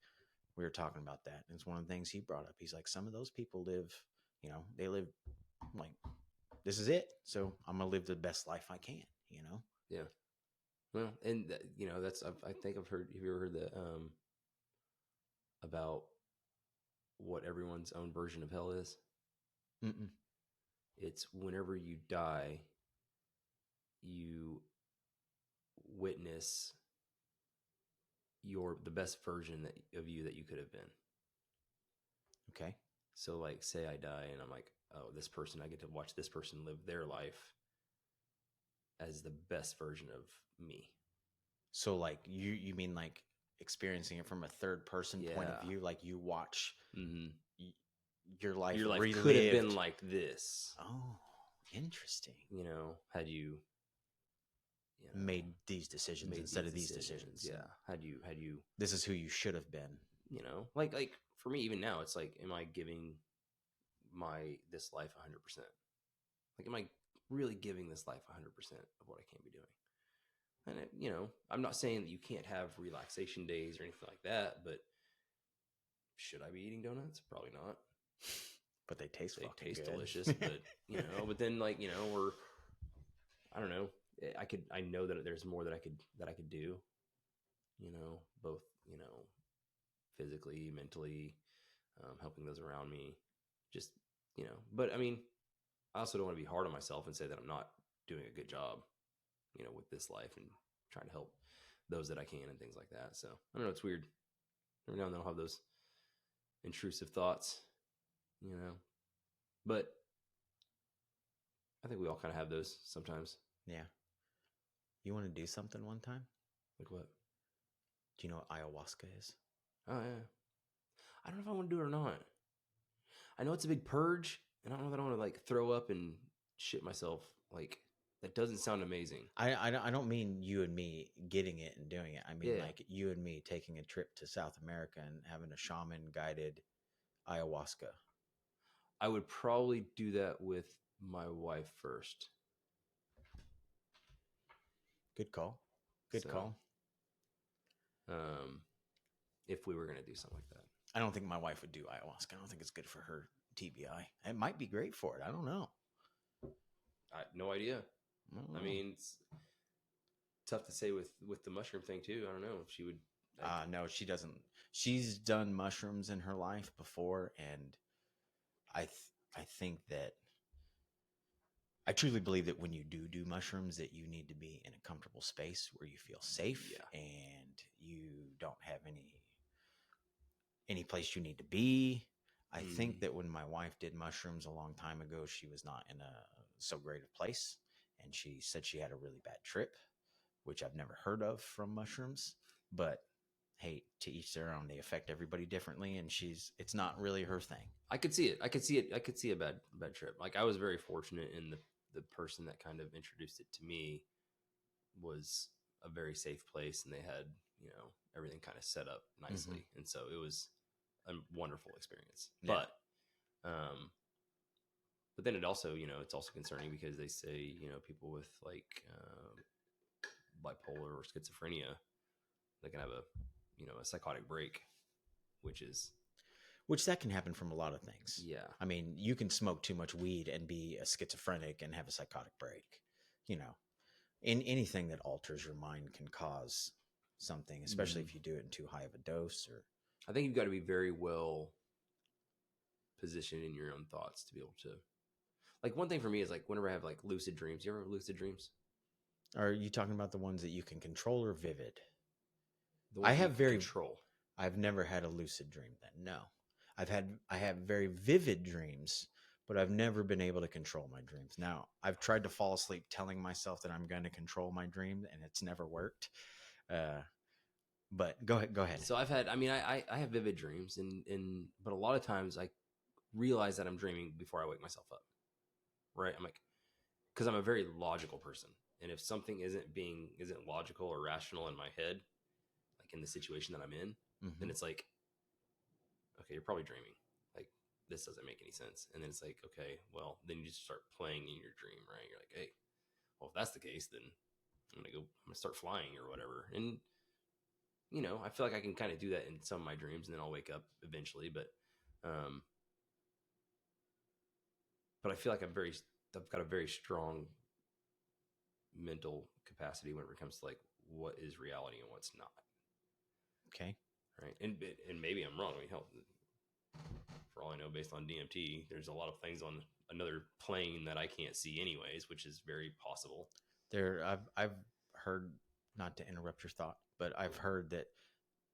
We were talking about that. And it's one of the things he brought up. He's like, some of those people live, they live like, this is it. So I'm going to live the best life I can, Yeah. Well, and that's, I think I've heard, have you ever heard the, about what everyone's own version of hell is? Mm-mm. It's whenever you die, you witness the best version of you that you could have been. Okay. So like, say I die and I'm like, oh, this person, I get to watch this person live their life as the best version of me. So like you mean like experiencing it from a third person point of view, like you watch your life relived. Could have been like this. Oh, interesting. Had you made these decisions instead of these decisions. Yeah. Had you this is who you should have been. Like for me, even now, it's like, am I giving this life 100%? Like, am I really giving this life 100% of what I can be doing? And I'm not saying that you can't have relaxation days or anything like that, but should I be eating donuts? Probably not. But they taste good. Delicious. But but then like I don't know. I know that there's more that I could do. Both physically, mentally, helping those around me. Just but I mean, I also don't want to be hard on myself and say that I'm not doing a good job, with this life and trying to help those that I can and things like that. So I don't know. It's weird. Every now and then I'll have those intrusive thoughts, but I think we all kind of have those sometimes. Yeah. You want to do something one time? Like what? Do you know what ayahuasca is? Oh yeah. I don't know if I want to do it or not. I know it's a big purge, and I don't know if I want to like throw up and shit myself. Like that doesn't sound amazing. I don't mean you and me getting it and doing it. I mean Yeah. like you and me taking a trip to South America and having a shaman guided ayahuasca. I would probably do that with my wife first. Good call. Good So, call. um, if we were gonna do something like that, I don't think my wife would do ayahuasca. I don't think it's good for her TBI. It might be great for it. I don't know. I no idea. I I mean, it's tough to say with the mushroom thing too. I don't know if she would. Like, no, she doesn't. She's done mushrooms in her life before, and I think that I truly believe that when you do mushrooms, that you need to be in a comfortable space where you feel safe yeah. and you don't have any place you need to be. I think that when my wife did mushrooms a long time ago, she was not in a so great a place, and she said she had a really bad trip, which I've never heard of from mushrooms. But hey, to each their own. They affect everybody differently, and it's not really her thing. I could see it. I could see it. I could see a bad trip. Like I was very fortunate in the person that kind of introduced it to me was a very safe place, and they had everything kind of set up nicely, and so it was a wonderful experience. Yeah. But then it also it's also concerning because they say people with like bipolar or schizophrenia, they can have a psychotic break, which is Which that can happen from a lot of things. yeah. I mean, you can smoke too much weed and be a schizophrenic and have a psychotic break. In anything that alters your mind can cause something, especially if you do it in too high of a dose. Or I think you've got to be very well positioned in your own thoughts to be able to. Like one thing for me is like whenever I have like lucid dreams. You ever have lucid dreams? are you talking about the ones that you can control or vivid? The I ones have you can very. control. I've never had a lucid dream. Then no, I have very vivid dreams, but I've never been able to control my dreams. Now, I've tried to fall asleep telling myself that I'm going to control my dream, and it's never worked. But go ahead. Go ahead. So I've had. I mean, I have vivid dreams, but a lot of times I realize that I'm dreaming before I wake myself up. Right? I'm like, because I'm a very logical person, and if something isn't logical or rational in my head, like in the situation that I'm in, then it's like, okay, you're probably dreaming. Like this doesn't make any sense. And then it's like, okay, well, then you just start playing in your dream, right? You're like, hey, well, if that's the case, then I'm gonna start flying or whatever. And I feel like I can kind of do that in some of my dreams, and then I'll wake up eventually. Um, but I feel like I've got a very strong mental capacity when it comes to like what is reality and what's not. Okay. Right. And maybe I'm wrong. I mean, hell, for all I know, based on DMT, there's a lot of things on another plane that I can't see anyways, which is very possible. I've heard, not to interrupt your thought, but I've heard that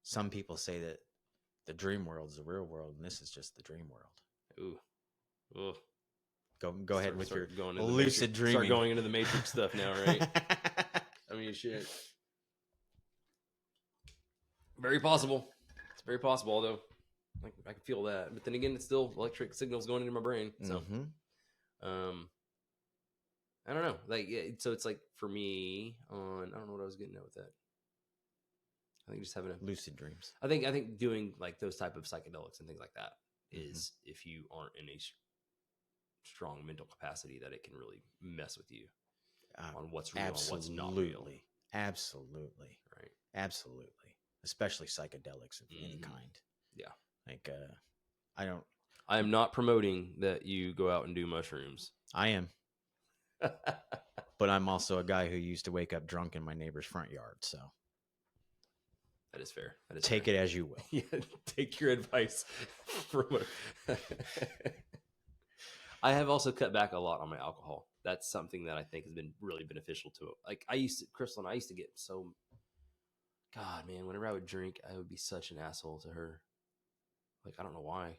some people say that the dream world is the real world, and this is just the dream world. Ooh. Ugh. Go ahead with your going lucid dreaming. Start going into the Matrix stuff now, right? I mean, shit. Very possible. It's very possible, although I can feel that. But then again, it's still electric signals going into my brain. So, I don't know. Like, so it's like for me I don't know what I was getting at with that. I think just having a lucid dreams. I think doing like those type of psychedelics and things like that is if you aren't in a strong mental capacity, that it can really mess with you on what's real and what's not real. Absolutely. Right. Absolutely. Especially psychedelics of any kind. Yeah. Like, I am not promoting that you go out and do mushrooms. I am. But I'm also a guy who used to wake up drunk in my neighbor's front yard. So that is fair. Take it as you will. Yeah, take your advice from I have also cut back a lot on my alcohol. That's something that I think has been really beneficial to it. Like Crystal and I used to get so, God, man, whenever I would drink, I would be such an asshole to her. Like, I don't know why.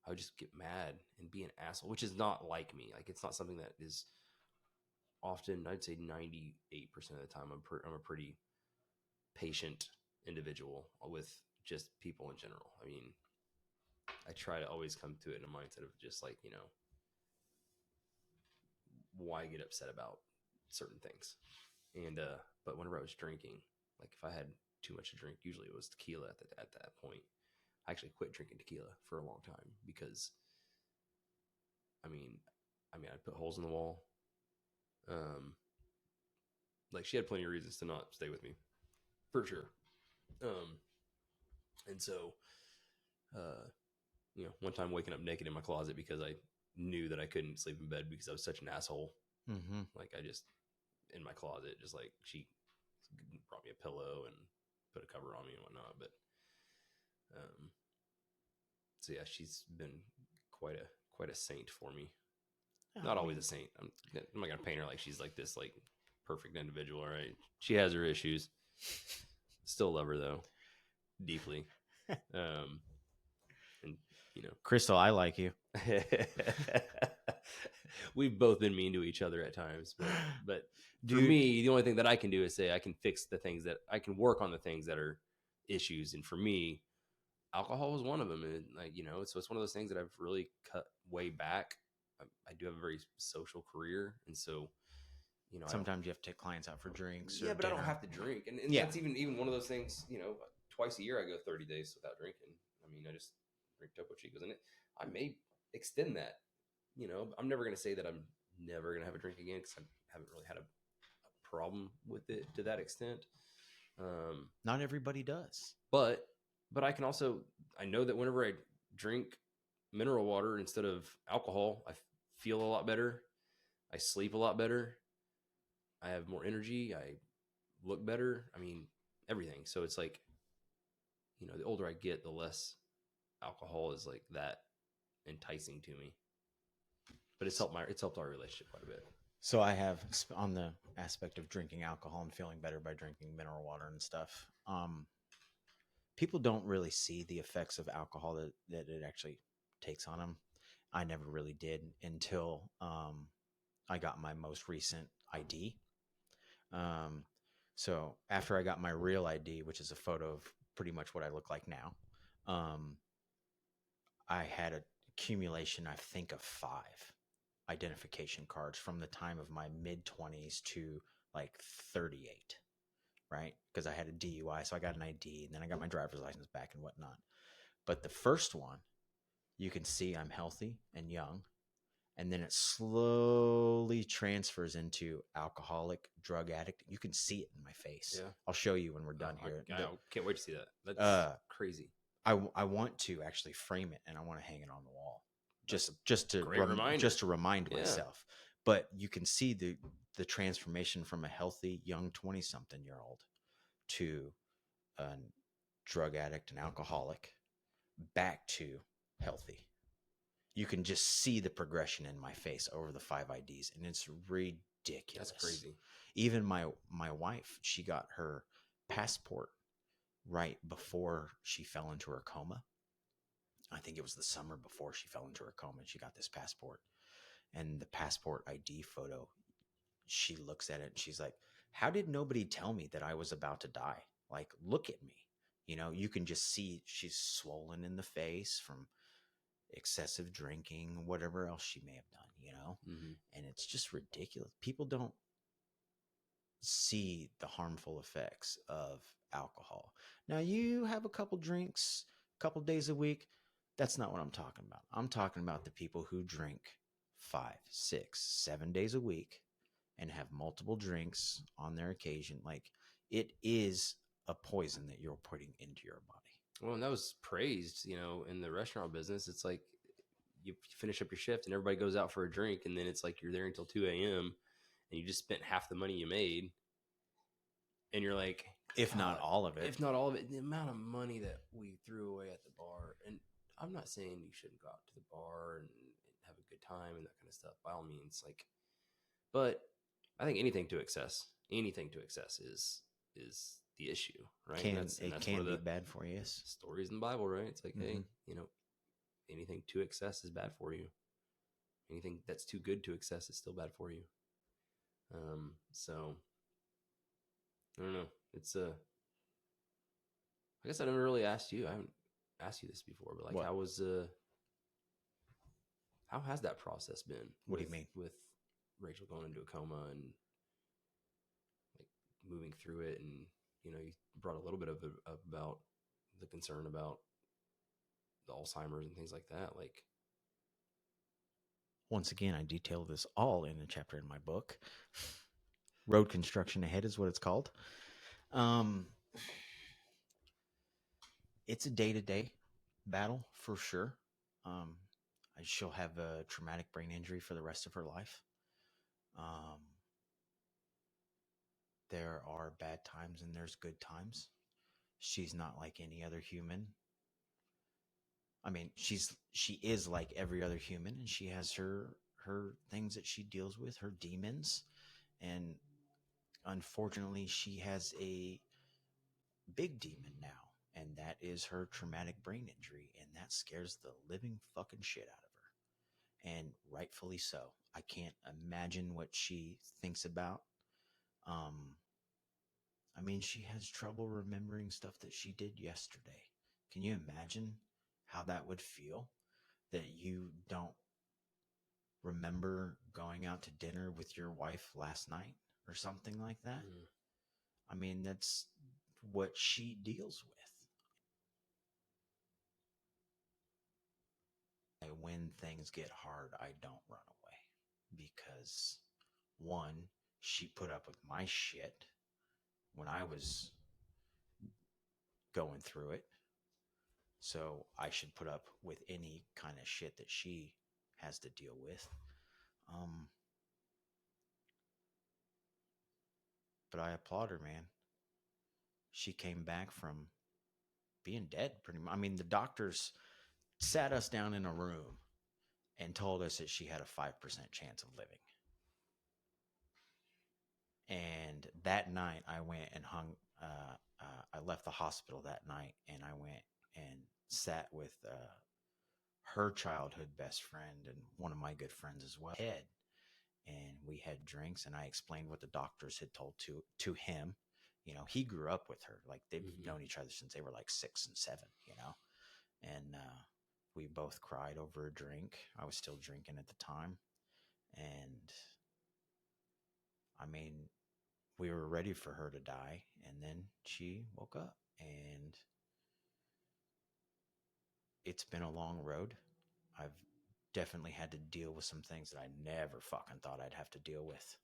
I would just get mad and be an asshole, which is not like me. Like, it's not something that is often, I'd say 98% of the time, I'm a pretty patient individual with just people in general. I mean, I try to always come to it in a mindset of just like, why get upset about certain things? And but whenever I was drinking, like if I had too much to drink, usually it was tequila at that point. I actually quit drinking tequila for a long time because I mean, I put holes in the wall. Like she had plenty of reasons to not stay with me, for sure. And so, uh, one time waking up naked in my closet because I knew that I couldn't sleep in bed because I was such an asshole. Mm-hmm. Like I just in my closet, just like she brought me a pillow and put a cover on me and whatnot. But so yeah, she's been quite a saint for me. Not always a saint. I'm not gonna paint her like she's like this like perfect individual. Right? She has her issues. Still love her though, deeply. And Crystal, I like you. We've both been mean to each other at times, but Dude, for me, the only thing that I can do is say I can fix the things that I can work on the things that are issues. And for me, alcohol was one of them. And like, so it's one of those things that I've really cut way back. I do have a very social career. And so, sometimes you have to take clients out for drinks. Yeah, or but dinner. I don't have to drink. And Yeah. that's even one of those things, twice a year I go 30 days without drinking. I mean, I just drink Topo Chicos in it. I may extend that. I'm never going to say that I'm never going to have a drink again because I haven't really had a problem with it to that extent. Not everybody does. But I can also, I know that whenever I drink mineral water instead of alcohol, I feel a lot better. I sleep a lot better. I have more energy. I look better. I mean, everything. So it's like, the older I get, the less alcohol is like that enticing to me. But it's helped our relationship quite a bit. So I have on the aspect of drinking alcohol and feeling better by drinking mineral water and stuff. People don't really see the effects of alcohol that it actually takes on them. I never really did until I got my most recent ID. So after I got my real ID, which is a photo of pretty much what I look like now, I had an accumulation, I think, of 5 identification cards from the time of my mid-20s to like 38, right? Because I had a DUI, so I got an ID, and then I got my driver's license back and whatnot. But the first one, you can see I'm healthy and young, and then it slowly transfers into alcoholic, drug addict. You can see it in my face. Yeah. I'll show you when we're done here. I can't wait to see that. That's crazy. I want to actually frame it, and I want to hang it on the wall. Just to remind myself. But you can see the transformation from a healthy young 20-something-year-old to a drug addict and alcoholic back to healthy. You can just see the progression in my face over the 5 IDs, and it's ridiculous. That's crazy. Even my wife, she got her passport right before she fell into her coma. I think it was the summer before she fell into her coma, and she got this passport. And the passport ID photo, she looks at it and she's like, how did nobody tell me that I was about to die? Like, look at me. You can just see she's swollen in the face from excessive drinking, whatever else she may have done, Mm-hmm. And it's just ridiculous. People don't see the harmful effects of alcohol. Now, you have a couple drinks, a couple days a week. That's not what I'm talking about. I'm talking about the people who drink 5, 6, 7 days a week and have multiple drinks on their occasion. Like, it is a poison that you're putting into your body. Well, and that was praised, in the restaurant business. It's like you finish up your shift and everybody goes out for a drink, and then it's like you're there until 2 a.m. and you just spent half the money you made. And you're like, if not all of it, the amount of money that we threw away at the bar. And I'm not saying you shouldn't go out to the bar and have a good time and that kind of stuff, by all means. Like, but I think anything to excess is the issue, right? It can be bad for you. Yes. Stories in the Bible, right? It's like, hey, anything to excess is bad for you. Anything that's too good to excess is still bad for you. So I don't know. It's I guess I never really asked you. I haven't asked you this before, but like, What? how has that process been? What do you mean? With Rachel going into a coma and like moving through it, and you brought a little bit of it up about the concern about the Alzheimer's and things like that. Like, Once again, I detail this all in a chapter in my book. Road Construction Ahead is what it's called. It's a day-to-day battle for sure. Um, she'll have a traumatic brain injury for the rest of her life. There are bad times and there's good times. She's not like any other human. I mean, she is like every other human, and she has her things that she deals with, her demons, and unfortunately, she has a big demon now, and that is her traumatic brain injury, and that scares the living fucking shit out of her, and rightfully so. I can't imagine what she thinks about. I mean, she has trouble remembering stuff that she did yesterday. Can you imagine how that would feel? That you don't remember going out to dinner with your wife last night or something like that? I mean, that's what she deals with. When things get hard, I don't run away because, one, she put up with my shit when I was going through it. So I should put up with any kind of shit that she has to deal with. But I applaud her, man. She came back from being dead pretty much. I mean, the doctors sat us down in a room and told us that she had a 5% chance of living. And that night I went and I left the hospital that night, and I went and sat with her childhood best friend and one of my good friends as well. And we had drinks, and I explained what the doctors had told to him. You know, he grew up with her. Like, they've known each other since they were like 6 and 7, you know. And we both cried over a drink. I was still drinking at the time. And I mean, we were ready for her to die. And then she woke up. And it's been a long road. I've definitely had to deal with some things that I never fucking thought I'd have to deal with.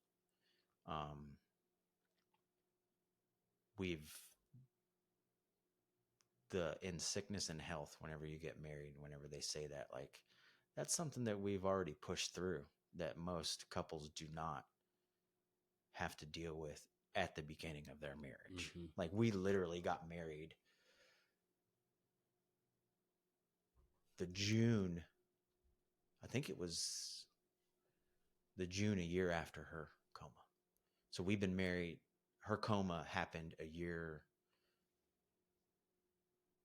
We've in sickness and health, whenever you get married, whenever they say that, like, that's something that we've already pushed through, that most couples do not have to deal with at the beginning of their marriage. Like, we literally got married the June, I think it was the June a year after her coma. So we've been married. Her coma happened a year.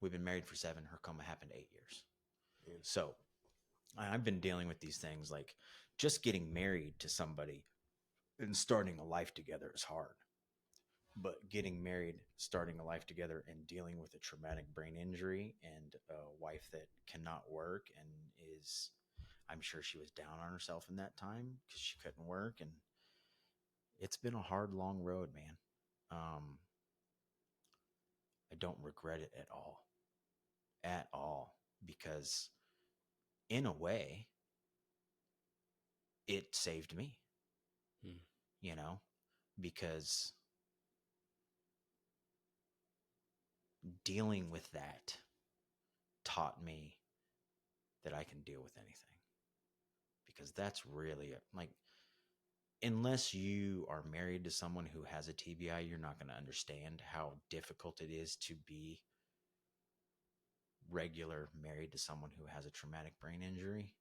We've been married for 7. Her coma happened 8 years. Yeah. So I've been dealing with these things. Like, just getting married to somebody and starting a life together is hard. But getting married, starting a life together, and dealing with a traumatic brain injury and a wife that cannot work and is, I'm sure she was down on herself in that time because she couldn't work. And it's been a hard, long road, man. I don't regret it at all, because in a way, it saved me, you know, because dealing with that taught me that I can deal with anything, because that's really like, unless you are married to someone who has a TBI, you're not going to understand how difficult it is to be regular married to someone who has a traumatic brain injury.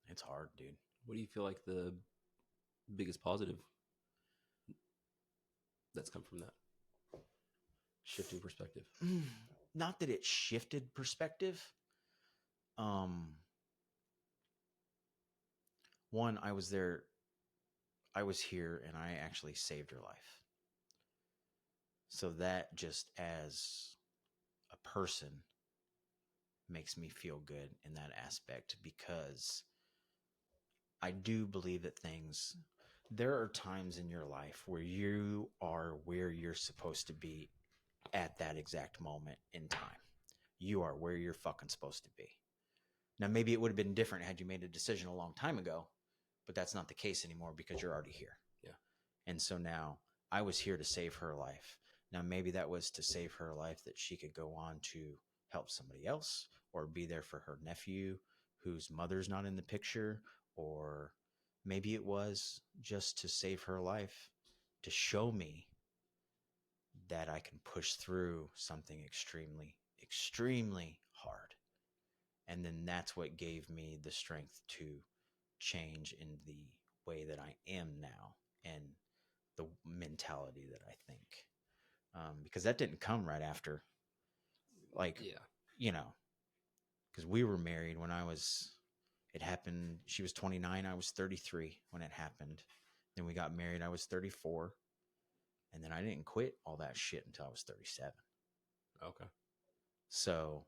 It's hard, dude. What do you feel like the biggest positive that's come from that shifting perspective? Not that it shifted perspective. One, I was here, and I actually saved her life. So that just as a person makes me feel good in that aspect, because I do believe that there are times in your life where you are where you're supposed to be at that exact moment in time. You are where you're fucking supposed to be. Now, maybe it would have been different had you made a decision a long time ago, but that's not the case anymore because you're already here. Yeah. And so now I was here to save her life. Now, maybe that was to save her life that she could go on to help somebody else or be there for her nephew whose mother's not in the picture, or maybe it was just to save her life to show me that I can push through something extremely, extremely hard. And then that's what gave me the strength to change in the way that I am now and the mentality that I think. Because that didn't come right after, like, Yeah. you know, because we were married it happened, she was 29, I was 33 when it happened. Then we got married, I was 34. And then I didn't quit all that shit until I was 37. Okay. So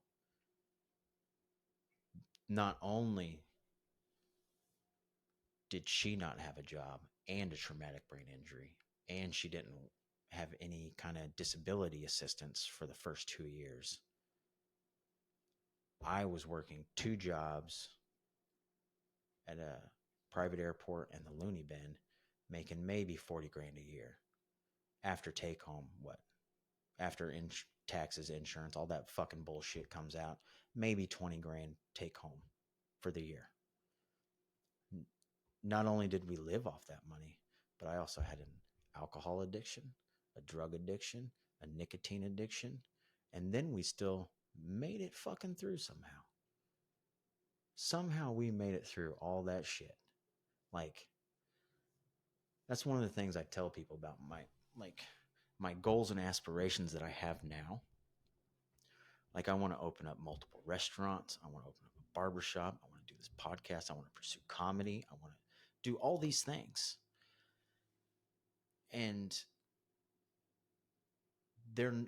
not only did she not have a job and a traumatic brain injury, and she didn't have any kind of disability assistance for the first 2 years, I was working 2 jobs at a private airport and the loony bin, making maybe 40 grand a year after take home. After taxes, insurance, all that fucking bullshit comes out, maybe 20 grand take home for the year. Not only did we live off that money, but I also had an alcohol addiction, a drug addiction, a nicotine addiction, and then we still made it fucking through somehow. Somehow we made it through all that shit. Like, that's one of the things I tell people about my goals and aspirations that I have now. Like, I want to open up multiple restaurants. I want to open up a barbershop. I want to do this podcast. I want to pursue comedy. I want to do all these things. And the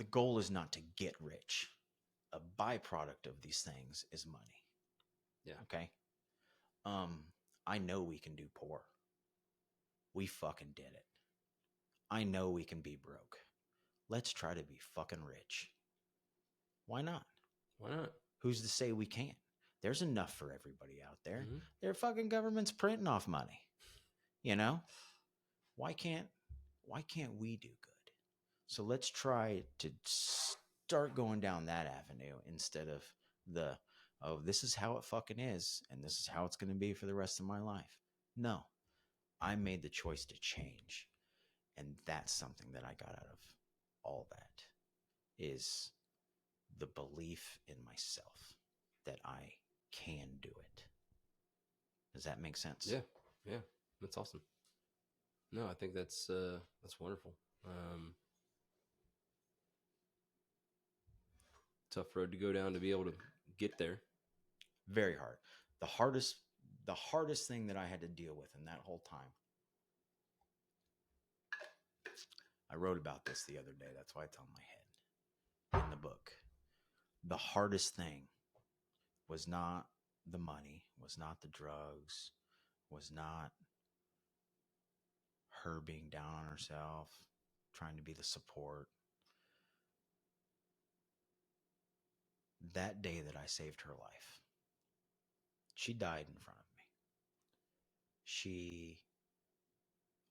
goal is not to get rich. A byproduct of these things is money. Yeah. Okay. I know we can do poor. We fucking did it. I know we can be broke. Let's try to be fucking rich. Why not? Why not? Who's to say we can't? There's enough for everybody out there. Mm-hmm. Their fucking government's printing off money. You know? Why can't we do good? So let's try to start going down that avenue instead of this is how it fucking is and this is how it's going to be for the rest of my life. No. I made the choice to change. And that's something that I got out of all that, is the belief in myself that I can do it. Does that make sense? Yeah. Yeah. That's awesome. No, I think that's wonderful. Tough road to go down to be able to get there. Very hard. The hardest thing that I had to deal with in that whole time. I wrote about this the other day. That's why it's on my head in the book. The hardest thing was not the money, was not the drugs, was not her being down on herself, trying to be the support. That day that I saved her life, she died in front of me.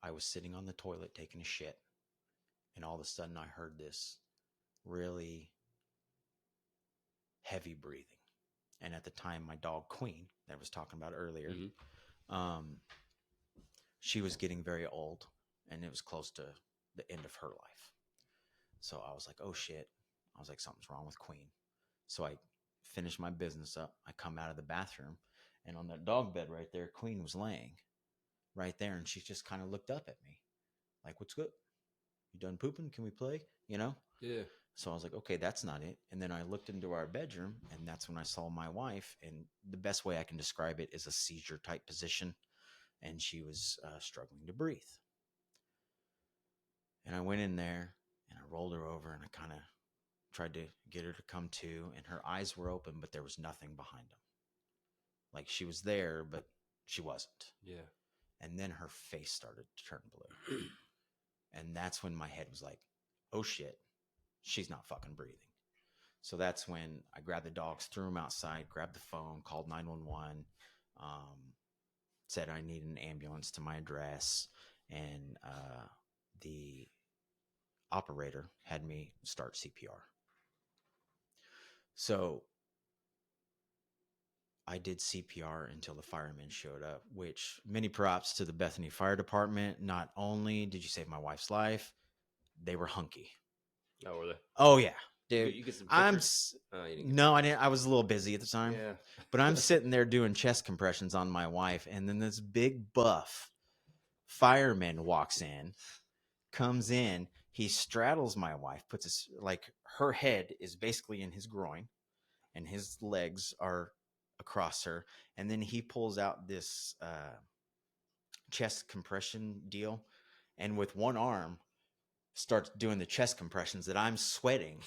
I was sitting on the toilet taking a shit, and all of a sudden I heard this really heavy breathing. And at the time, my dog Queen, that I was talking about earlier, she was getting very old, and it was close to the end of her life. So I was like, oh shit. I was like, something's wrong with Queen. So I finished my business up. I come out of the bathroom, and on that dog bed right there, Queen was laying right there, and she just kind of looked up at me like, what's good? You done pooping? Can we play? You know? Yeah. So I was like, okay, that's not it. And then I looked into our bedroom, and that's when I saw my wife. And the best way I can describe it is a seizure type position. And she was struggling to breathe. And I went in there rolled her over and I kind of tried to get her to come to, and her eyes were open, but there was nothing behind them. Like she was there, but she wasn't. Yeah. And then her face started to turn blue. And that's when my head was like, oh shit, she's not fucking breathing. So that's when I grabbed the dogs, threw them outside, grabbed the phone, called 911, said I need an ambulance to my address. And the operator had me start CPR. So I did CPR until the firemen showed up, which many props to the Bethany Fire Department. Not only did you save my wife's life, they were hunky. Oh, were they? Oh yeah, dude. You get some I'm pictures? You didn't get no, I didn't. I was a little busy at the time. Yeah. But I'm sitting there doing chest compressions on my wife, and then this big buff fireman walks in, comes in, he straddles my wife, puts his like her head is basically in his groin, and his legs are across her, and then he pulls out this chest compression deal, and with one arm starts doing the chest compressions that I'm sweating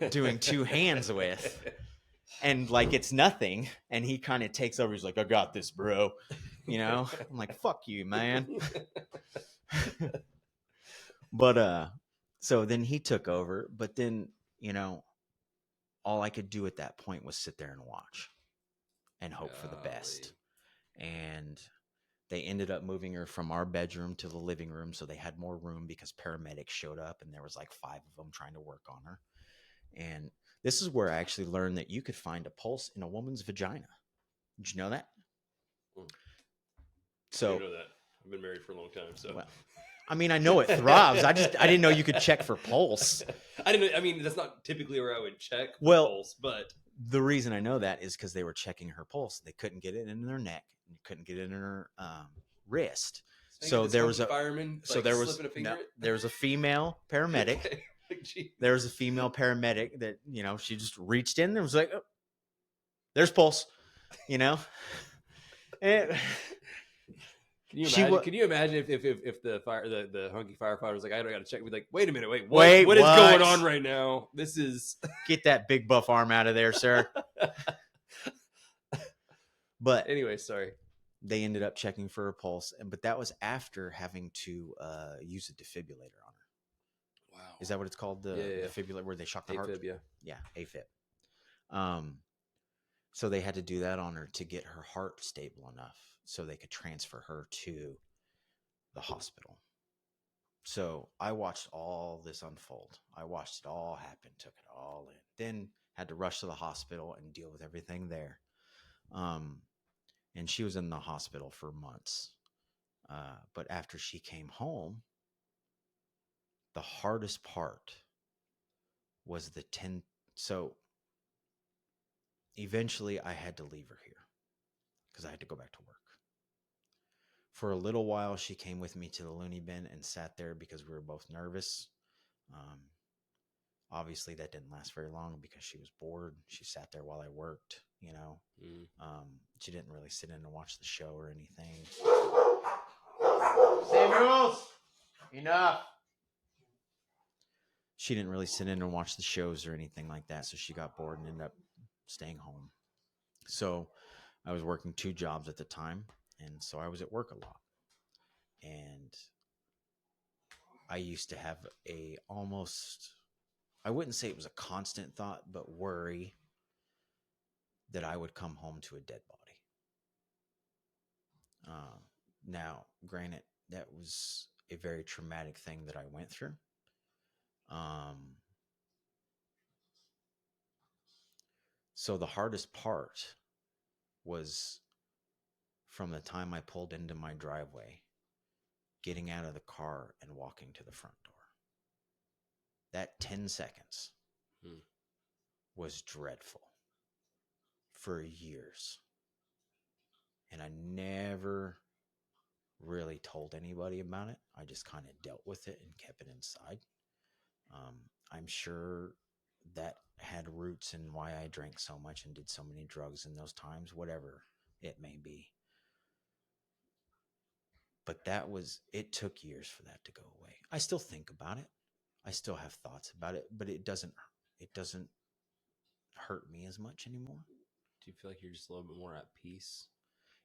doing two hands with, and like it's nothing, and he kind of takes over. He's like, I got this, bro. You know, I'm like, fuck you, man. But so then he took over, but then, you know, all I could do at that point was sit there and watch and hope for the best. And they ended up moving her from our bedroom to the living room, so they had more room because paramedics showed up, and there was like 5 of them trying to work on her. And this is where I actually learned that you could find a pulse in a woman's vagina. Did you know that? So I didn't know that. I've been married for a long time, so. Well, I mean, I know it throbs. I didn't know you could check for pulse. I didn't know. I mean, that's not typically where I would check for pulse, but the reason I know that is because they were checking her pulse. They couldn't get it in their neck, and couldn't get it in her wrist. So there was a fireman. So there was there was a female paramedic. There was a female paramedic that, you know, she just reached in and was like, oh, "There's pulse," you know. And Can you imagine if the hunky firefighter was like, I got to check? We'd be like, wait a minute, what is going on right now? This is get that big buff arm out of there, sir. But anyway, sorry. They ended up checking for her pulse, but that was after having to use a defibrillator on her. Wow, is that what it's called? The defibrillator where they shock the heart? Yeah, AFib. So they had to do that on her to get her heart stable enough so they could transfer her to the hospital. So I watched all this unfold. I watched it all happen, took it all in, then had to rush to the hospital and deal with everything there. And she was in the hospital for months. But after she came home, the hardest part was the 10. So eventually I had to leave her here because I had to go back to work. For a little while, she came with me to the loony bin and sat there because we were both nervous. Obviously, that didn't last very long because she was bored. She sat there while I worked, you know. She didn't really sit in and watch the show or anything. Samuels, enough. She didn't really sit in and watch the shows or anything like that, so she got bored and ended up staying home. So I was working 2 jobs at the time, and so I was at work a lot. And I used to have I wouldn't say it was a constant thought, but worry that I would come home to a dead body. Now, granted, that was a very traumatic thing that I went through. So the hardest part was from the time I pulled into my driveway, getting out of the car and walking to the front door. That 10 seconds was dreadful for years. And I never really told anybody about it. I just kind of dealt with it and kept it inside. I'm sure that had roots in why I drank so much and did so many drugs in those times, whatever it may be. But it took years for that to go away. I still think about it. I still have thoughts about it, but it doesn't hurt me as much anymore. Do you feel like you're just a little bit more at peace?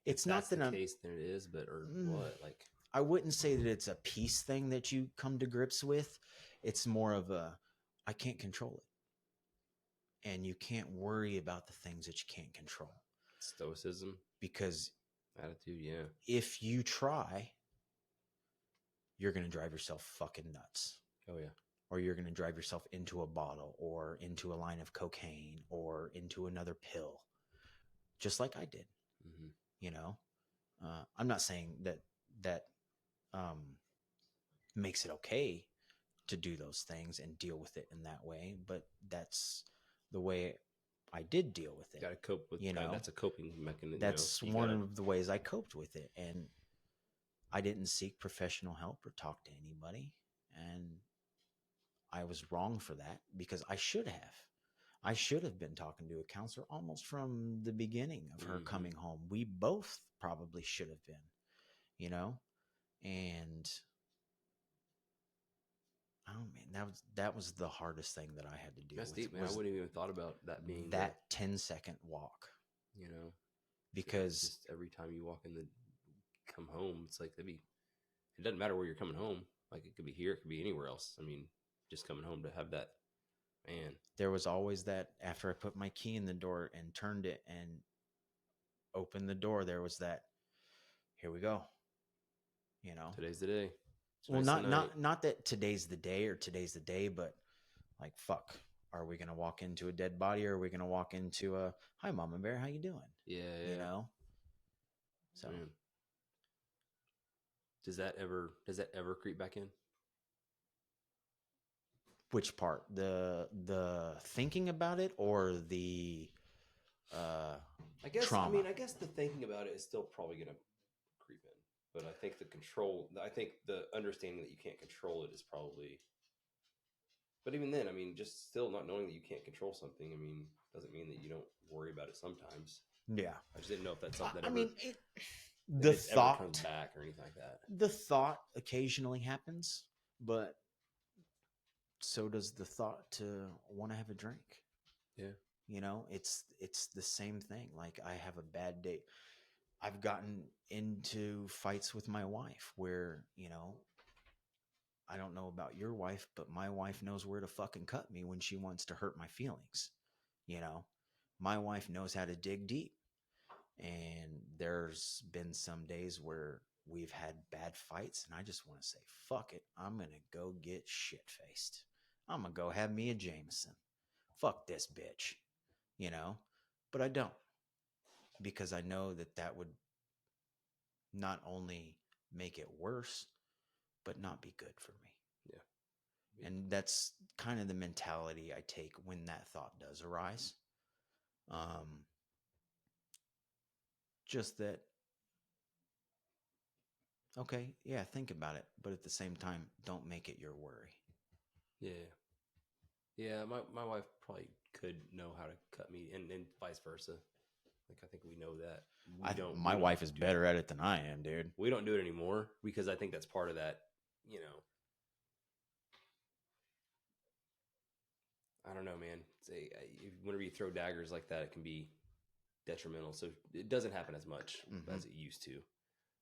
It's If not that's the that I'm case, then it is, but or what? Like, I wouldn't say that it's a peace thing that you come to grips with. It's more of a I can't control it. And you can't worry about the things that you can't control. stoicism, Because attitude, yeah. if you try, you're going to drive yourself fucking nuts. Oh yeah. Or you're going to drive yourself into a bottle or into a line of cocaine or into another pill, just like I did. Mm-hmm. You know, I'm not saying that makes it okay to do those things and deal with it in that way, but that's the way I did deal with it. Got to cope with, you know, that's a coping mechanism. That's one of the ways I coped with it, and I didn't seek professional help or talk to anybody, and I was wrong for that because I should have. I should have been talking to a counselor almost from the beginning of her coming home. We both probably should have been, you know, and oh man, that was the hardest thing that I had to deal That's with. Deep, man. I wouldn't even thought about that being that 10-second walk. You know, because just every time you walk in the come home, it's like it doesn't matter where you're coming home. Like it could be here, it could be anywhere else. I mean, just coming home to have that, man. There was always that after I put my key in the door and turned it and opened the door, there was that, here we go. You know, today's the day. Well, not that today's the day or today's the day, but like, fuck, are we gonna walk into a dead body or are we gonna walk into a hi, Mama Bear, how you doing? Yeah. You know. So, man. Does that ever creep back in? Which part? The thinking about it or the I guess trauma? I mean, I guess the thinking about it is still probably gonna creep in, but I think the understanding that you can't control it is probably. But even then, I mean, just still not knowing that you can't control something, I mean, doesn't mean that you don't worry about it sometimes. Yeah. I just didn't know if that's something that the thought ever comes back or anything like that. The thought occasionally happens, but so does the thought to want to have a drink. Yeah. You know, it's the same thing. Like, I have a bad day. I've gotten into fights with my wife where, you know, I don't know about your wife, but my wife knows where to fucking cut me when she wants to hurt my feelings. You know, my wife knows how to dig deep. And there's been some days where we've had bad fights and I just want to say, fuck it. I'm going to go get shit faced. I'm going to go have me a Jameson. Fuck this bitch, you know, but I don't, because I know that would not only make it worse, but not be good for me. Yeah. And that's kind of the mentality I take when that thought does arise. Just that, okay, yeah, think about it, but at the same time, don't make it your worry. Yeah. Yeah, my wife probably could know how to cut me, and vice versa. Like, I think we know that. My wife is better at it than I am, dude. We don't do it anymore because I think that's part of that, you know. I don't know, man. Whenever you throw daggers like that, it can be detrimental. So it doesn't happen as much as it used to.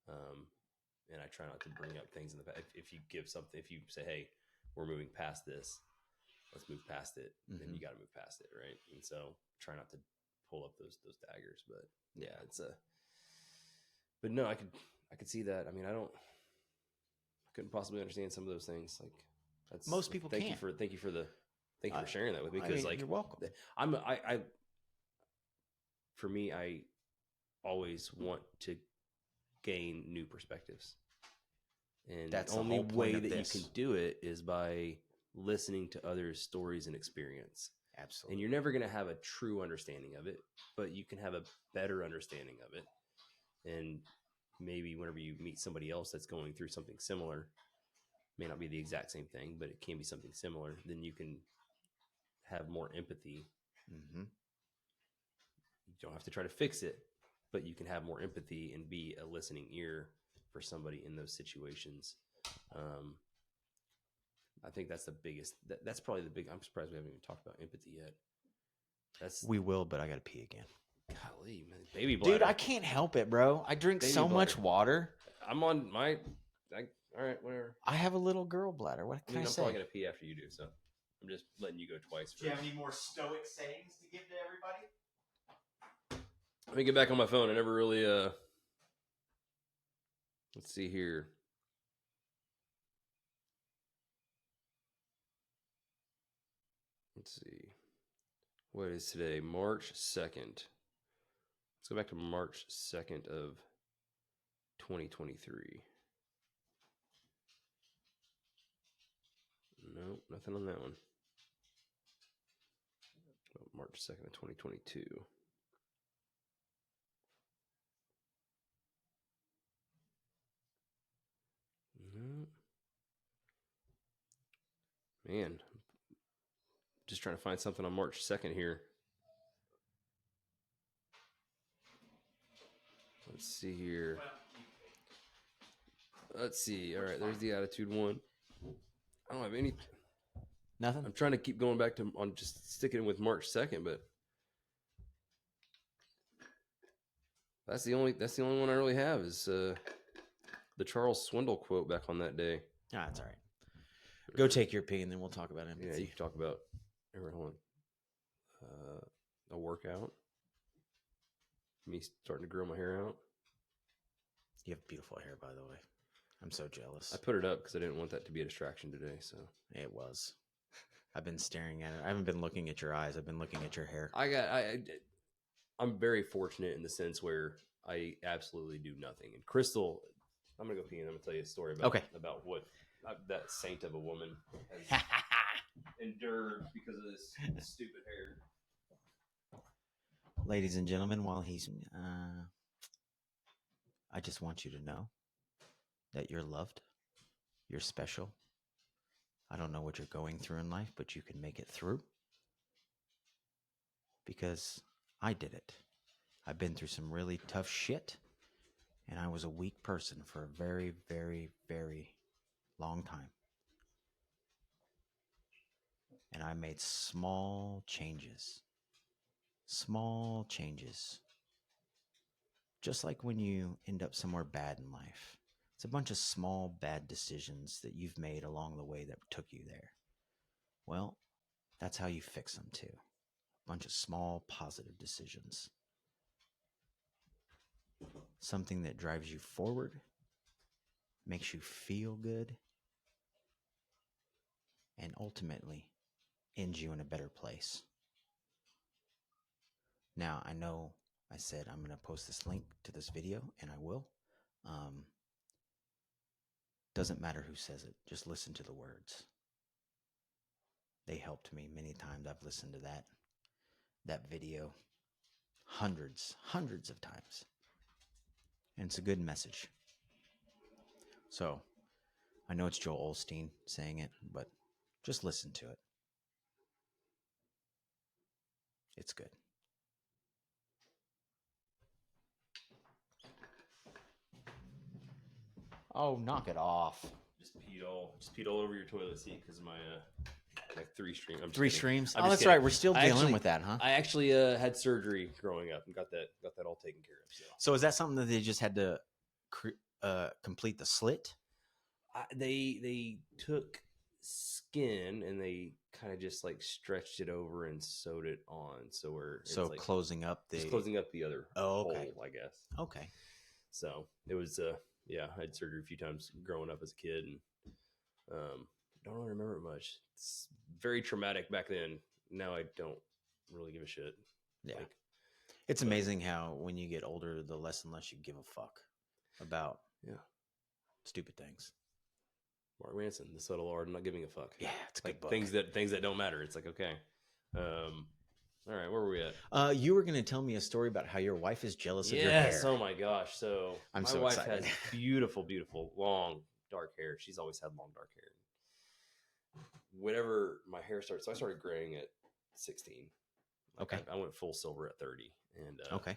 And I try not to bring up things in the past. If you give something, if you say, hey, we're moving past this, let's move past it, then you got to move past it, right? And so try not to pull up those daggers. But yeah, but no, I could see that. I mean, I couldn't possibly understand some of those things. Like, that's most people thank can't. you for sharing that with me, because like, you're welcome. For me, I always want to gain new perspectives, and that's the only way that this. you can do it is by listening to others' stories and experience. Absolutely. And you're never going to have a true understanding of it, but you can have a better understanding of it. And maybe whenever you meet somebody else that's going through something similar, may not be the exact same thing, but it can be something similar, then you can have more empathy. You don't have to try to fix it, but you can have more empathy and be a listening ear for somebody in those situations. I think that's the biggest. That's probably the big. I'm surprised we haven't even talked about empathy yet. We will, but I got to pee again. Golly, man, baby bladder. Dude, I can't help it, bro. I drink Baby so much bladder. water. I'm on my. All right, whatever. I have a little girl bladder. What can I I'm say? probably gonna pee after you do, so I'm just letting you go twice. Do you have any more stoic sayings to give to everybody? Let me get back on my phone. I never really. Let's see here. Let's see. What is today? March 2nd. Let's go back to March 2nd of 2023. No, nothing on that one. March 2nd of 2022. No. Man, just trying to find something on March 2nd here. Let's see here. Let's see. All right, there's the attitude one. I don't have any. Nothing. I'm trying to keep going back to on just sticking with March 2nd, but that's the only one I really have is the Charles Swindle quote back on that day. Ah, that's all right. Go take your pee, and then we'll talk about empathy. Yeah, you can talk about. Hold on. A workout. Me starting to grow my hair out. You have beautiful hair, by the way. I'm so jealous. I put it up because I didn't want that to be a distraction today. So it was. I've been staring at it. I haven't been looking at your eyes. I've been looking at your hair. I'm very fortunate in the sense where I absolutely do nothing. And Crystal, I'm gonna go pee and I'm gonna tell you a story about what that saint of a woman has endured because of this stupid hair. Ladies and gentlemen, while he's, I just want you to know that you're loved. You're special. I don't know what you're going through in life, but you can make it through. Because I did it. I've been through some really tough shit. And I was a weak person for a very, very, very long time. And I made small changes. Small changes. Just like when you end up somewhere bad in life. It's a bunch of small bad decisions that you've made along the way that took you there. Well, that's how you fix them too. A bunch of small positive decisions. Something that drives you forward, makes you feel good, and ultimately ends you in a better place. Now, I know I said I'm going to post this link to this video, and I will. Doesn't matter who says it. Just listen to the words. They helped me many times. I've listened to that video hundreds of times. And it's a good message. So, I know it's Joel Osteen saying it, but just listen to it. It's good. Oh, knock it off. Just peed all over your toilet seat because of my like 3 stream. Three streams. I'm Oh, just that's kidding. right. We're still dealing with that, huh? I actually had surgery growing up and got that all taken care of. So is that something that they just had to complete the slit? They took skin and they kind of just like stretched it over and sewed it on. So like closing up the other hole, I guess. Okay. So it was I had surgery a few times growing up as a kid and don't really remember it much. It's very traumatic back then. Now I don't really give a shit. Yeah. It's amazing how when you get older, the less and less you give a fuck about stupid things. Mark Manson, the subtle art of not giving a fuck. Yeah, it's a like good book. things that don't matter. It's like, okay. All right, where were we at? You were going to tell me a story about how your wife is jealous of your hair. Yes, oh my gosh. So my wife excited. has beautiful, beautiful, long, dark hair. She's always had long, dark hair. Whenever my hair started, so I started graying at 16. Okay. I went full silver at 30. And okay.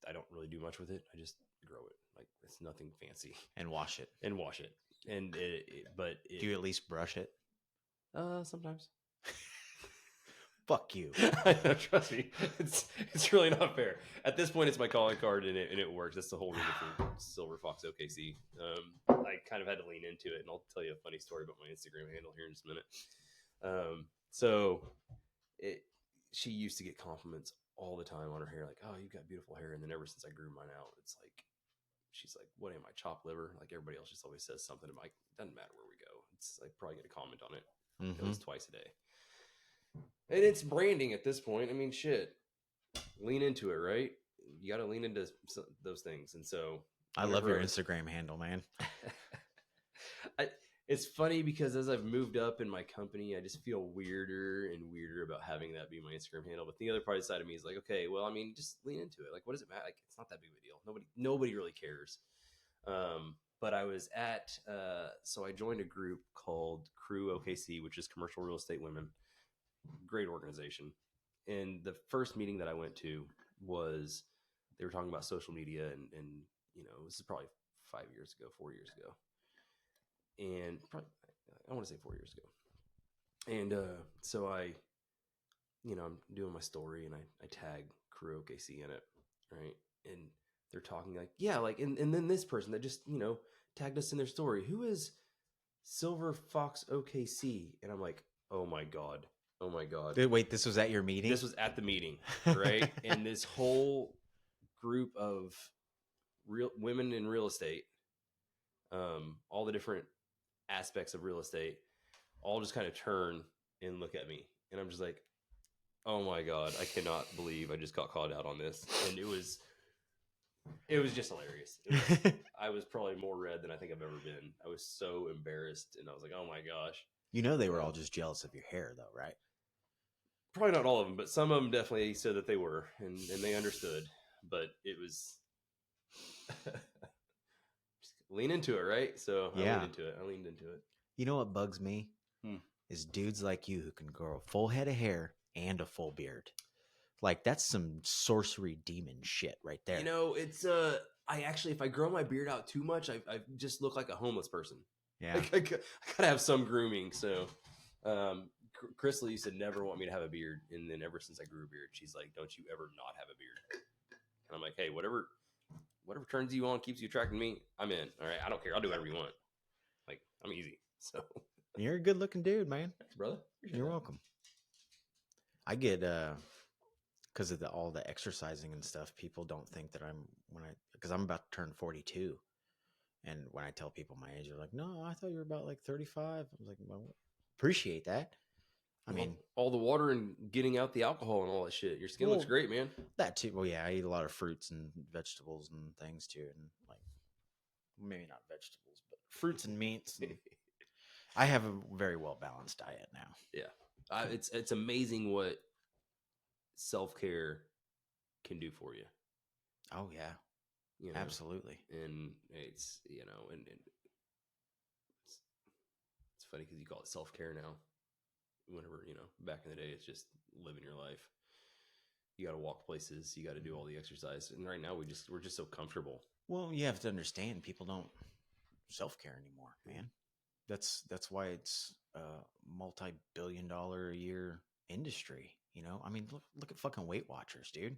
I don't really do much with it. I just grow it. Like it's nothing fancy. And wash it. And Do you at least brush it? sometimes. Fuck you. Trust me, it's really not fair. At this point, it's my calling card, and it works. That's the whole reason for Silver Fox OKC. I kind of had to lean into it, and I'll tell you a funny story about my Instagram handle here in just a minute. She used to get compliments all the time on her hair, like, "Oh, you've got beautiful hair." And then ever since I grew mine out, it's like she's like, "What am I, chopped liver?" Like everybody else just always says something. I'm like, it doesn't matter where we go. It's like probably get a comment on it at least twice a day. And it's branding at this point. I mean, shit, lean into it, right? You got to lean into those things. And so I love your Instagram handle, man. It's funny because as I've moved up in my company, I just feel weirder and weirder about having that be my Instagram handle. But the other part side of me is like, okay, well, I mean, just lean into it. Like, what does it matter? Like, it's not that big of a deal. Nobody really cares. But I was at, so I joined a group called Crew OKC, which is Commercial Real Estate Women. Great organization. And the first meeting that I went to was they were talking about social media, and this is probably 4 years ago, and probably, I want to say 4 years ago. And so I'm doing my story, and I tag Crew OKC in it, right? And they're talking like, yeah, like, and then this person that just tagged us in their story, who is Silver Fox OKC? And I'm like, oh my god. Wait, this was at your meeting? This was at the meeting, right? And this whole group of real women in real estate, all the different aspects of real estate, all just kind of turn and look at me. And I'm just like, oh my god, I cannot believe I just got called out on this. And it was just hilarious. I was probably more red than I think I've ever been. I was so embarrassed, and I was like, oh my gosh. They were all just jealous of your hair, though, right? Probably not all of them, but some of them definitely said that they were, and they understood. But it was just lean into it, right? So I leaned into it. You know what bugs me? Is dudes like you who can grow a full head of hair and a full beard. Like, that's some sorcery demon shit right there. It's I actually, if I grow my beard out too much, I just look like a homeless person. Yeah. Like, I gotta have some grooming. So Kris used to never want me to have a beard, and then ever since I grew a beard, she's like, don't you ever not have a beard. And I'm like, hey, whatever turns you on, keeps you attracting me, I'm in. All right, I don't care, I'll do whatever you want. Like, I'm easy. So you're a good looking dude, man. Thanks, brother. You're welcome. I get because of all the exercising and stuff, people don't think that because I'm about to turn 42. And when I tell people my age, they're like, no, I thought you were about like 35. I was like, well, appreciate that. I mean, all the water and getting out the alcohol and all that shit. Your skin looks great, man. That too. Well, yeah, I eat a lot of fruits and vegetables and things too. And like, maybe not vegetables, but fruits and meats. And I have a very well balanced diet now. Yeah. It's amazing what self-care can do for you. Oh yeah, absolutely. And it's and it's funny because you call it self-care now. Whenever back in the day, it's just living your life. You got to walk places, you got to do all the exercise, and right now we're just so comfortable. Well, you have to understand, people don't self-care anymore, man. That's why it's a multi-billion-dollar a year industry. I mean, look at fucking Weight Watchers, dude.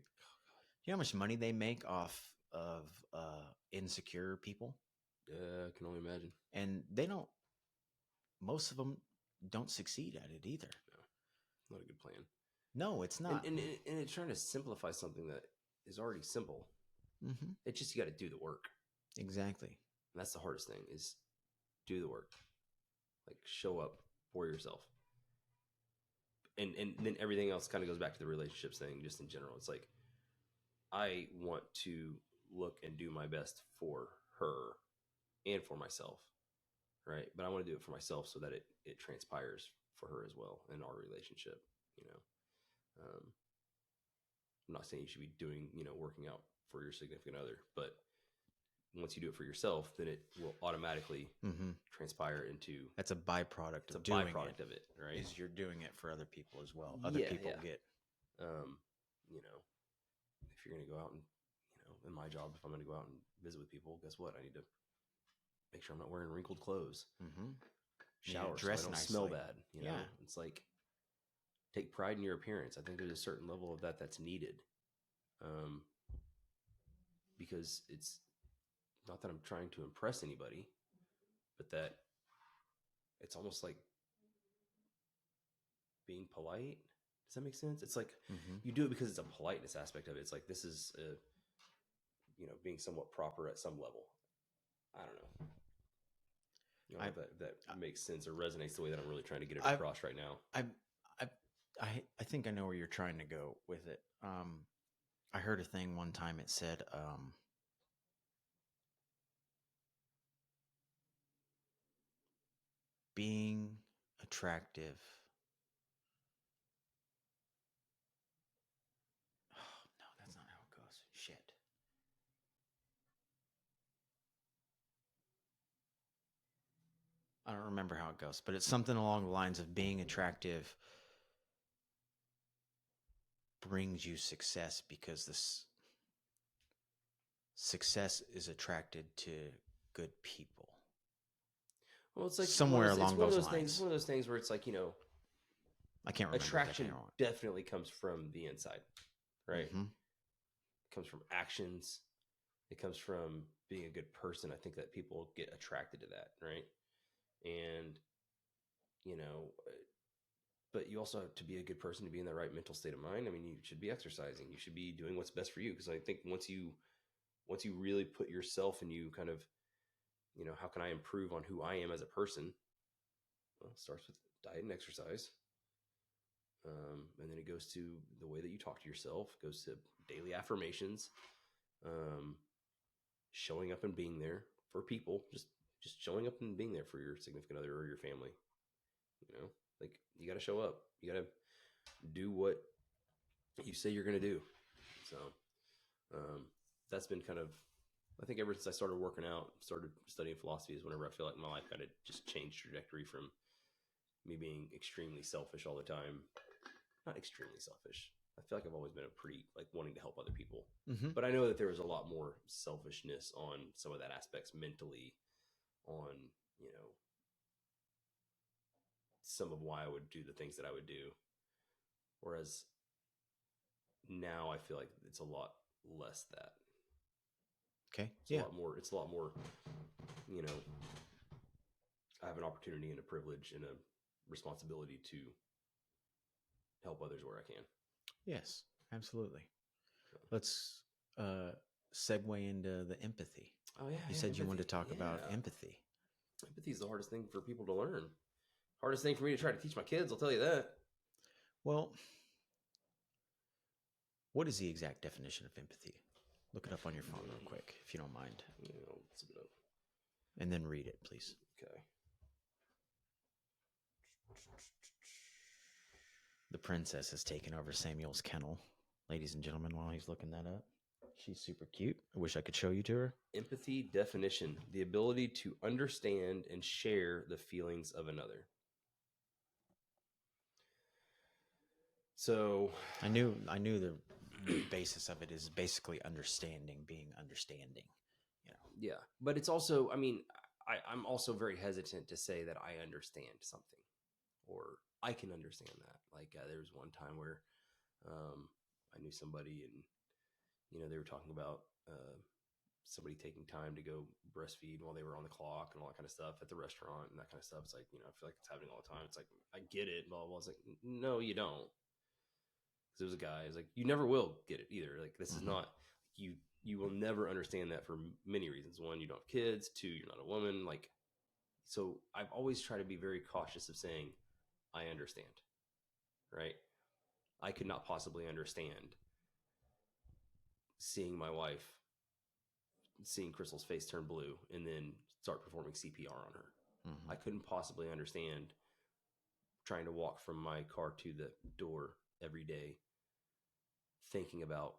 You know how much money they make off of insecure people? Yeah, I can only imagine. And most of them don't succeed at it either. No, not a good plan. No, it's not. And it's trying to simplify something that is already simple. Mm-hmm. It's just, you got to do the work. Exactly. And that's the hardest thing, is do the work. Like, show up for yourself. And then everything else kind of goes back to the relationships thing, just in general. It's like, I want to look and do my best for her and for myself, right? But I want to do it for myself so that it transpires for her as well in our relationship. I'm not saying you should be doing working out for your significant other, but once you do it for yourself, then it will automatically transpire into. That's a byproduct. It's a byproduct of it, right? Is you're doing it for other people as well. Other people get. If you're going to go out and in my job, if I'm going to go out and visit with people, guess what? I need to make sure I'm not wearing wrinkled clothes. Mm-hmm. Shower so I dress don't nicely. smell bad. You know, Yeah. it's like take pride in your appearance. I think there's a certain level of that that's needed, because it's not that I'm trying to impress anybody, but that it's almost like being polite. Does that make sense? It's like Mm-hmm. you do it because it's a politeness aspect of it. It's like this is, being somewhat proper at some level. I don't know. I don't know if that makes sense or resonates the way that I'm really trying to get it across right now. I think I know where you're trying to go with it. I heard a thing one time. It said, being attractive. Oh, no, that's not how it goes. Shit. I don't remember how it goes, but it's something along the lines of being attractive brings you success because this success is attracted to good people. Well, it's like somewhere along those lines. It's one of those things where it's like, I can't remember. Attraction definitely comes from the inside, right? Mm-hmm. It comes from actions. It comes from being a good person. I think that people get attracted to that, right? And, but you also have to be a good person to be in the right mental state of mind. I mean, you should be exercising. You should be doing what's best for you. Because I think once you really put yourself and you kind of, how can I improve on who I am as a person? Well, it starts with diet and exercise. And then it goes to the way that you talk to yourself, goes to daily affirmations, showing up and being there for people, just showing up and being there for your significant other or your family. Like you got to show up. You got to do what you say you're going to do. So that's been kind of, I think ever since I started working out, started studying philosophy, is whenever I feel like my life kind of just changed trajectory from me being extremely selfish all the time. Not extremely selfish. I feel like I've always been a pretty like wanting to help other people, but I know that there was a lot more selfishness on some of that aspects mentally, on some of why I would do the things that I would do. Whereas now I feel like it's a lot less that. Okay. It's a lot more, I have an opportunity and a privilege and a responsibility to help others where I can. Yes, absolutely. Let's segue into the empathy. Oh yeah. You said you wanted to talk about empathy. Empathy is the hardest thing for people to learn. Hardest thing for me to try to teach my kids, I'll tell you that. Well, what is the exact definition of empathy? Look it up on your phone real quick, if you don't mind. Yeah, let's look it up. And then read it, please. Okay. The princess has taken over Samuel's kennel. Ladies and gentlemen, while he's looking that up. She's super cute. I wish I could show you to her. Empathy definition: the ability to understand and share the feelings of another. So I knew the basis of it is basically understanding, being understanding. Yeah, but it's also, I mean, I'm also very hesitant to say that I understand something or I can understand that. Like there was one time where I knew somebody and, they were talking about somebody taking time to go breastfeed while they were on the clock and all that kind of stuff at the restaurant and that kind of stuff. It's like, I feel like it's happening all the time. It's like, I get it. Blah, blah, blah. I was like, no, you don't. Because there was a guy, I was like, you never will get it either. Like, this is not, you will never understand that for many reasons. One, you don't have kids. Two, you're not a woman. Like, so I've always tried to be very cautious of saying, I understand, right? I could not possibly understand seeing my wife, seeing Crystal's face turn blue and then start performing CPR on her. I couldn't possibly understand trying to walk from my car to the door every day thinking about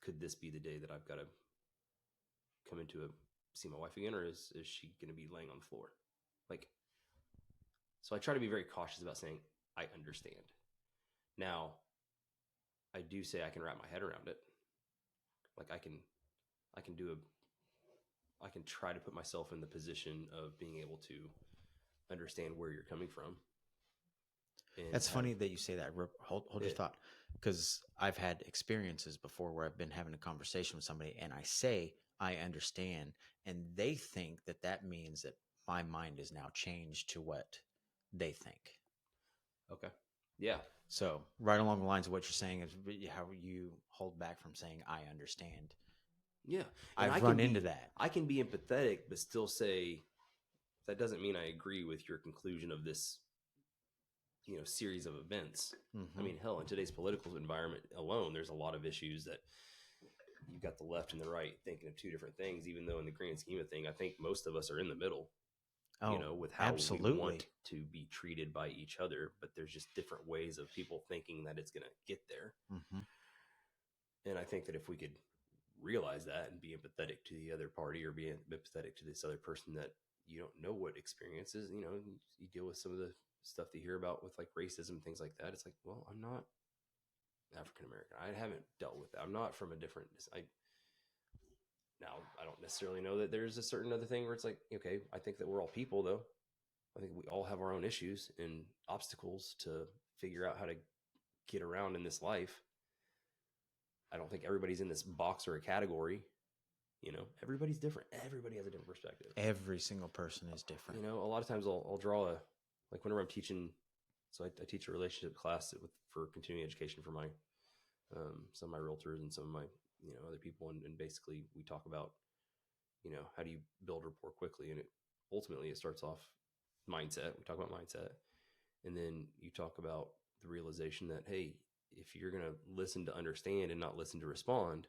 could this be the day that I've got to come see my wife again, or is she going to be laying on the floor? Like, so I try to be very cautious about saying I understand. Now, I do say I can wrap my head around it. Like I can do I can try to put myself in the position of being able to understand where you're coming from. And That's funny that you say that. Hold your thought, because I've had experiences before where I've been having a conversation with somebody and I say I understand, and they think that that means that my mind is now changed to what they think. Okay. Yeah. So right along the lines of what you're saying is how you hold back from saying I understand. Yeah. And I've run into that. I can be empathetic, but still say that doesn't mean I agree with your conclusion of this, series of events. I mean, hell, in today's political environment alone, there's a lot of issues that you've got the left and the right thinking of two different things, even though in the grand scheme of thing, I think most of us are in the middle, with how we want to be treated by each other. But there's just different ways of people thinking that it's going to get there. And I think that if we could realize that and be empathetic to the other party or be empathetic to this other person that you don't know what experiences, you deal with some of the stuff that you hear about with like racism and things like that. It's like, well, I'm not African American. I haven't dealt with that. I'm not from a different. Now I don't necessarily know that there's a certain other thing where it's like, okay, I think that we're all people though. I think we all have our own issues and obstacles to figure out how to get around in this life. I don't think everybody's in this box or a category. Everybody's different. Everybody has a different perspective. Every single person is different. A lot of times I'll draw like whenever I'm teaching. So I teach a relationship class for continuing education for my some of my realtors and some of my other people, and basically we talk about how do you build rapport quickly, and ultimately it starts off mindset. We talk about mindset, and then you talk about the realization that, hey, if you're going to listen to understand and not listen to respond,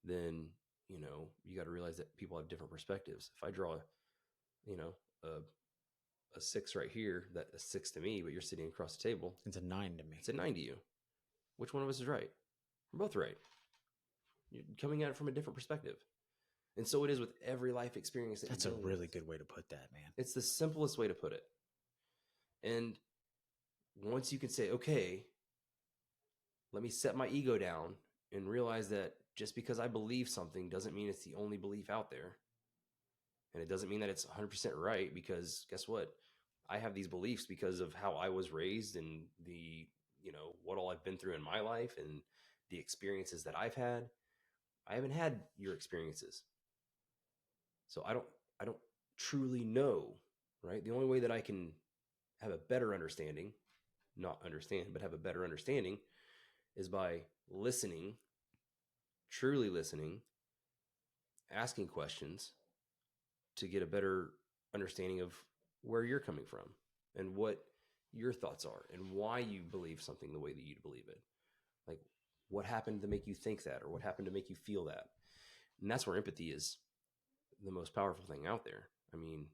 then you got to realize that people have different perspectives. If I draw a 6 right here, that's a 6 to me, but you're sitting across the table, it's a 9 to me. It's a 9 to you. Which one of us is right? We're both right. You're coming at it from a different perspective. And so it is with every life experience. That's a really good way to put that, man. It's the simplest way to put it. And once you can say, okay, let me set my ego down and realize that just because I believe something doesn't mean it's the only belief out there. And it doesn't mean that it's 100% right, because guess what? I have these beliefs because of how I was raised and the, what all I've been through in my life and the experiences that I've had. I haven't had your experiences. So I don't truly know, right? The only way that I can have a better understanding, not understand, but have a better understanding, is by listening, truly listening, asking questions to get a better understanding of where you're coming from and what your thoughts are and why you believe something the way that you believe it. Like, what happened to make you think that, or what happened to make you feel that? And that's where empathy is the most powerful thing out there. I mean,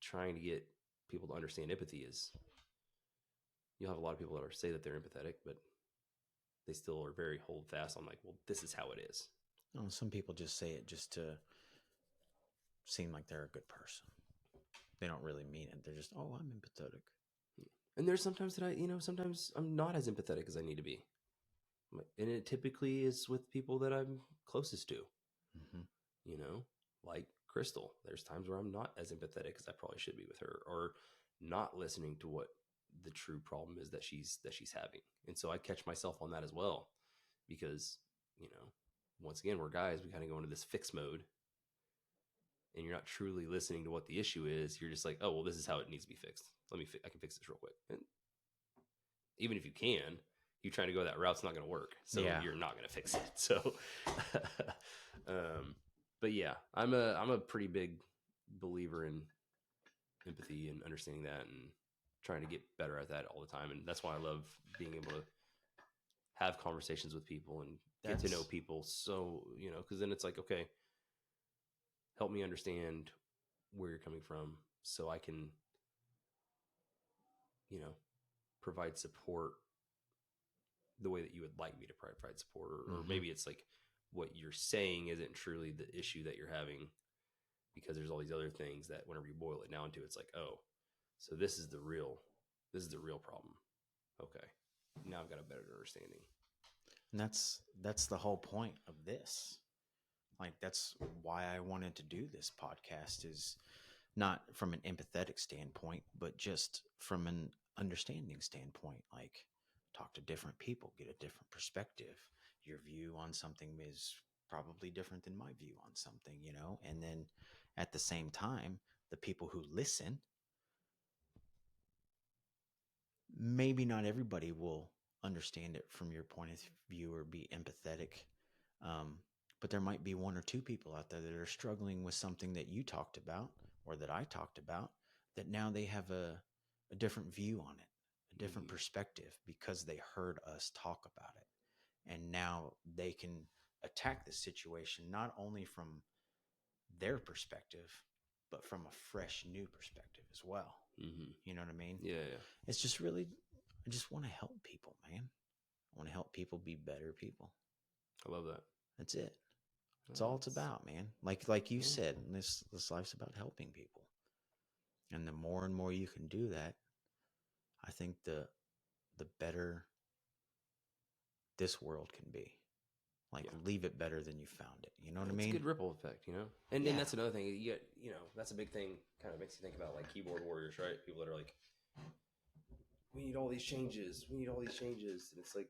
trying to get people to understand empathy is, you'll have a lot of people that say that they're empathetic, but they still are very hold fast on like, well, this is how it is. Oh, some people just say it just to seem like they're a good person. They don't really mean it. They're just, oh, I'm empathetic. And there's sometimes that sometimes I'm not as empathetic as I need to be. And it typically is with people that I'm closest to, like Crystal. There's times where I'm not as empathetic as I probably should be with her, or not listening to what the true problem is that she's having. And so I catch myself on that as well, because, once again, we're guys, we kind of go into this fix mode, and you're not truly listening to what the issue is. You're just like, oh, well, this is how it needs to be fixed. I can fix this real quick. And even if you can, you trying to go that route's not going to work. So You're not going to fix it. So, but yeah, I'm a pretty big believer in empathy and understanding that and trying to get better at that all the time. And that's why I love being able to have conversations with people and get to know people. So, because then it's like, okay, help me understand where you're coming from so I can, provide support the way that you would like me to provide support. Or maybe it's like what you're saying isn't truly the issue that you're having, because there's all these other things that whenever you boil it down to, it's like, oh, so this is the real problem. Okay. Now I've got a better understanding. And that's the whole point of this. Like that's why I wanted to do this podcast, is not from an empathetic standpoint, but just from an understanding standpoint. Like, talk to different people, get a different perspective. Your view on something is probably different than my view on something, you know? And then at the same time, the people who listen, maybe not everybody will understand it from your point of view or be empathetic. Um, but there might be one or two people out there that are struggling with something that you talked about or that I talked about, that now they have a different view on it, a different perspective, because they heard us talk about it. And now they can attack the situation not only from their perspective, but from a fresh new perspective as well. Mm-hmm. You know what I mean? Yeah, yeah. It's just really, I just want to help people, man. I want to help people be better people. I love that. That's it. That's all it's about, man. Like you said, this life's about helping people. And the more and more you can do that, I think the better this world can be. Like, leave it better than you found it. You know what I mean? It's a good ripple effect, you know? And that's another thing. You get, that's a big thing. Kind of makes you think about like keyboard warriors, right? People that are like, we need all these changes. We need all these changes. And it's like,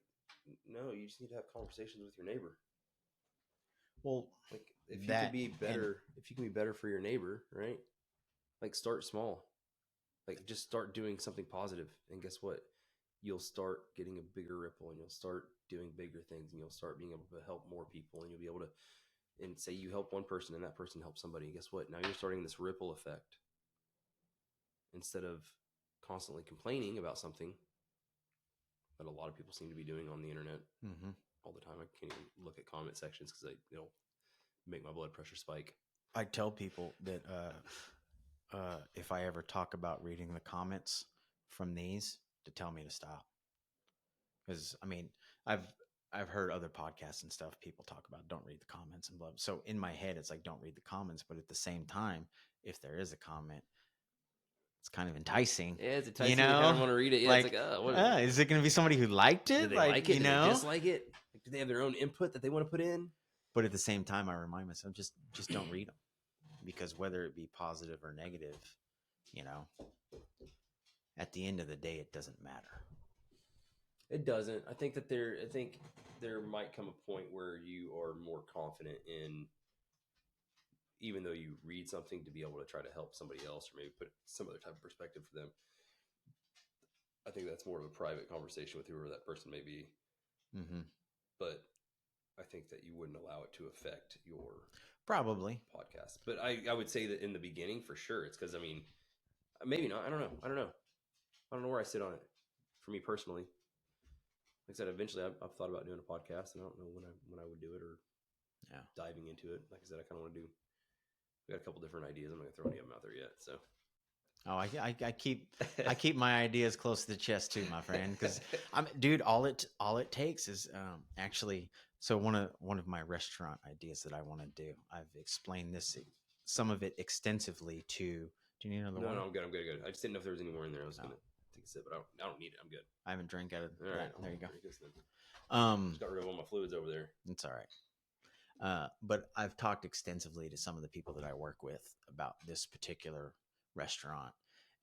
no, you just need to have conversations with your neighbor. Well, like if you can be better, if you can be better for your neighbor, right? Like start small. Like just start doing something positive, and guess what? You'll start getting a bigger ripple, and you'll start doing bigger things, and you'll start being able to help more people, and you'll be able to, and say you help one person and that person helps somebody. And guess what? Now you're starting this ripple effect. Instead of constantly complaining about something that a lot of people seem to be doing on the internet all the time. I can't even look at comment sections because it'll make my blood pressure spike. I tell people that if I ever talk about reading the comments from these, to tell me to stop. Because I mean, I've heard other podcasts and stuff, people talk about don't read the comments and blah. So in my head, it's like, don't read the comments. But at the same time, if there is a comment, it's kind of enticing. Yeah, it's enticing. You know, you kind of want to read it. Yeah, like, it's like, oh, what is it going to be somebody who liked it? Did they like it? You Did know, they dislike it? Like, do they have their own input that they want to put in? But at the same time, I remind myself, just don't read them, because whether it be positive or negative, you know, at the end of the day, it doesn't matter. It doesn't. I think there might come a point where you are more confident in, even though you read something, to be able to try to help somebody else or maybe put some other type of perspective for them. I think that's more of a private conversation with whoever that person may be. Mm-hmm. But I think that you wouldn't allow it to affect your probably podcast. But I would say that in the beginning, for sure, it's because, I mean, maybe not. I don't know. I don't know where I sit on it. For me personally, like I said, eventually I've thought about doing a podcast, and I don't know when I would do it or diving into it. Like I said, I kind of want to do. We got a couple different ideas. I'm not gonna throw any of them out there yet. So. Oh, I keep my ideas close to the chest too, my friend. Because dude, all it takes is actually. So one of my restaurant ideas that I want to do, I've explained some of it extensively to. Do you need another one? No, I'm good. I just didn't know if there was any more in there. I was gonna take a sip, but I don't need it. I'm good. I haven't drank out of all right. There you go. Just got rid of all my fluids over there. It's all right. But I've talked extensively to some of the people that I work with about this particular restaurant.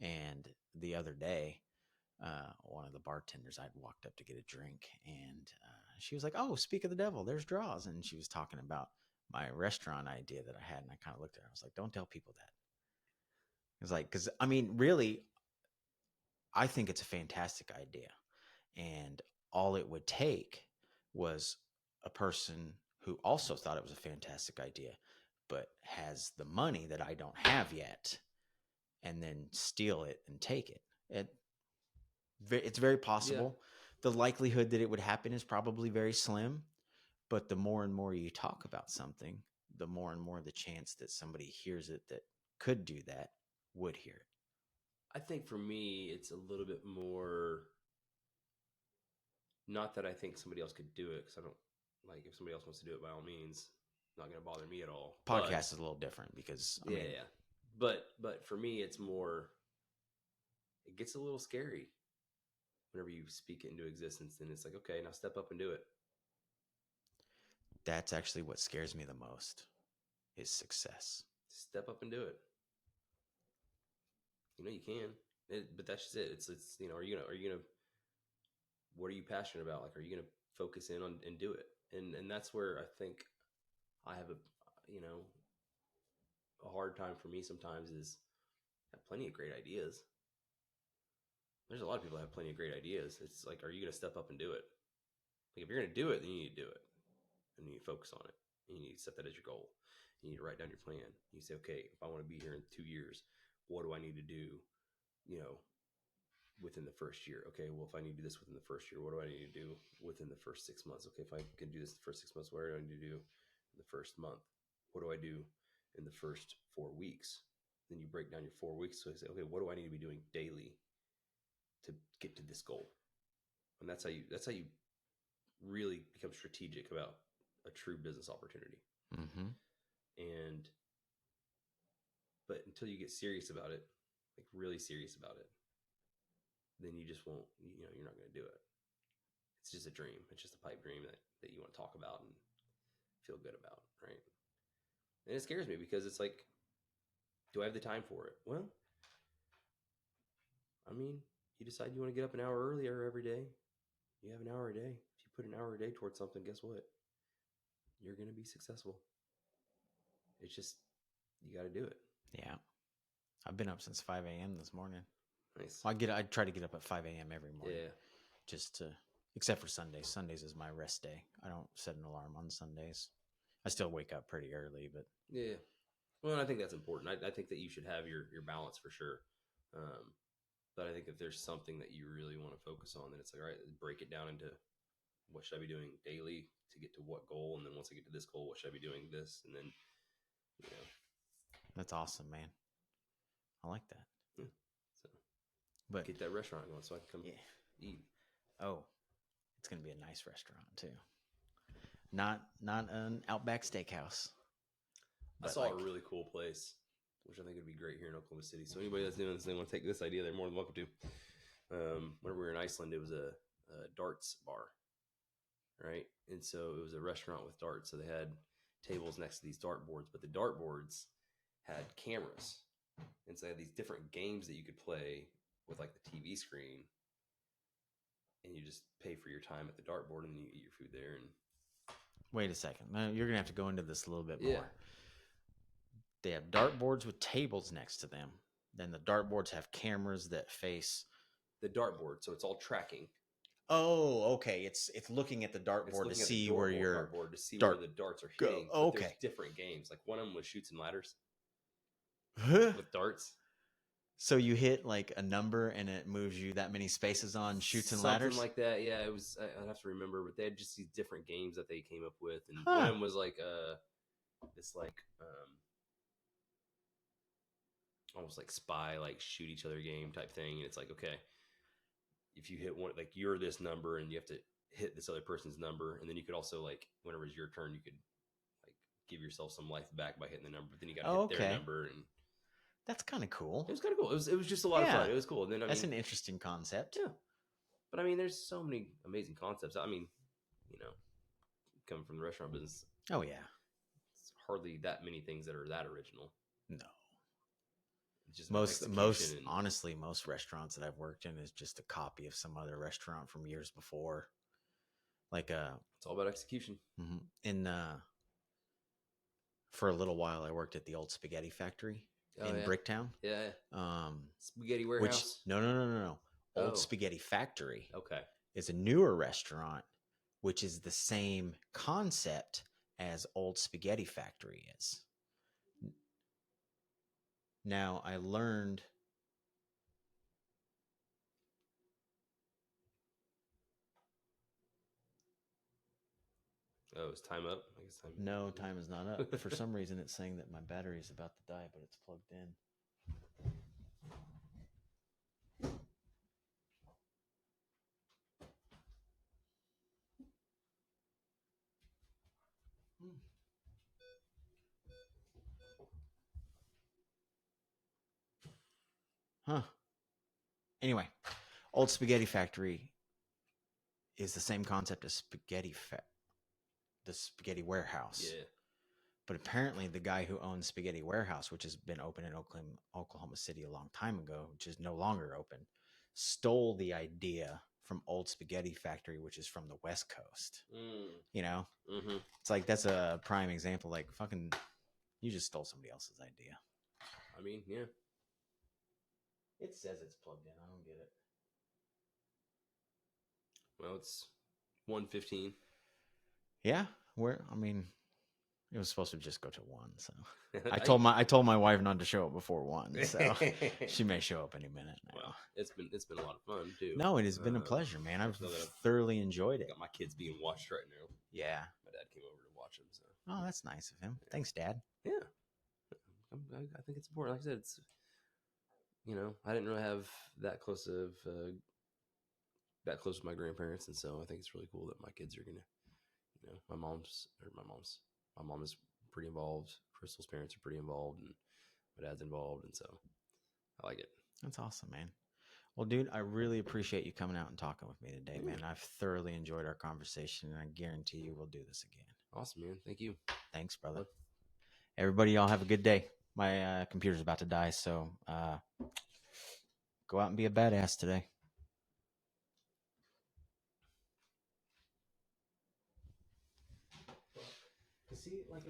And the other day, one of the bartenders, I'd walked up to get a drink, and she was like, "Oh, speak of the devil, there's draws." And she was talking about my restaurant idea that I had. And I kind of looked at her. I was like, "Don't tell people that." It's like, because I mean, really, I think it's a fantastic idea. And all it would take was a person who also thought it was a fantastic idea, but has the money that I don't have yet, and then steal it and take it. It's very possible. Yeah. The likelihood that it would happen is probably very slim, but the more and more you talk about something, the more and more the chance that somebody hears it that could do that would hear it. I think for me, it's a little bit more, not that I think somebody else could do it, because I don't, like, if somebody else wants to do it, by all means, not going to bother me at all. Podcast is a little different because I mean, But for me, it's more, it gets a little scary whenever you speak it into existence. Then it's like, okay, now step up and do it. That's actually what scares me the most. is success. Step up and do it. You can, but that's just it. It's are you gonna what are you passionate about? Like, are you gonna focus in on and do it? And that's where I think I have a hard time for me sometimes is I have plenty of great ideas. There's a lot of people that have plenty of great ideas. It's like, are you gonna step up and do it? Like, if you're gonna do it, then you need to do it, and you need to focus on it. And you need to set that as your goal. You need to write down your plan. You say, okay, if I want to be here in 2 years, what do I need to do? Within the first year. Okay, well, if I need to do this within the first year, what do I need to do within the first 6 months? Okay, if I can do this the first 6 months, what do I need to do in the first month? What do I do in the first 4 weeks? Then you break down your 4 weeks. So you say, okay, what do I need to be doing daily to get to this goal? And that's how you really become strategic about a true business opportunity. Mm-hmm. But until you get serious about it, like really serious about it, then you just won't, you're not going to do it. It's just a dream. It's just a pipe dream that you want to talk about and feel good about, right? And it scares me because it's like, do I have the time for it? Well, I mean, you decide you want to get up an hour earlier every day. You have an hour a day. If you put an hour a day towards something, guess what? You're going to be successful. It's just, you got to do it. Yeah. I've been up since 5 a.m. this morning. Nice. Well, I try to get up at 5 a.m. every morning. Yeah. Just to, except for Sundays. Sundays is my rest day. I don't set an alarm on Sundays. I still wake up pretty early, but. Yeah. Well, and I think that's important. I think that you should have your balance for sure. But I think if there's something that you really want to focus on, then it's like, all right, break it down into what should I be doing daily to get to what goal? And then once I get to this goal, what should I be doing this? And then, That's awesome, man. I like that. Yeah. So, but get that restaurant going so I can come eat. Oh, it's going to be a nice restaurant too. Not an Outback Steakhouse. I saw a really cool place, which I think would be great here in Oklahoma City. So anybody that's doing this, they want to take this idea, they're more than welcome to. Whenever we were in Iceland, it was a darts bar, right? And so it was a restaurant with darts. So they had tables next to these dart boards, but the dart boards had cameras. And so they had these different games that you could play with like the TV screen. And you just pay for your time at the dartboard and then you eat your food there. And wait a second. Now, you're going to have to go into this a little bit more. Yeah. They have dartboards with tables next to them. Then the dartboards have cameras that face the dartboard, so it's all tracking. Oh, okay. It's looking at the dartboard to see where your dartboard to see where the darts are hitting. Oh, okay. There's different games. Like one of them was Chutes and Ladders with darts. So you hit like a number and it moves you that many spaces on Chutes and Ladders? Something like that. Yeah, it was. I'd have to remember, but they had just these different games that they came up with, and one of them was like this like almost like spy, like shoot each other game type thing. And it's like, okay, if you hit one, like you're this number and you have to hit this other person's number. And then you could also like, whenever it's your turn, you could like give yourself some life back by hitting the number, but then you got to hit their number. And that's kind of cool. It was kind of cool. It was just a lot of fun. It was cool. And then, that's an interesting concept. Yeah. But I mean, there's so many amazing concepts. I mean, coming from the restaurant business. Oh yeah. It's hardly that many things that are that original. No. Just honestly, most restaurants that I've worked in is just a copy of some other restaurant from years before. Like it's all about execution. Mm-hmm. For a little while, I worked at the old spaghetti factory in Bricktown. Yeah. Spaghetti Warehouse. No. Old Spaghetti Factory. Okay. Is a newer restaurant, which is the same concept as Old Spaghetti Factory is. Now, I learned Oh, is time up? I guess time. No, time is not up. For some reason, it's saying that my battery is about to die, but it's plugged in. Huh. Anyway, Old Spaghetti Factory is the same concept as the Spaghetti Warehouse. Yeah. But apparently, the guy who owns Spaghetti Warehouse, which has been open in Oklahoma City a long time ago, which is no longer open, stole the idea from Old Spaghetti Factory, which is from the West Coast. You know, Mm-hmm. it's like that's a prime example. Like fucking, you just stole somebody else's idea. I mean, yeah. It says it's plugged in. I don't get it. Well, it's 1:15. Yeah, I mean, it was supposed to just go to 1. So I told my wife not to show up before 1. So she may show up any minute now. Well, it's been a lot of fun too. No, it has been a pleasure, man. I've thoroughly enjoyed it. Got my kids being watched right now. Yeah, my dad came over to watch them. So oh, that's nice of him. Thanks, Dad. Yeah, I think it's important. Like I said, it's I didn't really have that close with my grandparents, and so I think it's really cool that my kids are gonna, my mom is pretty involved. Crystal's parents are pretty involved, and my dad's involved, and so I like it. That's awesome, man. Well, dude, I really appreciate you coming out and talking with me today, man. I've thoroughly enjoyed our conversation, and I guarantee you we'll do this again. Awesome, man. Thank you. Thanks, brother. Everybody, y'all have a good day. My computer's about to die, so go out and be a badass today. See, like